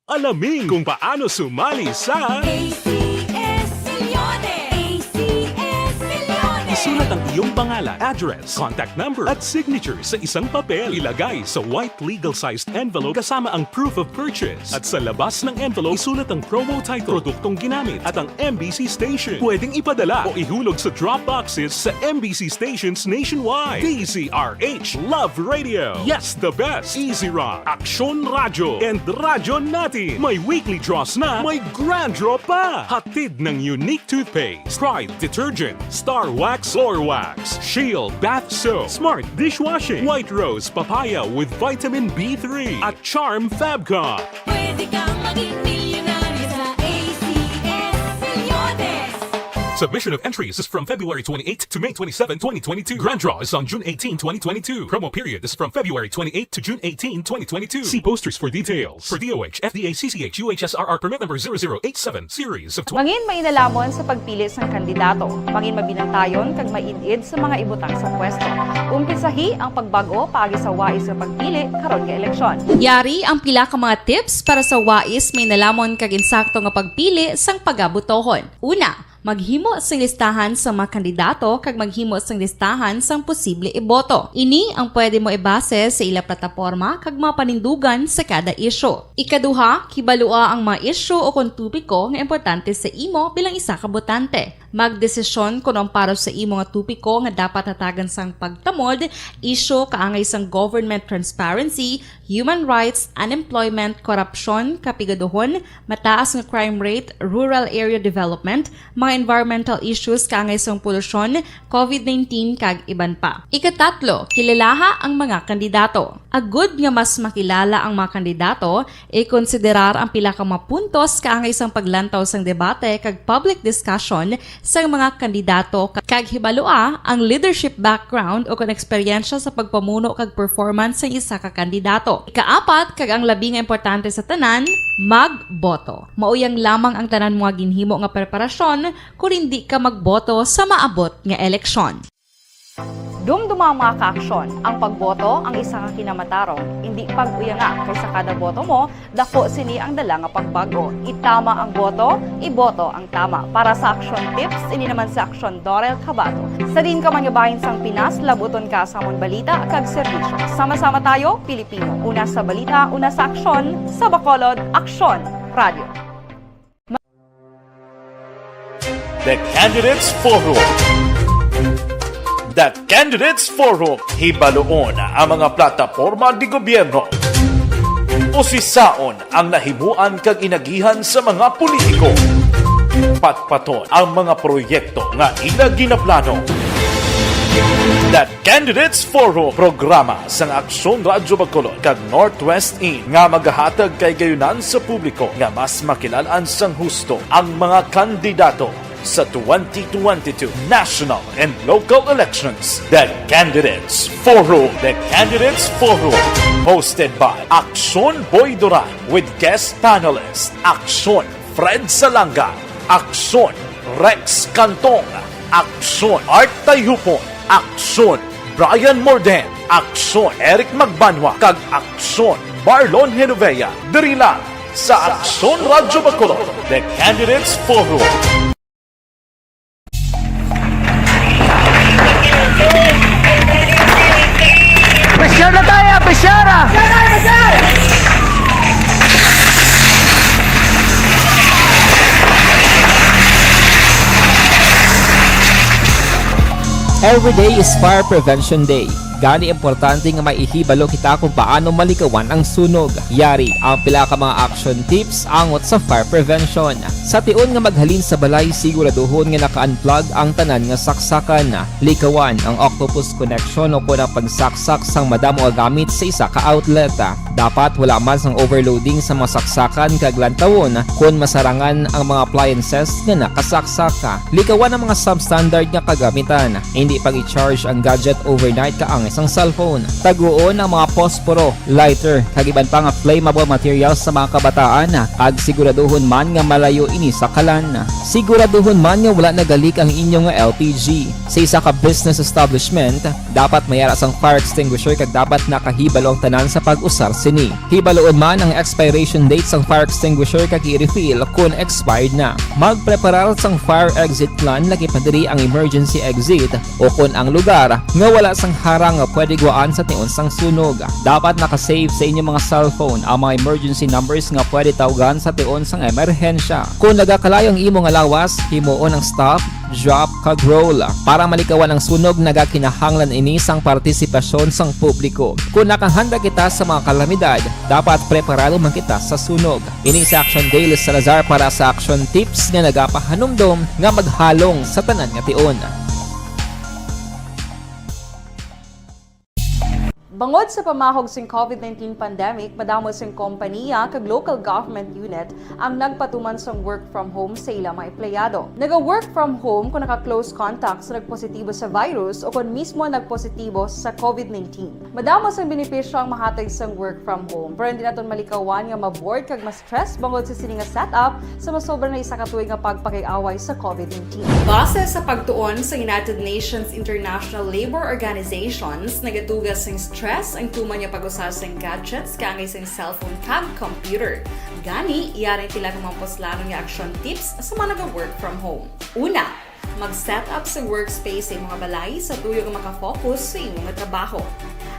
Alamin kung paano sumali sa ACS Milyones! ACS Milyones! Isulat ang iyong pangalan, address, contact number at signature sa isang papel. Ilagay sa white legal-sized envelope kasama ang proof of purchase. At sa labas ng envelope, isulat ang promo title, produktong ginamit at ang MBC station. Pwedeng ipadala o ihulog sa drop boxes sa MBC stations nationwide. DZRH Love Radio. Yes, the best. Easy Rock, Aksyon Radyo, and Radyo Natin. May weekly draws na, may grand draw pa. Hatid ng unique toothpaste, Pride Detergent, Star Wax Floor Wax, Shield Bath Soap, Smart Dishwashing, White Rose Papaya with Vitamin B3, at Charm Fabcon. Pwede kang maging milyonaryo sa ACS Milyones! Submission of entries is from February 28 to May 27, 2022. Grand draw is on June 18, 2022. Promo period is from February 28 to June 18, 2022. See posters for details. For DOH, FDA, CCH, UHSRR permit number 0087, series of Mangin mainalamon sa pagpili ng kandidato. Mangin mabinantayon kag mainid sa mga ibutang sa pwesto. Umpisahi ang pagbago paagi sa wais sa pagpili karon nga eleksyon. Yari ang pila ka mga tips para sa wais may nalamon kag insakto nga pagpili sang pagabutohon. Una, maghimo sang listahan sa mga kandidato kag maghimo sang listahan sang posible iboto. Ini ang pwede mo ibase sa ila plataporma kag mga panindugan sa kada isyu. Ikaduha, kibalua ang mga isyu o kung tupiko nga importante sa imo bilang isa ka botante. Magdesisyon kung ang para sa imo nga tupiko nga dapat hatagan sang pagtamod, isyu kaangay sang government transparency, human rights, unemployment, korupsyon, kapigaduhon, mataas nga crime rate, rural area development, mga environmental issues kaangay sang polusyon, COVID-19 kag iban pa. Ikatatlo, kilalaha ang mga kandidato. Agud nga mas makilala ang mga kandidato, i-konsiderar ang pila ka mga puntos kaangay sang paglantaw sang debate kag public discussion sa mga kandidato kag hibalua ang leadership background o kung eksperyensya sa pagpamuno kag performance sa isa ka kandidato. Ikaapat kag ang labi nga importante sa tanan, magboto. Mauyang lamang ang tanan mga ginhimo nga preparasyon kung hindi ka magboto sa maabot nga eleksyon. Dumduma ang mga kaaksyon. Ang pagboto ang isa ka kinamatarong. Hindi pag-uyanga kaysa kada boto mo, dako sini ang dala nga pagbago. Itama ang boto, iboto ang tama. Para sa action tips, ini naman sa aksyon Dorel Cabato. Sa din ka manyabahin sang Pinas, labuton ka sa amon balita kag serbisyo. Sama-sama tayo, Pilipino. Una sa balita, una sa aksyon, sa Bacolod, Aksyon Radio. The Candidates Forum. The Candidates Forum, hibaloon ang mga plataporma di gobyerno. Usisaon ang nahimuan kag inagihan sa mga politiko. Patpaton ang mga proyekto nga ila ginaplano. The Candidates Forum, programa sang Aksyon Radyo Bacolod kag Northwest In nga magahatag kay gayunan sa publiko nga mas makilalaan sang husto ang mga kandidato sa 2022 national and local elections. The Candidates Forum. The Candidates Forum. Hosted by Aksyon Boy Duran with guest panelist Aksyon Fred Salanga, Aksyon Rex Cantong, Aksyon Art Tayupon, Aksyon Brian Morden, Aksyon Eric Magbanwa, kag Aksyon Marlon Genovea. Diri lang sa Aksyon Radyo Bacolod. The Candidates Forum. Pressure na tayo! Pressure! Every day is Fire Prevention Day. Gani importante nga maihibalo kita kung paano malikawan ang sunog. Yari ang pila ka mga action tips angot sa fire prevention. Sa tion nga maghalin sa balay, siguraduhon nga naka-unplug ang tanan nga saksakan. Likawan ang octopus connection o kung ang pagsaksak sang madamo gamit sa isa ka outlet. Dapat wala man sang overloading sa mga saksakan kag lantawon kung masarangan ang mga appliances nga nakasaksaka. Likawan ang mga substandard nga kagamitan. Hindi pag i-charge ang gadget overnight kaang sang cellphone. Taguon ang mga posporo, lighter, kag iban pa nga flammable materials sa mga kabataan ag siguraduhon man nga malayo ini sa kalan. Siguraduhon man nga wala nagalik ang inyong nga LPG. Sa isa ka business establishment, dapat mayara sang fire extinguisher kag dapat nakahibalo ang tanan sa pag-usar sini. Hibaloon man ang expiration date sang fire extinguisher kag i-refill kung expired na. Magpreparar sang fire exit plan lagi pa diri ang emergency exit o kung ang lugar nga wala sang harang nga pwede guaan sa tiun sang sunog. Dapat nakasave sa inyong mga cellphone ang mga emergency numbers nga pwede tawagan sa tiun sang emerhensya. Kung nagakalayong imong alawas, himuon ang stop, drop, kag roll. Para malikawan ang sunog, nagakinahanglan ini sang partisipasyon sang publiko. Kung nakahanda kita sa mga kalamidad, dapat preparado man kita sa sunog. Ini sa Action Daily Salazar para sa Action Tips nga nagapahanumdom nga maghalong sa tanan nga tion. Bangod sa pamahog sing COVID-19 pandemic, madamo sing kompanya kag local government unit ang nagpatuman sang work from home sa ilang mga empleyado. Naga-work from home kung naka-close contact sa nagpositibo sa virus o kung mismo nagpositibo sa COVID-19. Madamo sang benepisyo ang mahatag sang work from home, pero hindi naton malikawan nga ma-bored kag ma-stress bangod sa sini nga setup sa masobra na isa ka tuig nga pagpakiaway sa COVID-19. Base sa pagtuon sa United Nations International Labour Organizations, nagatugas sing stress ang tuman niya pag-usar sa gadgets kangay sa cellphone kag computer. Gani, iyaring tila ng mga poslanong nga action tips sa mga nag-work from home. Una, mag-set up sa workspace sa mga balay sa tuyo nga makafocus sa imong trabaho.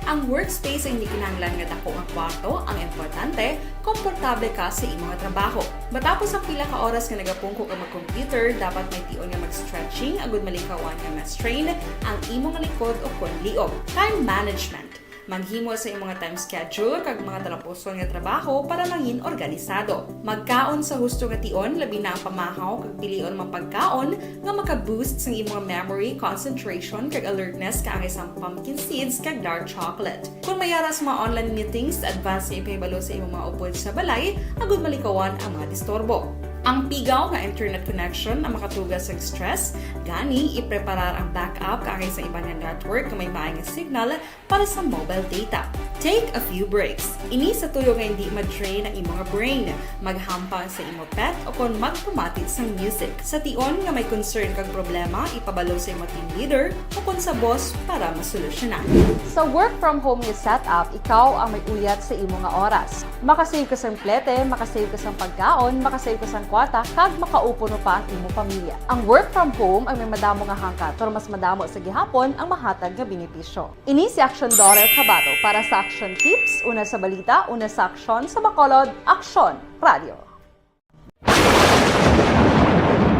Ang workspace ay hindi kinahanglan nga dako nga kwarto, ang importante, komportable ka sa imong trabaho. Matapos ang pila ka oras nga nagapungko ka mag-computer, dapat may tion nga mag-stretching agud malikawan nga ma-strain ang imong likod o kon liog. Time management. Maghimo sa imong time schedule kag mga talapuson nga trabaho para langin organisado. Magkaon sa husto nga tion, labi na ang pamahaw kag pilion mang pagkaon nga maka-boost sa imong memory, concentration kag alertness kaangay sang pumpkin seeds kag dark chocolate. Kung mayaras mga online meetings, advance na ipahibalo sa imong mga upod sa balay, agud malikawan ang mga disturbo. Ang pigaw nga internet connection ang makatugas sa stress, gani ipreparar ang backup kaangay sa ibang network nga may maayong signal para sa mobile data. Take a few breaks. Ini sa tuyo nga hindi ma-drain ang imong brain, maghampang sa imong pet o kon magpumatid sa music. Sa tion nga may concern kag problema, ipabalo sa imong team leader o kon sa boss para masolusyonan. Sa work from home nga setup, ikaw ang may uyat sa imong nga oras. Makasave ka sa plete, makasave ka sa pagkaon, makasave ka sa kwata, kag makaupo no pa ang imong pamilya. Ang work from home ay may madamo nga hangkat, pero mas madamo sa gihapon ang mahatag nga benepisyo. Ini si Action Daughter Cabato para sa Action Tips, una sa balita, una sa aksyon sa Bacolod, Action Radio.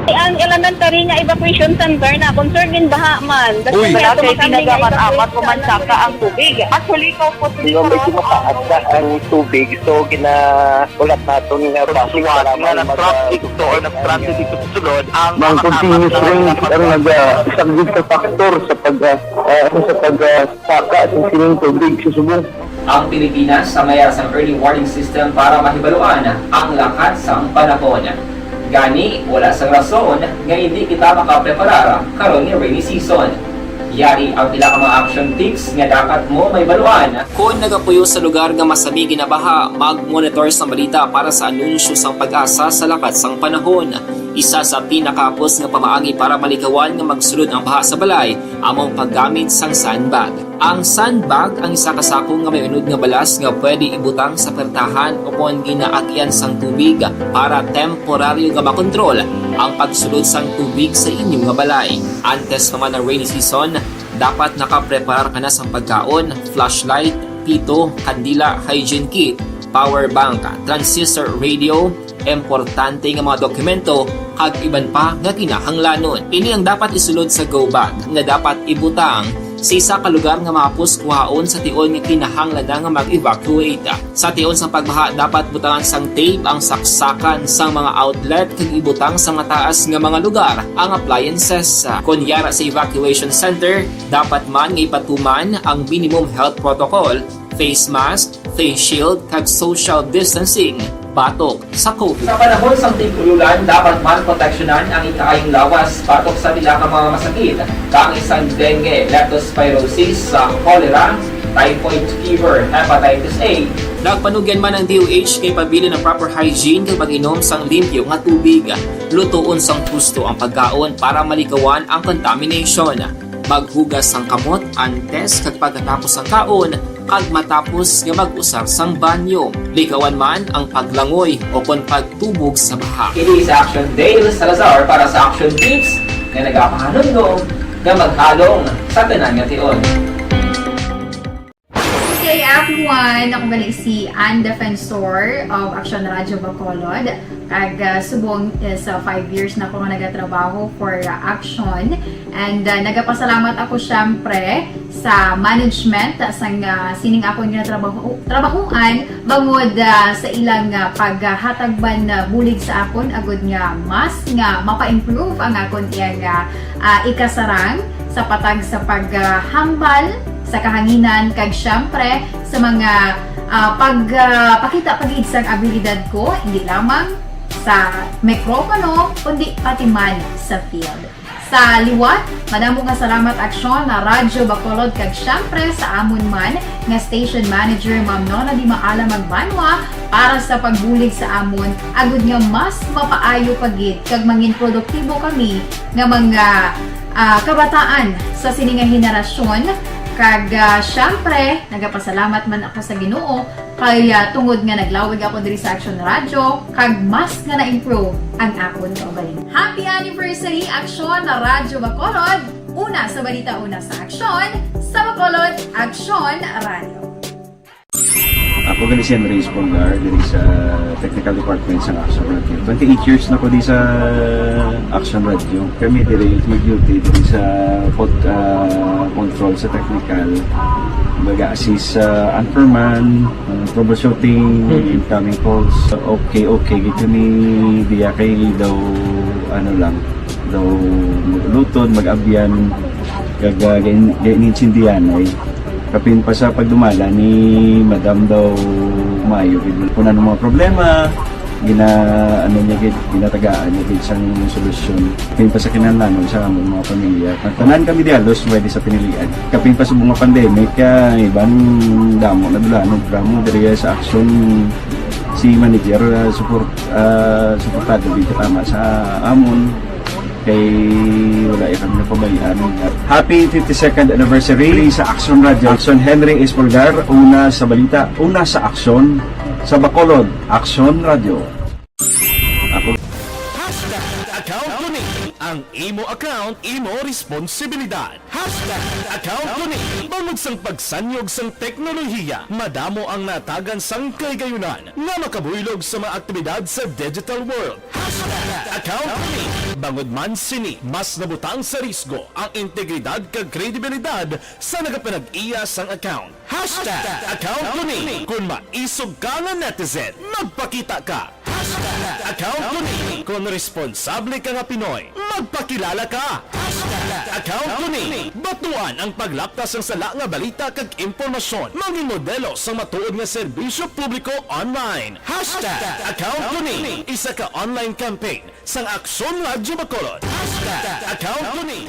Ang elementary nga evacuation center na concern din baha man. Uy, wala kayo pinagamat-amat kumansaka ang tubig. Actually, ikaw po Hindi mo medyo mataas na ang tubig. So, ulat natin nga basuhan nga ng traffic to or ng-traffic dito sa sulod. Ang continuous rain ang isang good factor sa pagsaka at sining tubig sa subong. Ang Pilipinas sa mayroon sa early warning system para mahibaluan ang lakas ng panahon. Gani, wala sang rason nga hindi kita makapreparar karon ni rainy season. Yari ang pila ka mga action tips nga dapat mo may baluan. Kung nagapuyo sa lugar nga masabi ginabaha, mag-monitor sa balita para sa anunsyo sang pag-asa sa lakat sang panahon. Isa sa pinakapos nga pamaagi para malikawan nga magsulod ang baha sa balay, among paggamit sang sandbag. Ang sandbag ang isa ka sako nga may unod nga balas nga pwede ibutang sa pertahan o kung ginaagyan sang tubig para temporaryo nga makontrol ang pagsulod sang tubig sa inyong nga balay. Antes naman ng rainy season, dapat nakapreparar ka na sang pagkaon, flashlight, pito, kandila, hygiene kit, power bank, transistor radio, importante nga mga dokumento kag iban pa nga kinahanglanon. Ini ang dapat isulod sa go bag nga dapat ibutang sa isa ka lugar nga mapus kuhaon sa tion nga kinahanglan nga mag-evacuate. Sa tion sa pagbaha dapat butangan sang tape ang saksakan sang mga outlet kag ibutang sa mataas nga mga lugar ang appliances. Kunyara sa evacuation center, dapat man nga ipatuman ang minimum health protocol, face mask, face shield kag social distancing. batok sa COVID. Sa panahon sa tig-ululan, dapat man proteksyonan ang ikaayong lawas batok sa pila ka mga masakit, kang isang dengue, leptospirosis, cholera, typhoid fever, hepatitis A. Nagpanugyan man ang DOH kay pabili ng proper hygiene kay pag-inom sang limpyo nga tubig. Lutuon sang gusto ang pagkaon para malikawan ang contamination. Maghugas sang kamot antes kag pagkatapos ang kaon kag matapos nga mag-usar sang banyo. Likawan man ang paglangoy o kon pagtubog sa baha. Kini sa Action Dale Salazar para sa Action Tips na nagapahanundong nga maghalong sa tanan nga tion. Hey everyone! Ako gali si Ann Defensor of Action Radio Bacolod. Kag subong sa 5 years na ako nga nagatrabaho for Action. And nagapasalamat ako syempre sa management sang sining ako nga trabahuan bangod sa ilang paghatagban bulig sa akon agud nga mas nga mapa-improve ang akon iyang ikasarang sa patag sa paghambal sa kahanginan kag syempre sa mga pagpakita pagid sang abilidad ko hindi lamang sa mikropono kundi pati man sa field. Sa liwat, madamo nga salamat Aksyon na Radyo Bacolod kag syempre sa amon man nga station manager Ma'am Nona Di Maala Magbanwa para sa pagbulig sa amon agud nga mas mapaayo pagid kag mangin produktibo kami nga mga kabataan sa sining nga henerasyon. Kag syempre, nagapasalamat man ako sa Ginoo kay tungod nga naglawig ako diri sa Action Radio kag mas nga na-improve ang akon kaugalingon. Happy anniversary Action na Radyo Bacolod! Una sa balita, una sa Action, sa Bacolod, Action Radio. Ako gali si Henry Espolgar diri sa Technical Department sa Action Radio. 28 years na ko di sa Action Radio. Kami diri mag-duty diri sa control sa technical. Mag-assist sa anchorman, troubleshooting, incoming calls. Okay, gito ni diya kay daw lutod, mag-abyan, ganinsindihan ay kapin pa sa pagdumala ni Madam daw Mayo kuna ng mga problema ginatagaan niya isang solusyon kapin pa sa kinahanglan sa among mga pamilya tanan kami dialos pwede sa pinilian kapin pa sa mga pandemic ibang damo na dulanog dramo diri sa Action si manager suportado dito tama sa amon kay wala kami napabayaan. Happy 52nd anniversary sa Action Radio. Action Henry Espolgar, una sa balita, una sa Action, sa Bacolod, Action Radio. Ako. Account ko ni ang imo account, imo responsibilidad. Account ko ni bangod sang pagsanyog sang teknolohiya, madamo ang natagan sang kaygayunan nga makabuylog sa mga aktibidad sa digital world. Account ko ni bangod man sini mas nabutang sa risgo ang integridad kag kredibilidad sa nagapanag-iya sang account. Account ko ni kung maisog ka nga netizen, magpakita ka. Account ko ni kung responsable ka nga Pinoy, magpakilala ka. Account ko ni batuan ang paglaptas ng sala nga balita kag impormasyon, manging modelo sa matuod nga serbisyo publiko online. Account ko ni isa ka online campaign sang Aksyon Radyo Bacolod. Account ko ni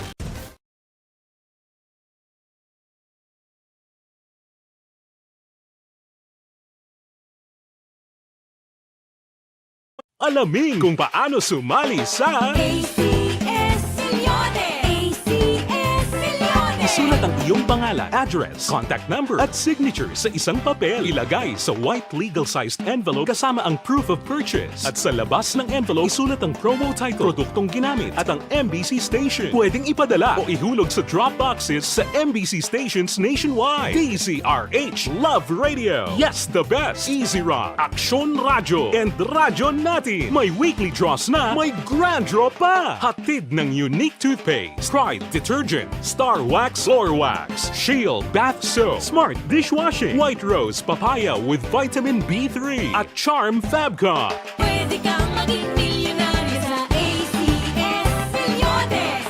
alamin kung paano sumali sa ACS Milyones! ACS Milyones! isulat ang iyong pangalan, address, contact number at signature sa isang papel. Ilagay sa white legal-sized envelope kasama ang proof of purchase. At sa labas ng envelope, isulat ang promo title, produktong ginamit at ang MBC station. Pwedeng ipadala o ihulog sa drop boxes sa MBC stations nationwide. DZRH Love Radio. Yes, the best. Easy Rock, Action Radio, and Radyo Natin. May weekly draws na, may grand draw pa. Hatid ng unique toothpaste, Pride Detergent, Star Wax Floor Wax, Shield Bath Soap, Smart Dishwashing, White Rose Papaya with Vitamin B3 at Charm Fabcon. Pwede kang maging milyonaryo sa ACS Milyones!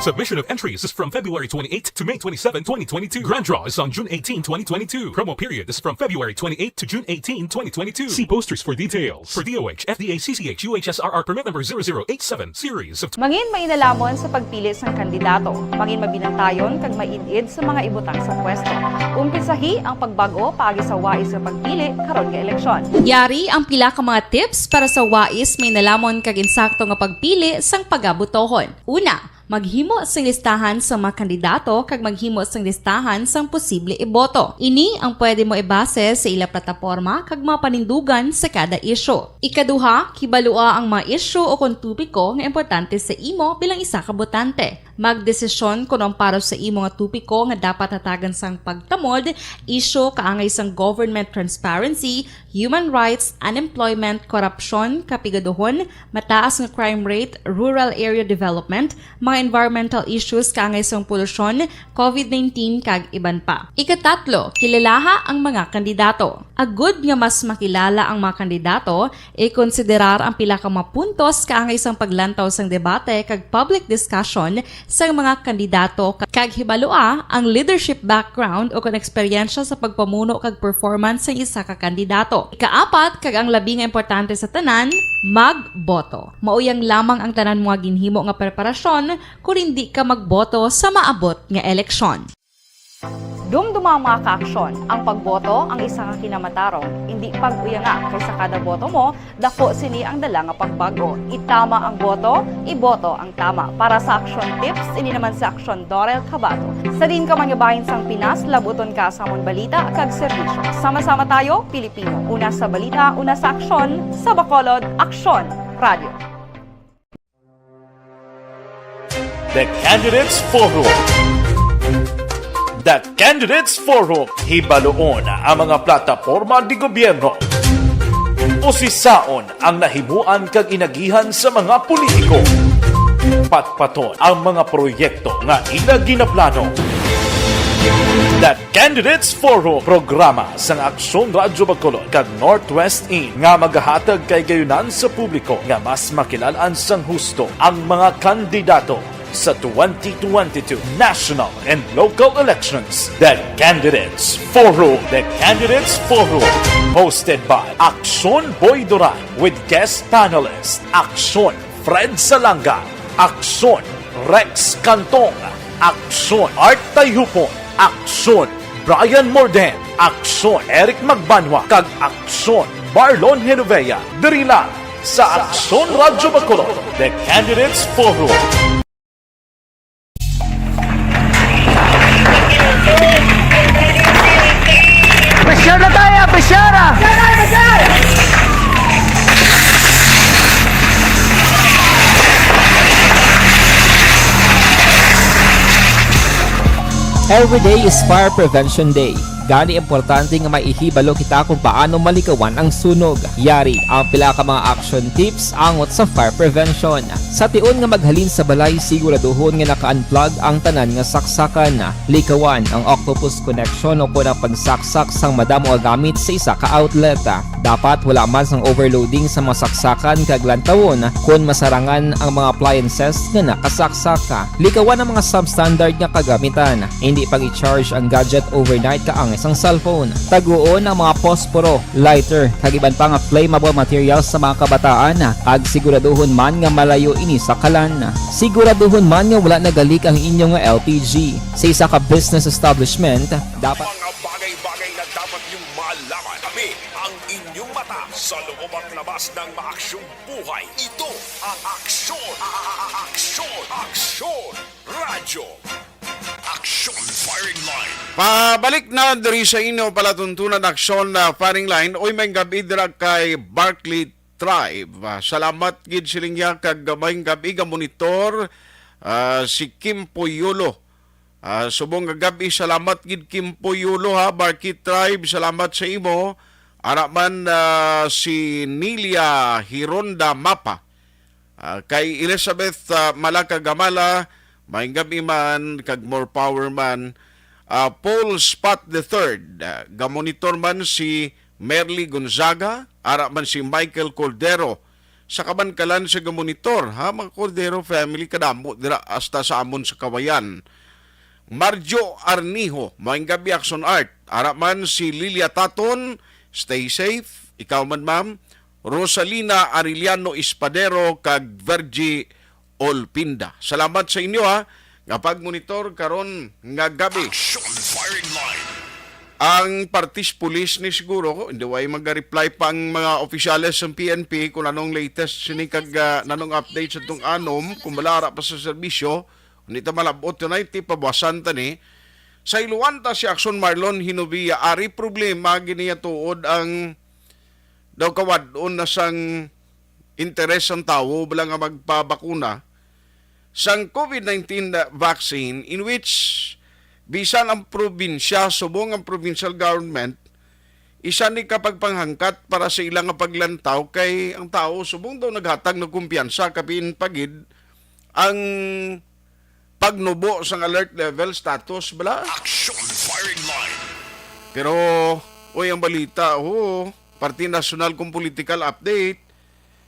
Submission of entries is from February 28 to May 27, 2022. Grand draw is on June 18, 2022. Promo period is from February 28 to June 18, 2022. See posters for details. For DOH, FDA, CCH, UHSRR permit number 0087 series of... Mangin mainalamon sa pagpili sang kandidato. Mangin mabinantayon kag mainid sa mga ibutang sa pwesto. Umpisahi ang pagbago paagi sa wais sa pagpili karon nga eleksyon. Yari ang pila ka mga tips para sa wais may nalamon kag insakto nga pagpili sang pagabutohon. Una, maghimo sang listahan sa mga kandidato kag maghimo sang listahan sang posible iboto. Ini ang pwede mo ibase sa ila plataporma kag mga panindugan sa kada isyu. Ikaduha, kibalua ang mga isyu o kung tupiko nga importante sa imo bilang isa ka botante. Magdesisyon kung ang para sa imo nga tupiko nga dapat hatagan sang pagtamod, isyu kaangay sang government transparency, human rights, unemployment, korupsyon, kapigaduhon, mataas nga crime rate, rural area development, mga environmental issues kaangay sang polusyon, COVID-19 kag iban pa. Ikatatlo, kilalaha ang mga kandidato. Agud nga mas makilala ang mga kandidato, i-konsiderar ang pila ka mga puntos kaangay sang paglantaw sang debate kag public discussion sa mga kandidato kag hibalua ang leadership background o kung eksperyensya sa pagpamuno kag performance sa isa ka kandidato. Ikaapat kag ang labi nga importante sa tanan, magboto. Mauyang lamang ang tanan mga ginhimo nga preparasyon kung hindi ka magboto sa maabot nga eleksyon. Dumduma ang mga kaaksyon. Ang pagboto ang isa ka kinamatarong. Hindi pag-uyanga kaysa kada boto mo, dako sini ang dala nga pagbago. Itama ang boto, iboto ang tama. Para sa action tips, ini naman sa action Dorel Cabato. Sa din ka manyabahin sang Pinas, labuton ka sa amon balita kag serbisyo. Sama-sama tayo, Pilipino. Una sa balita, una sa aksyon, sa Bacolod, Aksyon Radio. The Candidates Forum. The Candidates Forum, hibaloon ang mga plataporma di gobyerno. Usisaon ang nahimuan kag inagihan sa mga politiko. Patpaton ang mga proyekto nga ila ginaplano. The Candidates Forum, programa sang Aksyon Radyo Bacolod kag Northwest In nga magahatag kay gayunan sa publiko nga mas makilalaan sang husto ang mga kandidato sa 2022 national and local elections. The Candidates Forum. The Candidates Forum. Hosted by Aksyon Boy Duran with guest panelists Aksyon Fred Salanga, Aksyon Rex Cantong, Aksyon Art Tayupon, Aksyon Brian Morden, Aksyon Eric Magbanwa, kag Aksyon Marlon Genovea. Diri lang sa Aksyon Radyo Bacolod. The Candidates Forum. Pressure na tayo, pressure! Every day is Fire Prevention Day. Gani importante nga maihibalo kita kung paano malikawan ang sunog. Yari ang pila ka mga action tips angot sa fire prevention. Sa tion nga maghalin sa balay, siguraduhon nga naka-unplug ang tanan nga saksakan. Likawan ang octopus connection o kung ang pagsaksak sang madamo nga gamit sa isa ka outlet. Dapat wala man sang overloading sa mga saksakan kag lantawon kung masarangan ang mga appliances nga nakasaksaka. Likawan ang mga substandard nga kagamitan. Hindi pag i-charge ang gadget overnight kaang isang cellphone. Taguon ang mga posporo, lighter, kag iban pa nga flammable materials sa mga kabataan. Kag siguraduhon man nga malayo ini sa kalan. Siguraduhon man nga wala nagalik ang inyong LPG. Sa isa ka business establishment, dapat Mga bagay-bagay na dapat niyong malaman. Kami ang inyong mata sa loob at labas ng maaksyong buhay. Ito ang Aksyon! Aksyon! Aksyon! Radyo! Aksyon Firing Line! Pabalik na diri sa inyo palatuntunan aksyon na firing line. Oy may gabi dira kay Barclay Tribe. Salamat gid silingya kag gamayng gabi ga monitor si Kim Poyulo. Subong nga gabi salamat gid Kim Poyulo ha Barclay Tribe. Salamat sa imo. Ara man si Nilia Hironda Mapa. Kay Elizabeth Malaka Gamala, may gabi man kag more power man. Paul Spot III, gamonitor man si Merly Gonzaga, ara man si Michael Cordero, sa kabankalan sa gamonitor, ha, mga Cordero family kadamo dira hasta sa amon sa Kawayan. Marjo Arnijo, maing gabi Action Art. Araman si Lilia Taton, stay safe. Ikaw man ma'am. Rosalina Ariliano Espadero kag Vergie Olpinda. Salamat sa inyo ha. Nga pag-monitor karon nga gabi. Ang partis police ni siguro, hindi way mag-reply pa ang mga opisyales ng PNP kung anong latest sini kag nanong update sa itong anom, kung malara pa sa serbisyo. Nita malabot yun ti pabawasan ta ni. Sa iluwanta si Action Marlon Hinovia, ari problema giniya tuod ang daw kawadon na sang interes ng tao bala nga magpabakuna sang COVID-19 vaccine in which bisan ang probinsya, subong ang provincial government, isa ni kapagpanghangkat para sa ilang nga paglantaw kay ang tao subong daw naghatag ng kumpiyansa kapin pagid ang pagnubo sa alert level status bala. Action firing line. Pero oy ang balita, Party Nacional kung political update,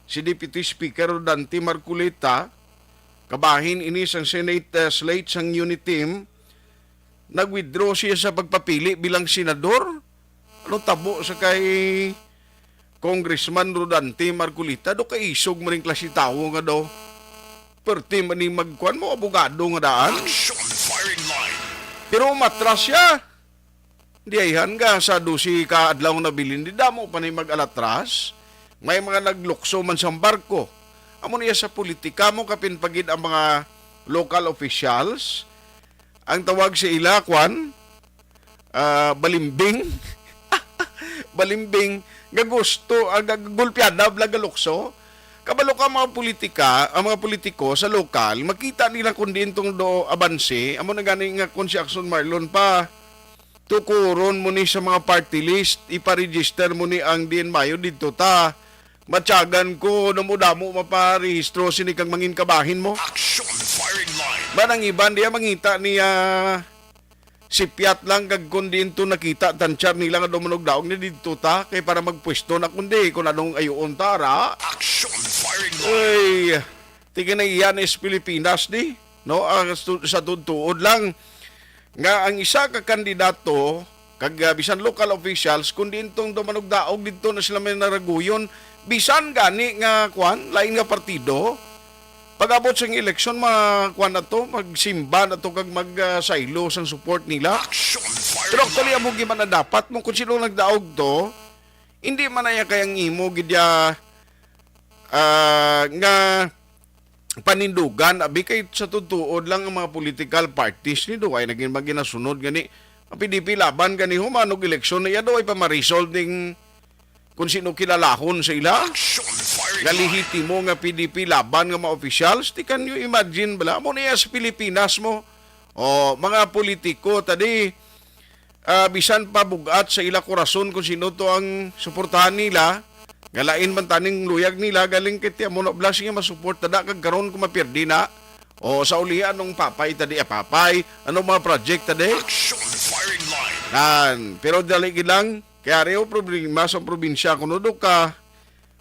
si Deputy Speaker Dante Marcolita, kabahin ini sang Senate slate sang unit team, nag-withdraw siya sa pagpapili bilang senador. Ano tabo sa kay Congressman Rodante Marcolita, do kay isog mo rin klase tao nga daw. Perti man ni magkuhan mo, abogado nga daan. Pero matras siya. Di ayhan ka sa dusi ka adlaw na bilin. Di damo pa ni mag-alatras. May mga naglukso man sa barko. Amo niya sa politika mo kapinpagid ang mga local officials. Ang tawag sa ilakwan, balimbing. Balimbing. Gagusto, gagulpiada, blagalukso. Kabalo ka mga politika, ang mga politiko sa lokal, makita nila kundi itong do abanse, amo na gani nga kung si Action Marlon pa, tukuron mo ni sa mga party list, iparegister mo ni ang din mayo dito ta. Matyagan ko, namudamo maparehistro sinikang mangin kabahin mo. Action firing line. Manang iban diya mangita niya sipiat lang kag kundi ito nakita tansyar nila nga dumunog daog ni dito ta kay para magpwesto na kundi kung anong ayoon tara. Action firing line. Uy, tingin na iyan is Pilipinas di, no? Sa tuod lang nga ang isa ka kandidato kag bisan local officials kundi itong dumanog daog dito na sila may naraguyon bisan gani nga kwan lain nga partido. Pag-abot sa eleksyon, kuan na to, magsimba na to kag mag-sailo sa support nila. Pero actually, amo giman na dapat mo kung sino nagdaog to, hindi man na kayang imo gidya nga panindugan, abi kay sa tutuod lang ang mga political parties ni do ay naging maginasunod gani. Ang PDP laban gani humanog eleksyon na yado ay pamaresolve ning kung sino kilalahon sa ila. Galihiti mo nga PDP laban nga mga officials, di can you imagine bala mo niya sa Pilipinas mo o mga politiko tadi bisan pa bugat sa ila korason kung sino to ang suportahan nila galain man taning luyag nila galing kiti mo na blas nga masupport tada kag karon kung mapirdi na o sa ulian anong papay tadi papay anong mga project tadi pero dali lang kaya reo problema sa probinsya kuno do ka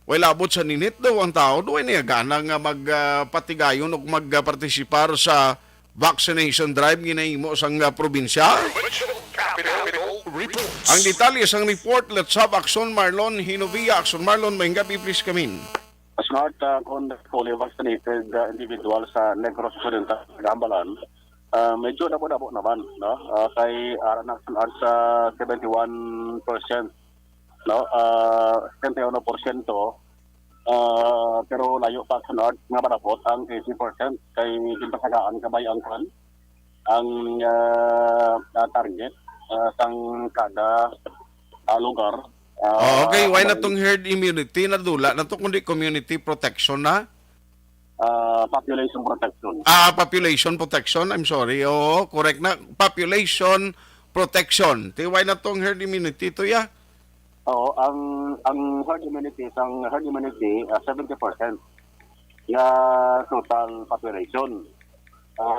wala abot sa ninit daw ang tao, doon niya gana nga magpatigayon o magpartisipar sa vaccination drive ginahimo sang probinsya. Ang detalye sang report, let's have Action Marlon Hinovia. Action Marlon, may gabi please kamin. As not on the fully vaccinated individual sa Negros Occidental, Gambalan, medyo dabo-dabo naman, no? Kay Action Art sa 71%. No, 71%, pero layo pa sa North nga marapot ang 80% kay gimpasagaan kabay ang kan ang target sang kada lugar. Okay, why na tong herd immunity na dula na to kundi community protection na? Population protection. Population protection, I'm sorry. Oo, correct na. Population protection. Why na tong herd immunity to ya? Oo, ang herd immunity, 70% ya total population.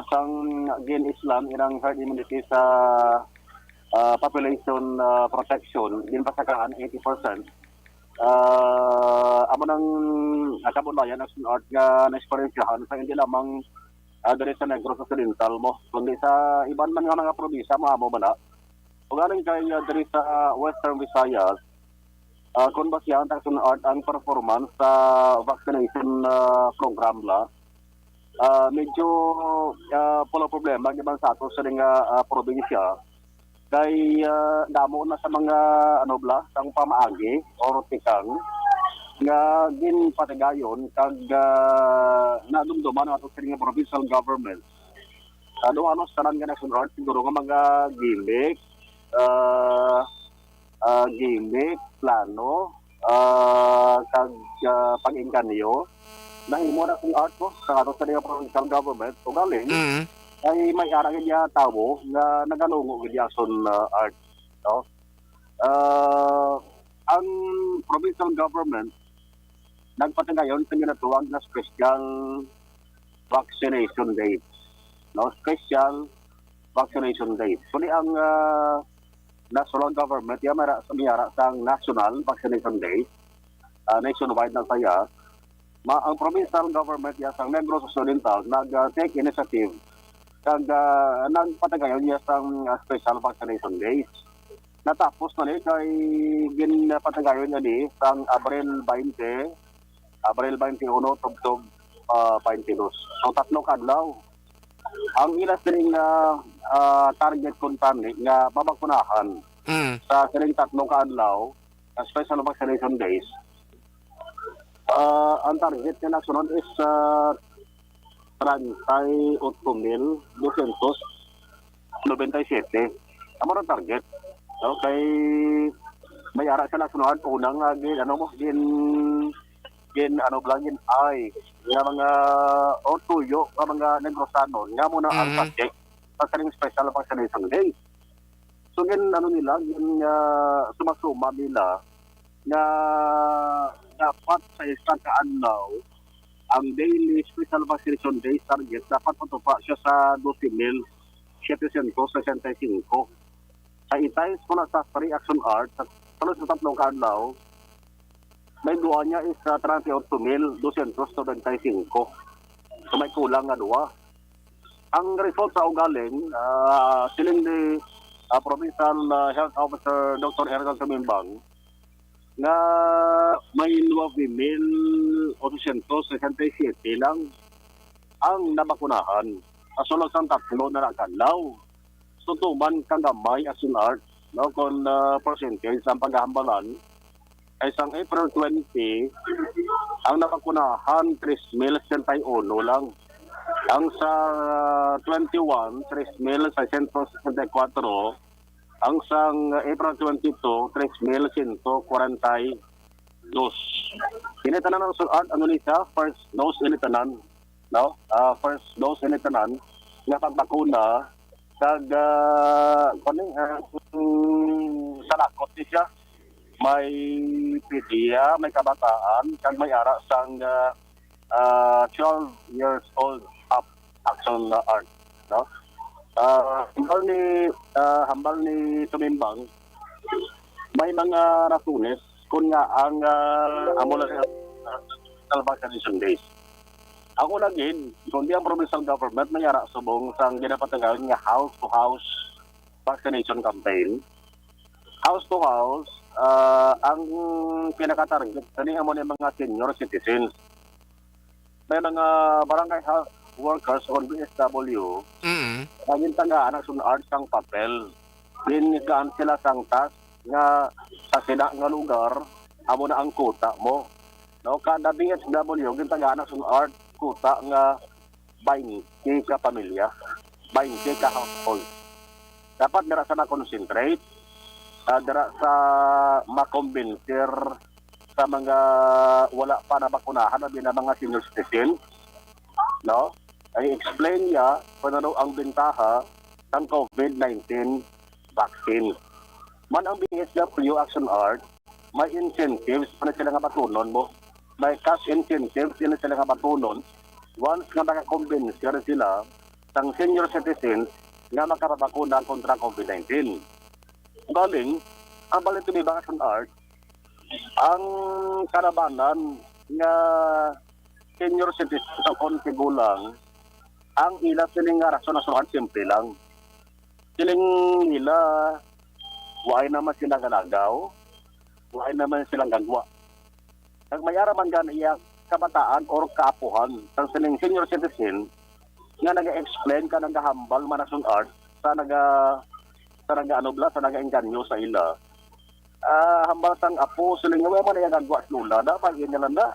Sang gin Islam irang herd immunity sa population protection din pasakaan 80%. amo ng kabunayan action art nga na-experiensyahan sa hindi lamang diri sa Negros Occidental mo, kundi sa iban man nga mga probinsya mo amo man na. Kung galing kay diri sa Western Visayas, kung ba siya ang action art ang performance sa vaccination program la, medyo pula problema giban sa ato sa nga probinsya kay damo na sa mga ano bla sang pamaagi or tikang nga ginpatigayon kag nadumduman ato sa nga provincial government. Ano tanan nga action art siguro nga mga gimmick, plano, kag pag-inganyo nahimo na kung art mo sa ato sa nga provincial government o galing ay may ara niya tawo nga nagalungo gid action art, no? Ang provincial government nagpatigayon sa ginatuwag na special vaccination date, no? Special vaccination date. Kuni ang national government miyara sa national vaccination date, nationwide na saya. Ang provincial government sa Negros Occidental nag-take initiative kag nagpatagayon niya sa special vaccination days. Natapos na ni kay ginpatagayon niya ni sa Abril 21 tubtob 22. So tatlong adlaw. Ang ilas din target kuntani nga mabakunahan sa kining tatlong adlaw special vaccination days. Ang target na nasunod is 38,297. Amo ang target. Okay, may ara sa nasunod unang gin ay nga mga tuyo nga mga negrosanon nga muna ang subject sa kaning special vaccination day. So nila sumasuma nila nga dapat sa isang kaadlaw ang daily special vaccination day target dapat matupa siya sa 12,765. Sa itays ko na sa free action art sa tatlong kaadlaw may duwa niya is 38,275. So may kulang nga duwa. Ang result sa ugaling, siling ni Provincial Health Officer Dr. Ergan Tumimbang na may 9,867 lang ang nabakunahan. Kasulog sang tatlo na nakalaw. So tuman kang gamay action art, no, kung percentage ang paghahambalan ay sang April 20 ang nabakunahan 3,061 lang. Ang sa 21 3,664, ang sang April 22 3,142. Initanan ng art ano nita first dose initanan, no? First dose initanan nga pagbakuna kag sa lakot siya. May pedya, may kabataan, kag may ara sang 12 years old up action art, no? Hambal ni Tumimbang may mga rasunes kung nga ang amula sa vaccination days. Ako lagi, kundi ang provincial government may ara subong sang ginapatagayon nga house-to-house vaccination campaign. House-to-house, ang pinaka-target kani amo ni mga senior citizens. May mga barangay health workers or BSW naging tagaan ang sunart sang papel. Gingaan sila sang task nga sa sina nga lugar amo na ang kuta mo. No, kada BSW gintagaan ang sunart kuta nga 20 ka pamilya, 20 ka household. Dapat dira sa na-concentrate, dira sa makombinser sa mga wala pa na bakunahan na mga senior citizen, no? Ay explain niya kung ano ang bentaha ng COVID-19 vaccine. Man ang BSW Action Art, may incentives pa na sila nga batunon mo. May cash incentives na sila nga batunon once nga makakombinser sila ng senior citizens nga makapabakuna kontra COVID-19. Galing, ang Balintong Action Art, ang karabanan nga senior citizen sa kontigulang, ang ila siling nga rason na suhan, simple lang. Siling nila, why naman sila galagaw, why naman silang gagwa. Ang mayara man gan iya kabataan or kaapuhan ng siling senior citizen nga naga-explain ka nagahambal manasun art sa naga-engganyo sa ila. Hambal sang apo siling nga man iya gagwa lula da pag inyalan da.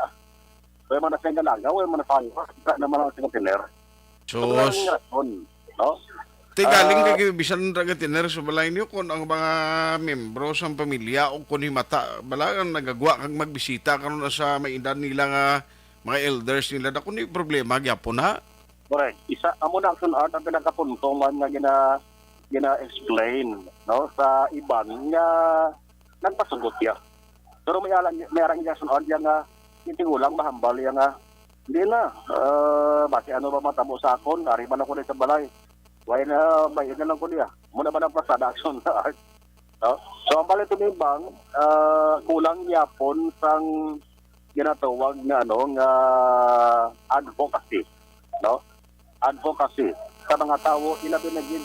Way man sa galagaw, way man sa naman ang tiner. So, no? galing kay bisan ra tiner so balay niyo kon ang mga membro sa pamilya o kun himata balagan nagagwa kag magbisita karon sa may edad nila nga mga elders nila da kun problema gyapon na. Correct. Isa amo na action art ang pinakapunto man nga gina-explain no sa iban nga nagpasugot ya. Pero may arang action art yang nga itigulang mahambal yang nga hindi na basi ano ba matabo sa akon ari man ako sa balay. Why na may na lang ko niya. Muna ba ng pasada action sa art? No? So ang balik tumimbang kulang yapon sang ginatawag nga advocacy, no? Advocacy sa mga tao ilabi na gid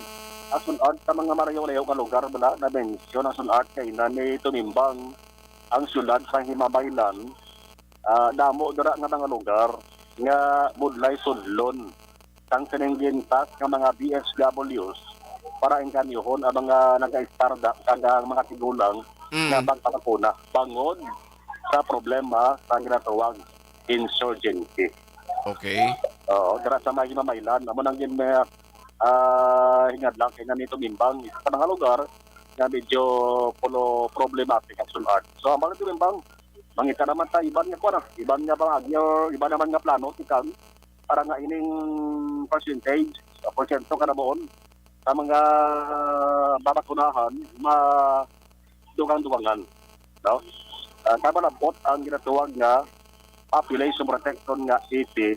asun art sa mga marayo-layo ka lugar bala na mention asun art kay na ni tumimbang ang sulad sa Himabaylan damo dira nga mga lugar nga mudlay sudlon sang sininggintas ng mga BSWs para engkanyohon ang mga nag-istarda kagang mga tigulang na magpapakuna bangod sa problema sa ginatawag insurgency. Okay. Oo, dira sa mga Himabaylan, amo nang gin hingadlang kay nito mimbang sa mga lugar na medyo problematic ang art. So ang mga mimbang mangita naman ta iban nga kuan, iban nga bagyo, iban naman nga plano tikan para nga ining percentage o porsyento ka na boon sa mga babakunahan dugang-dugangan. No? Kabalabot ang ginatuwag nga population protection nga 80%.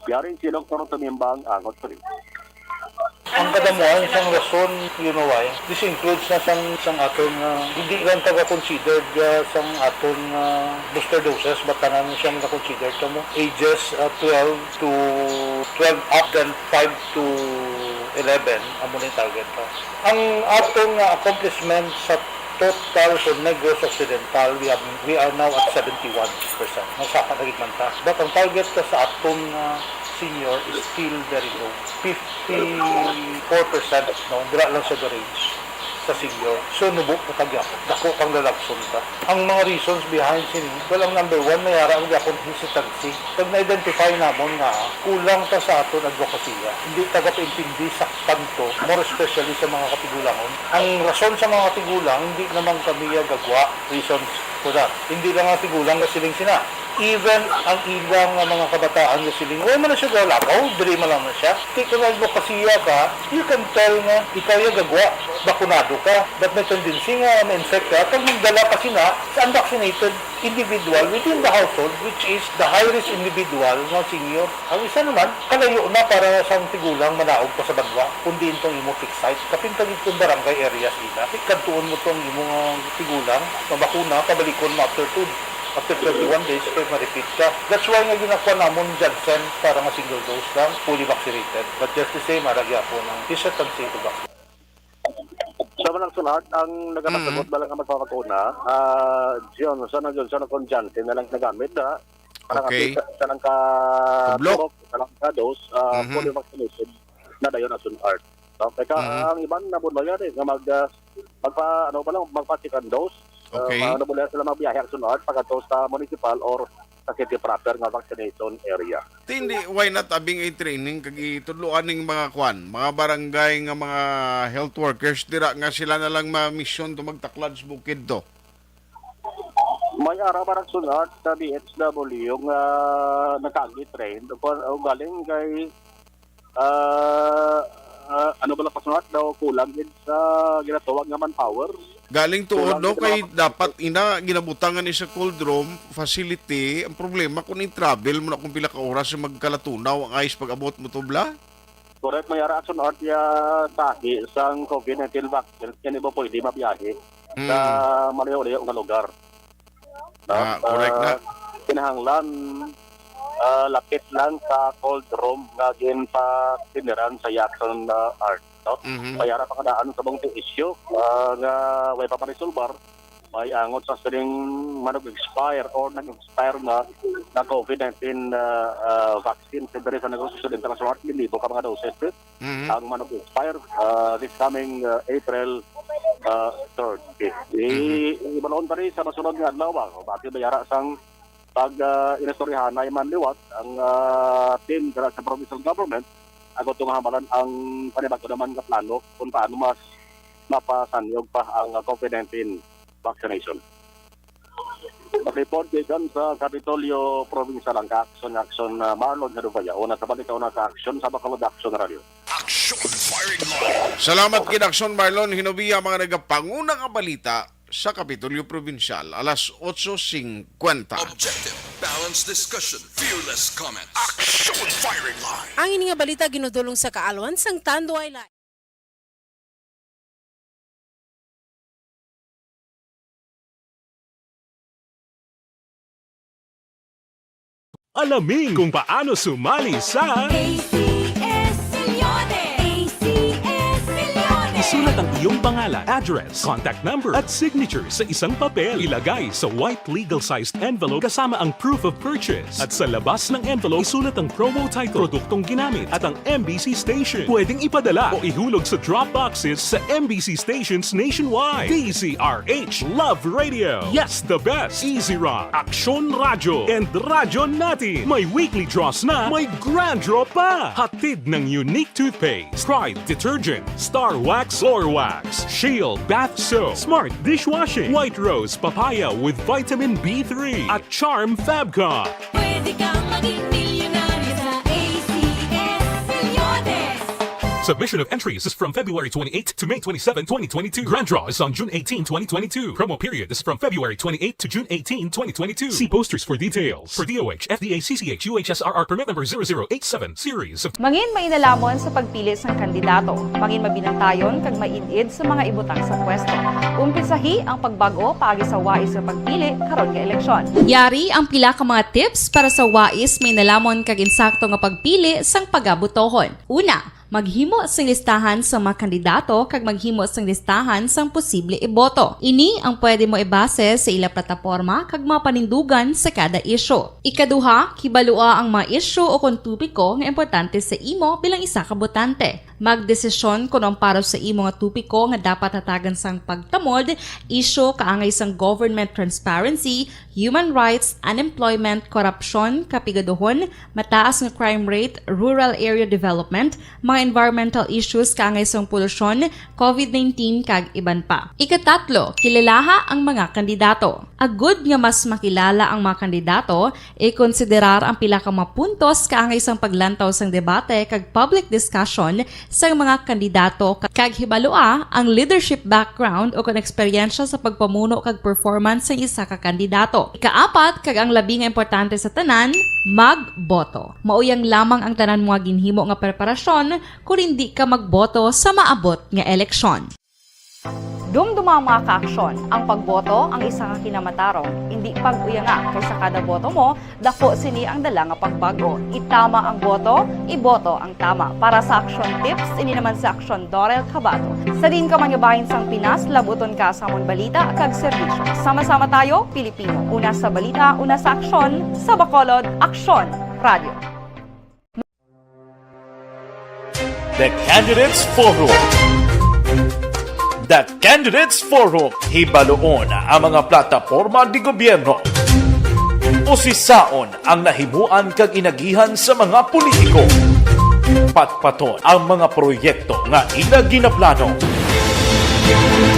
Yaring si Dr. Tumimbang angot ko rin. Ang kadamuan sang rason, you know why? This includes na sang aton hindi lang taga-considered sang aton booster doses, but tanan siyang na-considered mo ages 12 up, then 5 to 11 amo na yung target pa. Ang aton accomplishment sa total for Negros Occidental, we are now at 71%. Nasaka na man ta. But ang target ka sa aton senior is still very low. 54%, no? Dira lang sa the range sa senior. So, nubok na tagyapon. Dako pang lalagson ka. Ang mga reasons behind sini, walang number one, mayara ang yapon hesitancy. Pag na-identify namon nga, kulang ta sa aton advokasya. Hindi taga-intindi sa kanto, more especially sa mga katigulangon. Ang rason sa mga katigulang, hindi naman kami gagwa reasons for that. Hindi lang ang katigulang na siling sina. Even ang ilang mga kabataan na siling, huwag mo na siya galakaw, diri mo lang na siya. Kaya kung advokasya ka, you can tell na ikaw yung gagwa, bakunado ka, but may tendency nga ma-infect ka, pag magdala ka sina sa unvaccinated individual within the household, which is the high-risk individual ng senior. Ang isa naman, kalayo na para sa tigulang manaog pa sa banwa, kundi itong imo fixed site. Kapintagid itong barangay areas ita, kantuon mo itong imong tigulang, mabakuna, kabalikon mo after 21 days, kaya ma-repeat ka. That's why nga ginakuha namon Janssen para nga single dose lang, fully vaccinated. But just the same, maragya po ng hesitancy to vaccinate. Sa manang sunod, ang nagkakasagot ba lang ang magpapakuna, John, sana kung Janssen na lang nagamit na, parang sa lang ka-dose, fully vaccinated, na dayon ang sunod. Kaya ang iban na bulo yan magpa-second dose. Ano mula sila magbiyahe ang sunod pagkato sa municipal or sa city proper nga vaccination area. Hindi, why not abing i-training kag itudloan ning mga mga barangay nga mga health workers dira nga sila na lang ma-mission to magtaklad sa bukid to. May ara parang sunod sa BHW nga nakagi-train o galing kay ano ba lang pasunod daw kulang din sa ginatawag nga manpower. Galing tuod no kay dapat ginabutangan ni sa cold room facility. Ang problema kung travel mo na kung pila ka oras sa magkalatunaw ang ice pag abot mo to bla. Correct, may ara sunod ya tahi sang COVID-19 vaccine kani ba pwede mabiyahe sa malayo-layo nga lugar. Correct na. Kinahanglan lapit lang sa cold room nga gin pa tiniran sa Jackson Art. No? Payara pa kadaan sa bang issue nga way pa marisolbar, may angot sa siling manog-expire or nag-expire na COVID-19 vaccine sa diri sa negosyo sa international market, libo ka mga doses. Ang manog-expire this coming April 3rd. Ibalon pa rin sa masunod nga adlaw ba? Bakit bayara sang pag inestoryahan na iman liwat ang team sa provincial government agot itong hamalan ang panibago naman nga plano kung paano mas mapasanyog pa ang COVID-19 vaccination. Report gikan sa Capitolio Provincial ang ka-action Marlon Haduvaya. Una sa balita, una ka-action sa Bacolod Action Radio. Action firing line. Salamat kid Action Marlon. Hinubiya mga nagapanguna nga balita sa Capitolio Provincial, alas 8:50. Objective, balanced discussion, fearless comments. Action firing line. Ang ini nga balita ginudulong sa kaalwan sang Tanduay Live. Alamin kung paano sumali sa Isulat ang iyong pangalan, address, contact number at signature sa isang papel. Ilagay sa white legal-sized envelope kasama ang proof of purchase. At sa labas ng envelope, isulat ang promo title, produktong ginamit at ang MBC station. Pwedeng ipadala o ihulog sa drop boxes sa MBC stations nationwide. DZRH Love Radio. Yes, the best. Easy Rock, Action Radio, and Radyo Natin. May weekly draws na, may grand draw pa. Hatid ng unique toothpaste, Pride Detergent, Star Wax Floor Wax, Shield Bath Soap, Smart Dishwashing, White Rose Papaya with Vitamin B3 at Charm Fabcon. Pwede kang maging milyonaryo sa ACS Milyones. Submission of entries is from February 28 to May 27, 2022. Grand draw is on June 18, 2022. Promo period is from February 28 to June 18, 2022. See posters for details. For DOH, FDA, CCH, UHSRR permit number 0087 series of... Mangin mainalamon sa pagpili sa kandidato. Mangin mabinantayon kag mainid sa mga ibutang sa pwesto. Umpisahi ang pagbago paagi sa wais sa pagpili karon nga eleksyon. Yari ang pila ka mga tips para sa wais may nalamon kag insakto nga pagpili sang pagabutohon. Una, maghimo sang listahan sa mga kandidato kag maghimo sang listahan sang posible iboto. Ini ang pwede mo ibase sa ila plataporma kag mga panindugan sa kada isyu. Ikaduha, kibalua ang mga isyu o kung tupiko nga importante sa imo bilang isa ka botante. Magdesisyon kung ang para sa imo nga tupiko nga dapat hatagan sang pagtamod, isyu kaangay sang government transparency, human rights, unemployment, corruption, kapigaduhon, mataas nga crime rate, rural area development, mga environmental issues kaangay sang polusyon, COVID-19 kag iban pa. Ikatatlo, kilalaha ang mga kandidato. Agud nga mas makilala ang mga kandidato, i-konsiderar ang pila ka mga puntos kaangay sang paglantaw sang debate kag public discussion sang mga kandidato kag hibalua ang leadership background o kon eksperyensya sa pagpamuno kag performance sa isa ka kandidato. Ikaapat, kag ang labi nga importante sa tanan, magboto. Mauyang lamang ang tanan mga ginhimo nga preparasyon kung hindi ka magboto sa maabot nga eleksyon. Dumduma mga ka-aksyon, ang pagboto ang isa ka kinamatarong, hindi pag-uyanga kaysa kada boto mo, dako sini ang dala nga pagbago. Itama ang boto, iboto ang tama. Para sa action tips, ini naman sa action Dorel Cabato. Sa din ka manyabahin sang Pinas, labuton ka sa amon balita kag serbisyo. Sama-sama tayo, Pilipino. Una sa balita, una sa aksyon, sa Bacolod, Action Radio. The Candidates Forum. The Candidates Forum, hibaloon ang mga plataporma di gobyerno. Usisaon ang nahimuan kag inagihan sa mga politiko. Patpaton ang mga proyekto nga ila ginaplano.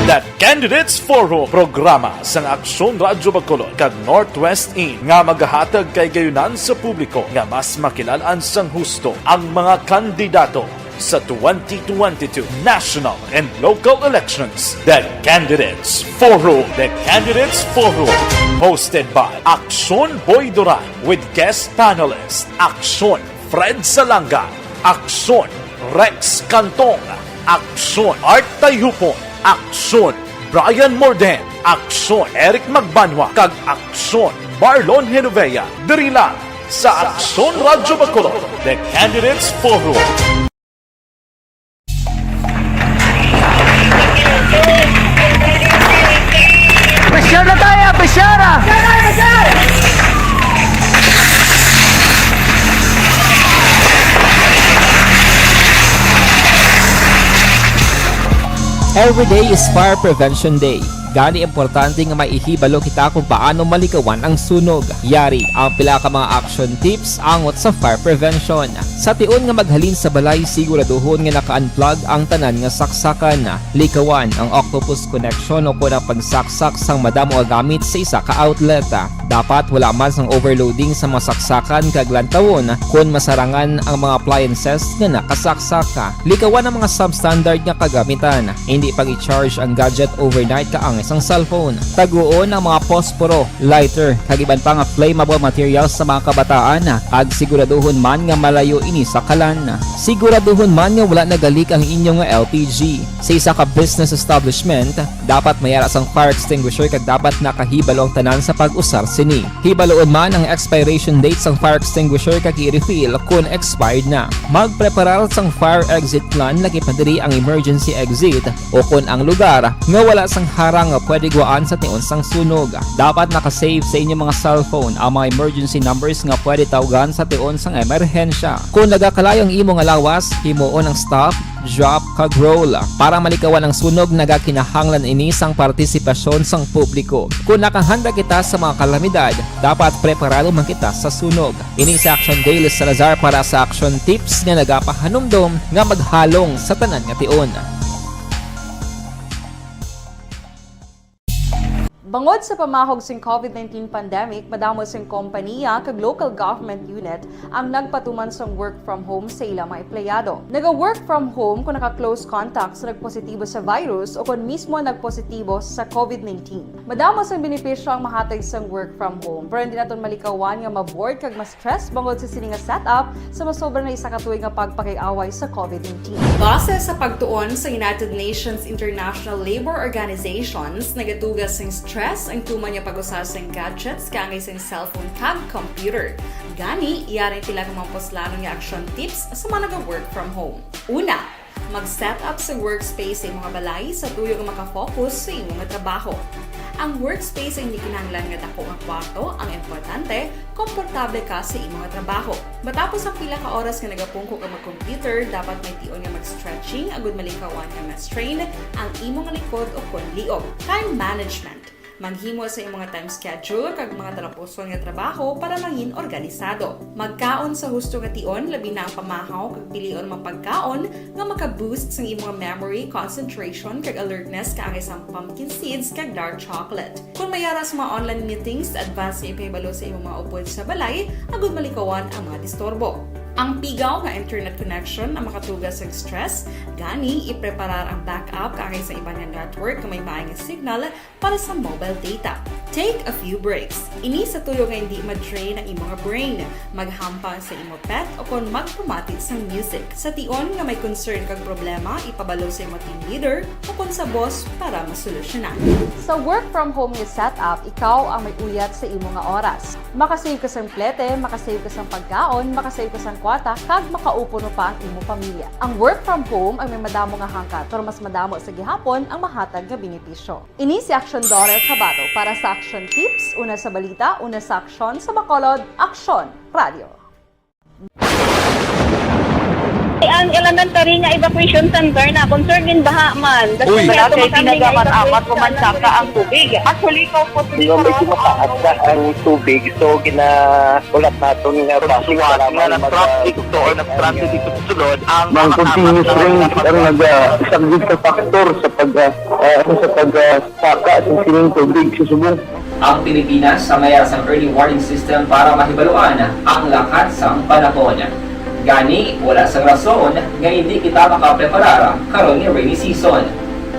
The Candidates Forum, programa sang Aksyon Radyo Bacolod kag Northwest In nga magahatag kay gayunan sa publiko nga mas makilalaan sang husto ang mga kandidato sa 2022 national and local elections. The Candidates Forum. The Candidates Forum. Hosted by Aksyon Boy Duran with guest panelists Aksyon Fred Salanga, Aksyon Rex Cantong, Aksyon Art Tayhupon, Aksyon Brian Morden, Aksyon Eric Magbanwa, kag Aksyon Marlon Genovea. Diri lang sa Aksyon Radyo Bacolod, The Candidates Forum. Presyar na tayo, presyara! Every day is Fire Prevention Day. Gani importante nga maihibalo kita kung paano malikawan ang sunog. Yari ang pila ka mga action tips angot sa fire prevention. Sa tion nga maghalin sa balay, siguraduhon nga naka-unplug ang tanan nga saksakan. Likawan ang octopus connection o kung ang pagsaksak sang madamo nga gamit sa isa ka outlet. Dapat wala man sang overloading sa mga saksakan kag lantawon kung masarangan ang mga appliances nga nakasaksaka. Likawan ang mga substandard nga kagamitan. Hindi pag i-charge ang gadget overnight kaang isang cellphone. Taguon ang mga posporo, lighter, kag iban pa nga flammable materials sa mga kabataan. Ag siguraduhon man nga malayo ini sa kalan. Siguraduhon man nga wala nagalik ang inyong LPG. Sa isa ka business establishment, dapat mayara sang fire extinguisher kag dapat nakahibalo ang tanan sa pag-usar sini. Hibaloon man ang expiration date sang fire extinguisher kag i-refill kung expired na. Magpreparar sang fire exit plan lagi pa diri ang emergency exit o kung ang lugar nga wala sang harang nga pwede guwaan sa tion sang sunog. Dapat nakasave sa inyong mga cellphone ang mga emergency numbers nga pwede tawagan sa tion sang emerhensya. Kung nagakalayo ang imo nga lawas, himuon ang stop, drop, kag roll. Para malikawan ang sunog, nagakinahanglan ini sang partisipasyon sang publiko. Kung nakahanda kita sa mga kalamidad, dapat preparado man kita sa sunog. Ini sa Action Daily Salazar para sa action tips nga nagapahanumdom nga maghalong sa tanan nga tion. Bangod sa pamahog sing COVID-19 pandemic, madamo sing kompanya kag local government unit ang nagpatuman sang work from home sa ilang mga empleyado. Naga-work from home kung naka-close contact sa nagpositibo sa virus o kung mismo nagpositibo sa COVID-19. Madamo sang benepisyo ang mahatag sang work from home, pero hindi naton malikawan nga ma-bored kag ma-stress bangod sa sini nga setup sa masobra na isa ka tuig nga pagpakiaway sa COVID-19. Base sa pagtuon sa United Nations International Labor Organizations, nagatugas sang stress ang tuman niya pag-usar sa gadgets kaangay sa cellphone kag computer. Gani, iyari tila ng mga poslano nga action tips sa mga nag-work from home. Una, mag-set up sa workspace sa imong balay sa tuyo nga makafocus sa imong trabaho. Ang workspace ay hindi kinahanglan nga dako nga kwarto, ang importante, komportable ka sa imong trabaho. Matapos ang pila ka oras nga nagapungko ka mag-computer, dapat may tion nga mag-stretching agud malikawan nga ma-strain ang imong likod o kon liog. Time management. Maghimo sa imong time schedule kag mga talapuson nga trabaho para maging organisado. Magkaon sa husto nga tion, labi na ang pamahaw kag pilion mga pagkaon nga maka-boost sa imong memory, concentration kag alertness kaangay sa pumpkin seeds kag dark chocolate. Kung mayara sa mga online meetings, advance nga ipahibalo sa imong mga upod sa balay, agud malikawan ang mga disturbo. Ang pigaw nga internet connection ang makatugas sa stress, gani ipreparar ang backup kaangay sa ibang network nga may maayong signal para sa mobile data. Take a few breaks. Ini sa tuyo nga hindi ma-drain ang imong brain. Maghampang sa imong pet o kung magpamatit sa music. Sa tion nga may concern kag problema, ipabalo sa imong team leader o kung sa boss para masolusyonan. Sa work from home nga setup, ikaw ang may uyat sa imong nga oras. Makasave ka sang plete, makasave ka sang pagkaon, makasave ka sang kwarta, kag makaupo no pa ang imong pamilya. Ang work from home ay may madamo nga hangkat, pero mas madamo sa gihapon ang mahatag nga benepisyo. Ini si Action Dorel Cabato para sa Action Tips, una sa balita, una sa aksyon sa Bacolod, Aksyon Radio. Ang elementary nga evacuation center na concern din baha man. Uy, kaya pinagamat-amat kumansaka ang tubig. Actually, ikaw po Medyo mataas na ang tubig. So, ginaulat natin nga pagsuwat nga ng traffic to or nag-traffic dito sunod ang mga continuous rain ang isang good factor sa pagsaka sa sining tubig sa subong. Ang Pilipinas sa mayroon sa early warning system para mahibaluan ang lakat sa panahon. Gani, wala sang rason nga hindi kita makapreparar karon ni rainy season.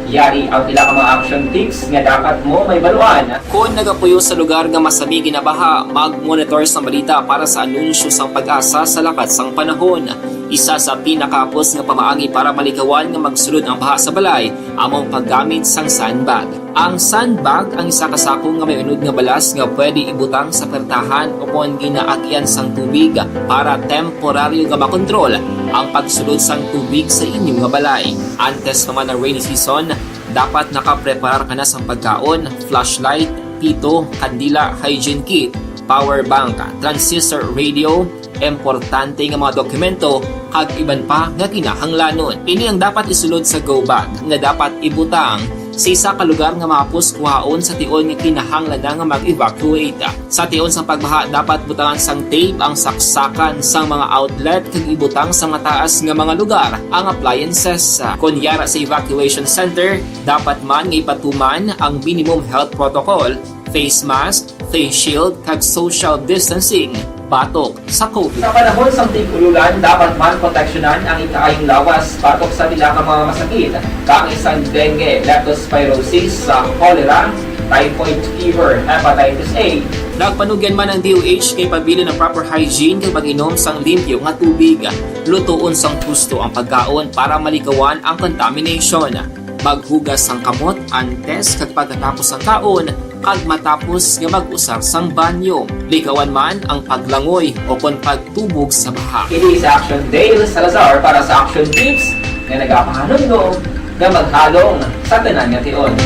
Yari ang pila ka mga action tips nga dapat mo may baluan. Kung nagapuyo sa lugar nga masabi ginabaha, mag-monitor sa balita para sa anunsyo sang pag-asa sa lakat sang panahon. Isa sa pinakapos nga pamaagi para malikawan nga magsulod ang baha sa balay among paggamit sang sandbag. Ang sandbag ang isa ka sako nga may unod nga balas nga pwede ibutang sa pertahan upon ginaagyan sang tubig para temporaryo nga makontrol ang pagsulod sang tubig sa inyong nga balay. Antes naman ng rainy season, dapat nakapreparar ka na sang pagkaon, flashlight, pito, kandila, hygiene kit, power bank, transistor radio, importante nga mga dokumento kag iban pa nga kinahanglanon. Ini ang dapat isulod sa go bag nga dapat ibutang sa isa ka lugar nga mapus kuhaon sa tion nga kinahanglan nga mag-evacuate. Sa tion sa pagbaha dapat butangan sang tape ang saksakan sang mga outlet kag ibutang sa mataas nga mga lugar ang appliances. Kunyara sa evacuation center, dapat man nga ipatuman ang minimum health protocol, face mask, face shield kag social distancing batok sa COVID. Sa panahon sa tig-ululan, dapat man proteksyonan ang ikaayong lawas batok sa bilang mga masakit, kang isang dengue, leptospirosis, cholera, typhoid fever, hepatitis A. Nagpanugyan man ang DOH kay pabili ng proper hygiene kay pag-inom sang limpyo nga tubig. Lutuon sang gusto ang pagkaon para malikawan ang contamination. Maghugas sang kamot antes kag pagkatapos ang kaon kag matapos nga mag-usar sang banyo. Likawan man ang paglangoy o kon pagtubog sa baha. Kini sa Action Dale Salazar para sa Action Tips nga nagapahanunggo nga maghalong sa tanan nga tion.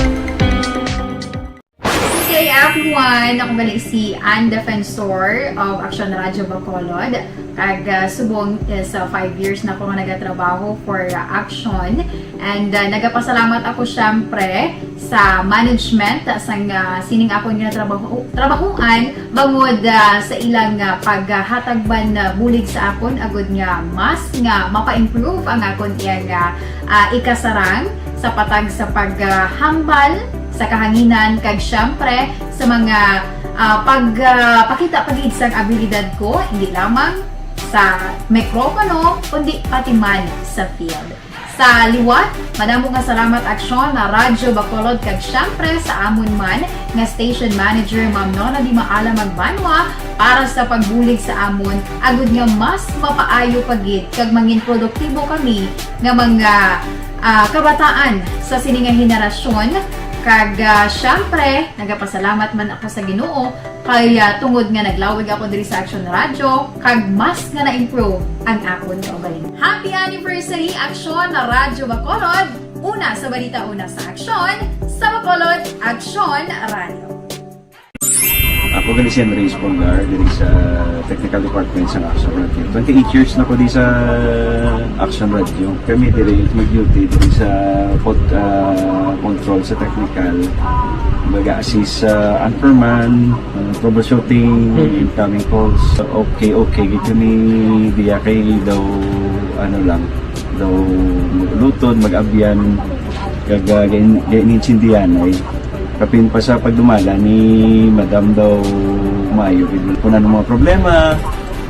Hey everyone! Ako balik si Ann Defensor of Action Radio Bacolod. Kag subong sa 5 years na ako nga nagatrabaho for Action. And nagapasalamat ako syempre sa management sang sining ako nga trabahuan bangod sa ilang paghatagban bulig sa akon agud nga mas nga mapa-improve ang akon iyang ikasarang sa patag sa paghambal sa kahanginan kag syempre sa mga pagpakita pagid sang abilidad ko hindi lamang sa mikropono kundi pati man sa field. Sa liwat, madamo nga salamat Aksyon na Radyo Bacolod kag syempre sa amon man nga station manager Ma'am Nona Di Maala Magbanwa para sa pagbulig sa amon agud nga mas mapaayo pagid kag mangin produktibo kami nga mga kabataan sa sininga henerasyon. Kag syempre, nagapasalamat man ako sa Ginoo kay tungod nga naglawig ako diri sa Action Radio kag mas nga na-improve ang akon kaugalingon. Happy anniversary Action na Radyo Bacolod! Una sa balita, una sa Action, sa Bacolod, Action Radio. Ako gali si Henry Espongar diri sa Technical Department sa Action Radio. 28 years na ko di sa Action Radio. Kami diri mag-duty diri sa control sa technical. Mag-assist sa anchorman, troubleshooting, incoming calls. Okay, gito ni diya kay daw daw lutod, mag-abyan, ganinsindihan ay kapin pa sa pagdumala ni Madam daw Mayo kung ano mga problema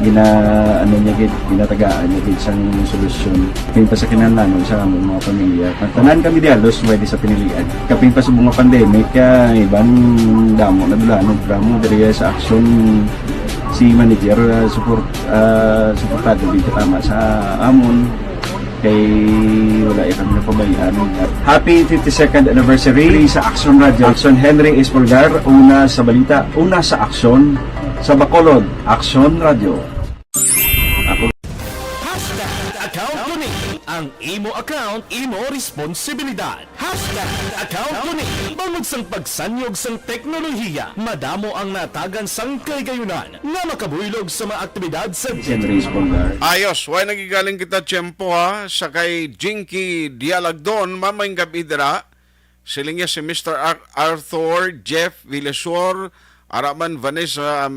ginatagaan niya gid sang solusyon kapin pa sa kinahanglan sa among mga pamilya tanan kami dialos pwede sa pinilian kapin pa sa bunga pandemic ibang damo na dulanon drama diri sa Action si manager suportado dito tama sa amon kay wala kami napabayaan. Happy 52nd anniversary sa Action Radio. Action Henry Espolgar, una sa balita, una sa Action, sa Bacolod, Action Radio. Account ko ni ang imo account, imo responsibilidad. Account ko ni bangod sang pagsanyog sang teknolohiya, madamo ang natagan sang kaygayunan nga makabuylog sa mga aktibidad sa Henry Espolgar. Ayos, way nagigaling kita tiyempo ha, sa kay Jinky Dialagdon, mamayng gabi dira, siling niya si Mr. Arthur Jeff Villasor, Araman Vanessa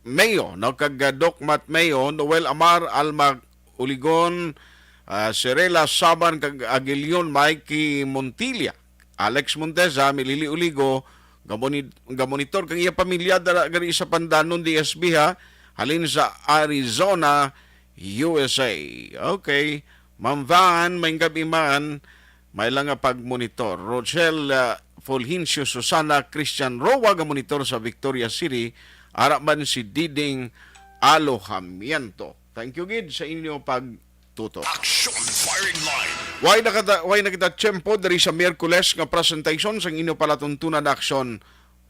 Mayo, no, kag Doc Matt Mayo, Noel Amar Alma Uligon, Serela Saban kag Agilion Mikey Montilla, Alex Monteza, Milili Uligo, gamonitor kang iya pamilya dara gari sa Pandanon DSB ha, halin sa Arizona, USA. Okay, Ma'am Van, may gabi man, may lang nga pagmonitor. Rochelle Fulgencio Susana Christian Roa, gamonitor sa Victoria City, araman si Diding Alojamiento. Thank you, Gid, sa inyo tuto. Action Firing Line. Way nakita tiyempo dari sa Miyerkules nga presentation sa inyo palatuntunan na Aksyon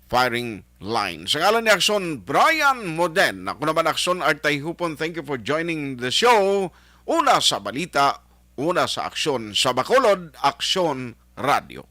Firing Line. Sa ngalan ni Aksyon Brian Moden, ako naman Aksyon Artay Hupon, thank you for joining the show. Una sa balita, una sa aksyon sa Bacolod, Aksyon Radio.